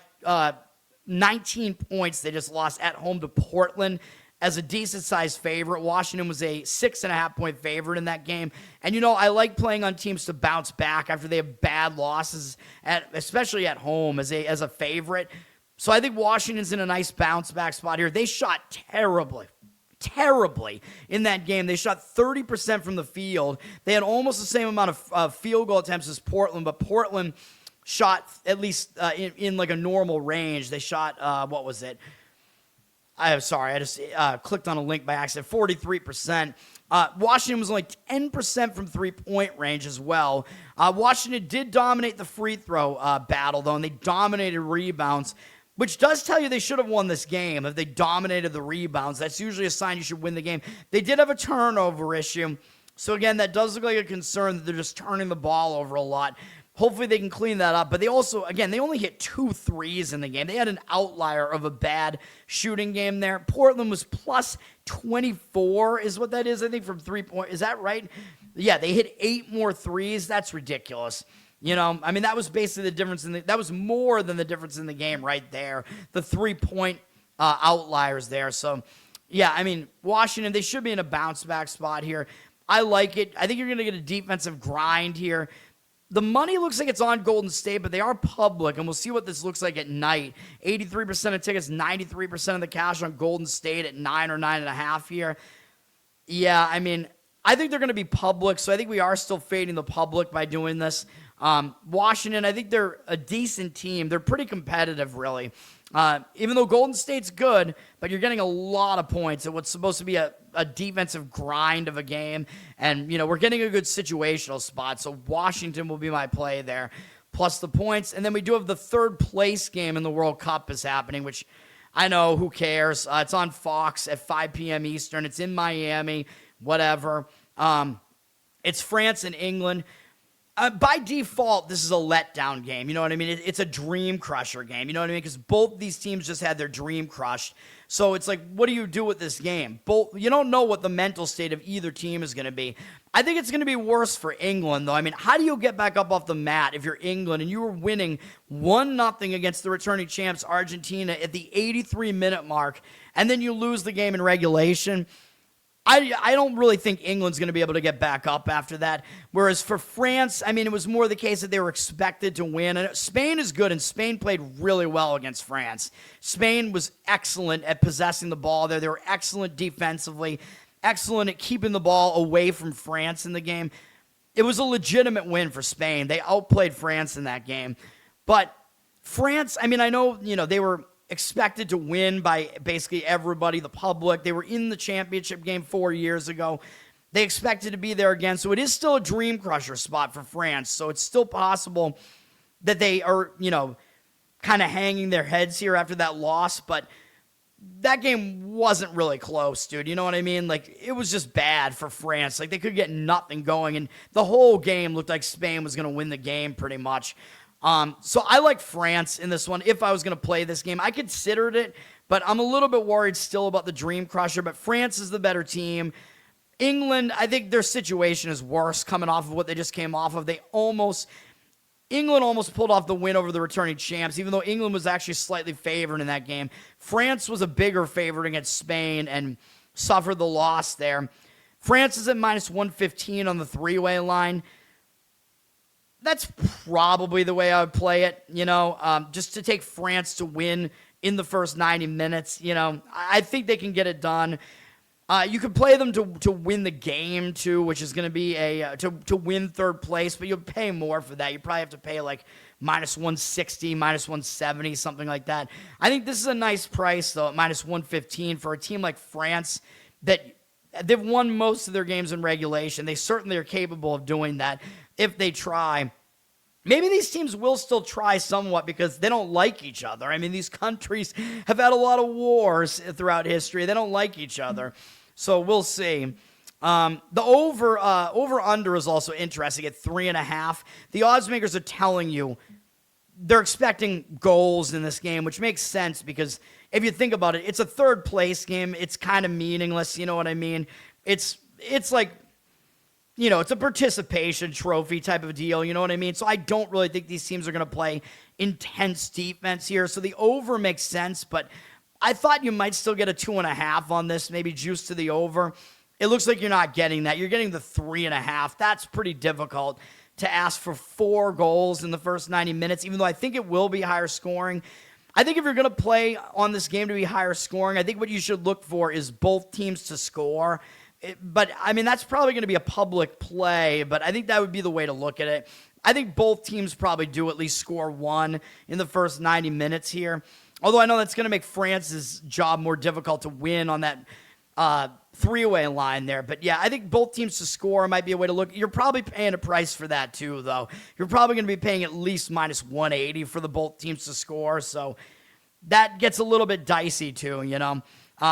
19 points. They just lost at home to Portland as a decent-sized favorite. Washington was a 6.5-point favorite in that game. And, I like playing on teams to bounce back after they have bad losses, especially at home as a favorite. So I think Washington's in a nice bounce-back spot here. They shot terribly in that game. They shot 30% from the field. They had almost the same amount of field goal attempts as Portland, but Portland shot at least in like a normal range. They shot, what was it? I just clicked on a link by accident. 43%. Washington was only 10% from three-point range as well. Washington did dominate the free throw battle, though, and they dominated rebounds, which does tell you they should have won this game. If they dominated the rebounds, that's usually a sign you should win the game. They did have a turnover issue. So, again, that does look like a concern that they're just turning the ball over a lot. Hopefully they can clean that up. But they also, again, they only hit 2 threes in the game. They had an outlier of a bad shooting game there. Portland was plus 24 is what that is, I think, from 3-point. Is that right? Yeah, they hit 8 more threes. That's ridiculous. That was basically the difference that was more than the difference in the game right there. The 3-point outliers there. So, yeah, Washington, they should be in a bounce-back spot here. I like it. I think you're going to get a defensive grind here. The money looks like it's on Golden State, but they are public, and we'll see what this looks like at night. 83% of tickets, 93% of the cash on Golden State at 9 or 9.5 here. Yeah, I think they're going to be public, so I think we are still fading the public by doing this. Washington, I think they're a decent team. They're pretty competitive, really. Even though Golden State's good, but you're getting a lot of points at what's supposed to be a defensive grind of a game. And, we're getting a good situational spot. So Washington will be my play there, plus the points. And then we do have the third place game in the World Cup is happening, which I know, who cares? It's on Fox at 5 p.m. Eastern. It's in Miami, whatever. It's France and England. By default, this is a letdown game. You know what I mean? It's a dream crusher game. You know what I mean? Because both these teams just had their dream crushed. So it's like, what do you do with this game? You don't know what the mental state of either team is going to be. I think it's going to be worse for England, though. How do you get back up off the mat if you're England and you were winning 1-0 against the returning champs Argentina at the 83-minute mark, and then you lose the game in regulation? I don't really think England's going to be able to get back up after that. Whereas for France, it was more the case that they were expected to win. And Spain is good, and Spain played really well against France. Spain was excellent at possessing the ball there. They were excellent defensively, excellent at keeping the ball away from France in the game. It was a legitimate win for Spain. They outplayed France in that game. But France, I know, they were expected to win by basically everybody, the public. They were in the championship game 4 years ago. They expected to be there again. So it is still a dream crusher spot for France. So it's still possible that they are, kind of hanging their heads here after that loss. But that game wasn't really close, dude. You know what I mean? Like, it was just bad for France. Like, they could get nothing going. And the whole game looked like Spain was going to win the game pretty much. So I like France in this one. If I was going to play this game, I considered it, but I'm a little bit worried still about the dream crusher. But France is the better team. England, I think their situation is worse coming off of what they just came off of. England almost pulled off the win over the returning champs, even though England was actually slightly favored in that game. France was a bigger favorite against Spain and suffered the loss there. France is at minus 115 on the three-way line. That's probably the way I would play it, just to take France to win in the first 90 minutes. I think they can get it done. You could play them to win the game, too, which is going to be to win third place, but you'll pay more for that. You probably have to pay like minus 160, minus 170, something like that. I think this is a nice price, though, at minus 115 for a team like France that they've won most of their games in regulation. They certainly are capable of doing that if they try. Maybe these teams will still try somewhat because they don't like each other. I mean, these countries have had a lot of wars throughout history. They don't like each other. So we'll see. The over-under is also interesting at 3.5. The odds makers are telling you they're expecting goals in this game, which makes sense because if you think about it, it's a third place game. It's kind of meaningless. You know what I mean? It's like, it's a participation trophy type of deal. You know what I mean? So I don't really think these teams are going to play intense defense here. So the over makes sense, but I thought you might still get a 2.5 on this, maybe juice to the over. It looks like you're not getting that. You're getting the 3.5. That's pretty difficult to ask for 4 goals in the first 90 minutes, even though I think it will be higher scoring. I think if you're going to play on this game to be higher scoring, I think what you should look for is both teams to score. But, I mean, that's probably going to be a public play, but I think that would be the way to look at it. I think both teams probably do at least score 1 in the first 90 minutes here. Although I know that's going to make France's job more difficult to win on that three-way line there. But, yeah, I think both teams to score might be a way to look. You're probably paying a price for that, too, though. You're probably going to be paying at least minus 180 for the both teams to score. So that gets a little bit dicey, too,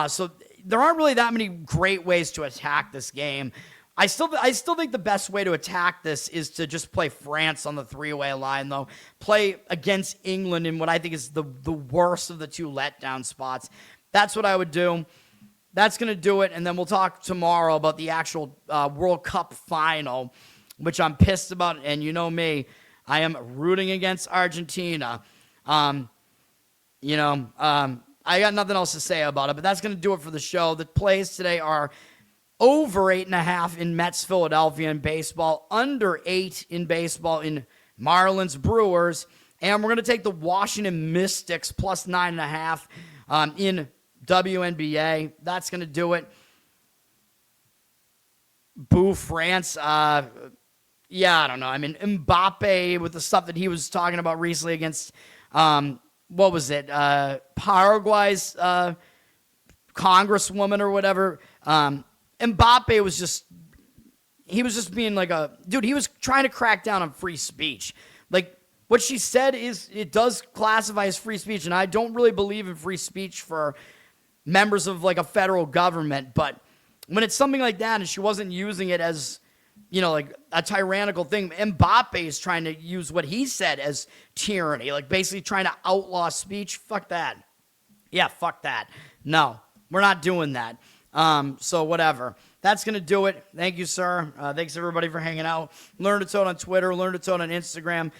So there aren't really that many great ways to attack this game. I still think the best way to attack this is to just play France on the three-way line, though. Play against England in what I think is the worst of the two letdown spots. That's what I would do. That's going to do it, and then we'll talk tomorrow about the actual World Cup final, which I'm pissed about, and you know me, I am rooting against Argentina. I got nothing else to say about it, but that's going to do it for the show. The plays today are over 8.5 in Mets Philadelphia in baseball, under 8 in baseball in Marlins-Brewers, and we're going to take the Washington Mystics plus 9.5 in WNBA. That's going to do it. Boo France. I don't know. I mean, Mbappe with the stuff that he was talking about recently against what was it? Paraguay's congresswoman or whatever. Mbappe was just being like he was trying to crack down on free speech. Like, what she said it does classify as free speech, and I don't really believe in free speech for members of like a federal government, but when it's something like that and she wasn't using it as, like a tyrannical thing, Mbappe is trying to use what he said as tyranny, like basically trying to outlaw speech. Fuck that. Yeah, fuck that. No, we're not doing that. So whatever. That's going to do it. Thank you, sir. Thanks, everybody, for hanging out. Learn to Toad on Twitter. Learn to Toad on Instagram.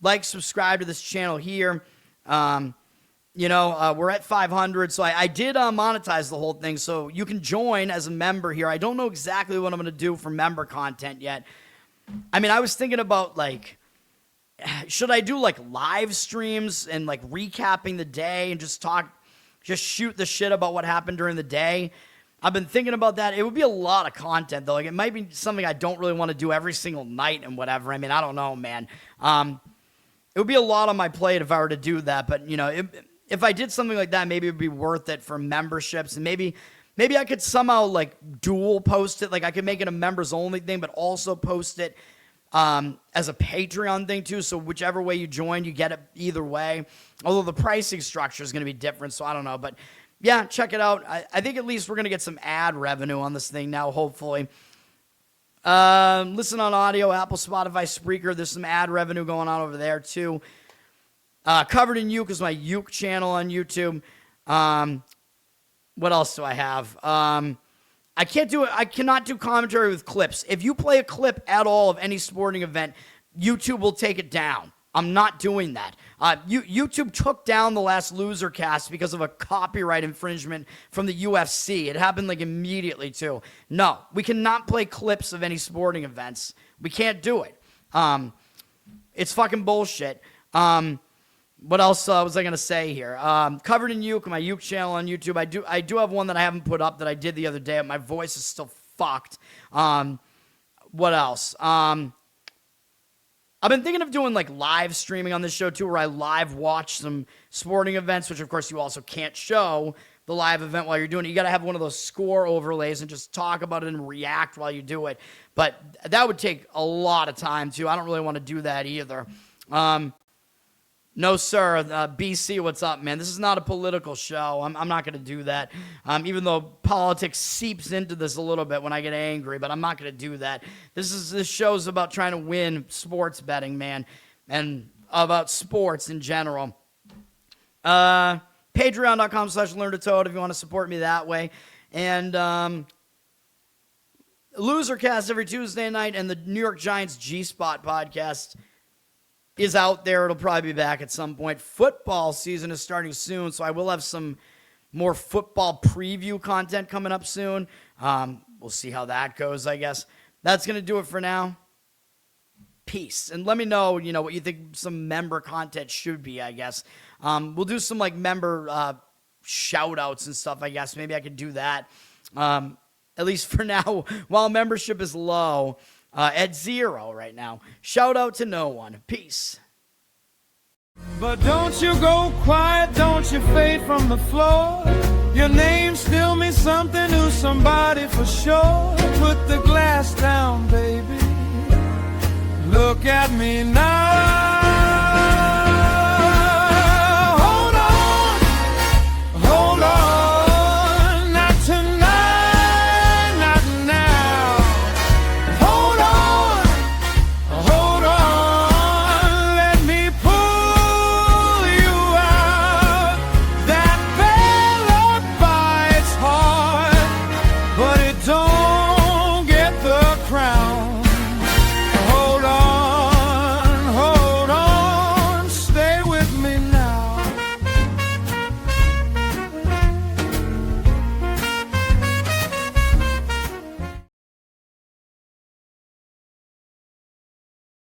Like, subscribe to this channel here. We're at 500, so I did monetize the whole thing, so you can join as a member here. I don't know exactly what I'm going to do for member content yet. I mean, I was thinking about, like, should I do, like, live streams and, like, recapping the day and just shoot the shit about what happened during the day? I've been thinking about that. It would be a lot of content, though. Like, it might be something I don't really want to do every single night and whatever. I mean, I don't know, man. It would be a lot on my plate if I were to do that, but, if I did something like that, maybe it would be worth it for memberships, and maybe Maybe I could somehow like dual post it. Like I could make it a members only thing, but also post it as a Patreon thing too. So whichever way you join, you get it either way. Although the pricing structure is going to be different, so I don't know. But yeah, check it out. I think at least we're going to get some ad revenue on this thing now, hopefully. Listen on audio, Apple, Spotify, Spreaker. There's some ad revenue going on over there too. Covered in Uke is my Uke channel on YouTube. What else do I have? I cannot do commentary with clips. If you play a clip at all of any sporting event, YouTube will take it down. I'm not doing that. YouTube took down the last Loser Cast because of a copyright infringement from the UFC. It happened like immediately too. No, we cannot play clips of any sporting events. We can't do it. It's fucking bullshit. What else was I gonna say here? Covered in Uke, my Uke channel on YouTube. I do have one that I haven't put up that I did the other day. My voice is still fucked. What else? I've been thinking of doing like live streaming on this show too, where I live watch some sporting events, which of course you also can't show the live event while you're doing it. You got to have one of those score overlays and just talk about it and react while you do it. But that would take a lot of time too. I don't really want to do that either. No, sir. BC, what's up, man? This is not a political show. I'm not going to do that, even though politics seeps into this a little bit when I get angry, but I'm not going to do that. This show's about trying to win sports betting, man, and about sports in general. Patreon.com/LearnToToad if you want to support me that way. And Losercast every Tuesday night, and the New York Giants G-Spot podcast is out there. It'll probably be back at some point. Football season is starting soon, so I will have some more football preview content coming up soon. We'll see how that goes, I guess. That's going to do it for now. Peace. And let me know, what you think some member content should be, I guess. We'll do some, like, member shout-outs and stuff, I guess. Maybe I could do that. At least for now, while membership is low. At 0 right now. Shout out to no one. Peace. But don't you go quiet, don't you fade from the floor. Your name still means something to somebody for sure. Put the glass down, baby. Look at me now.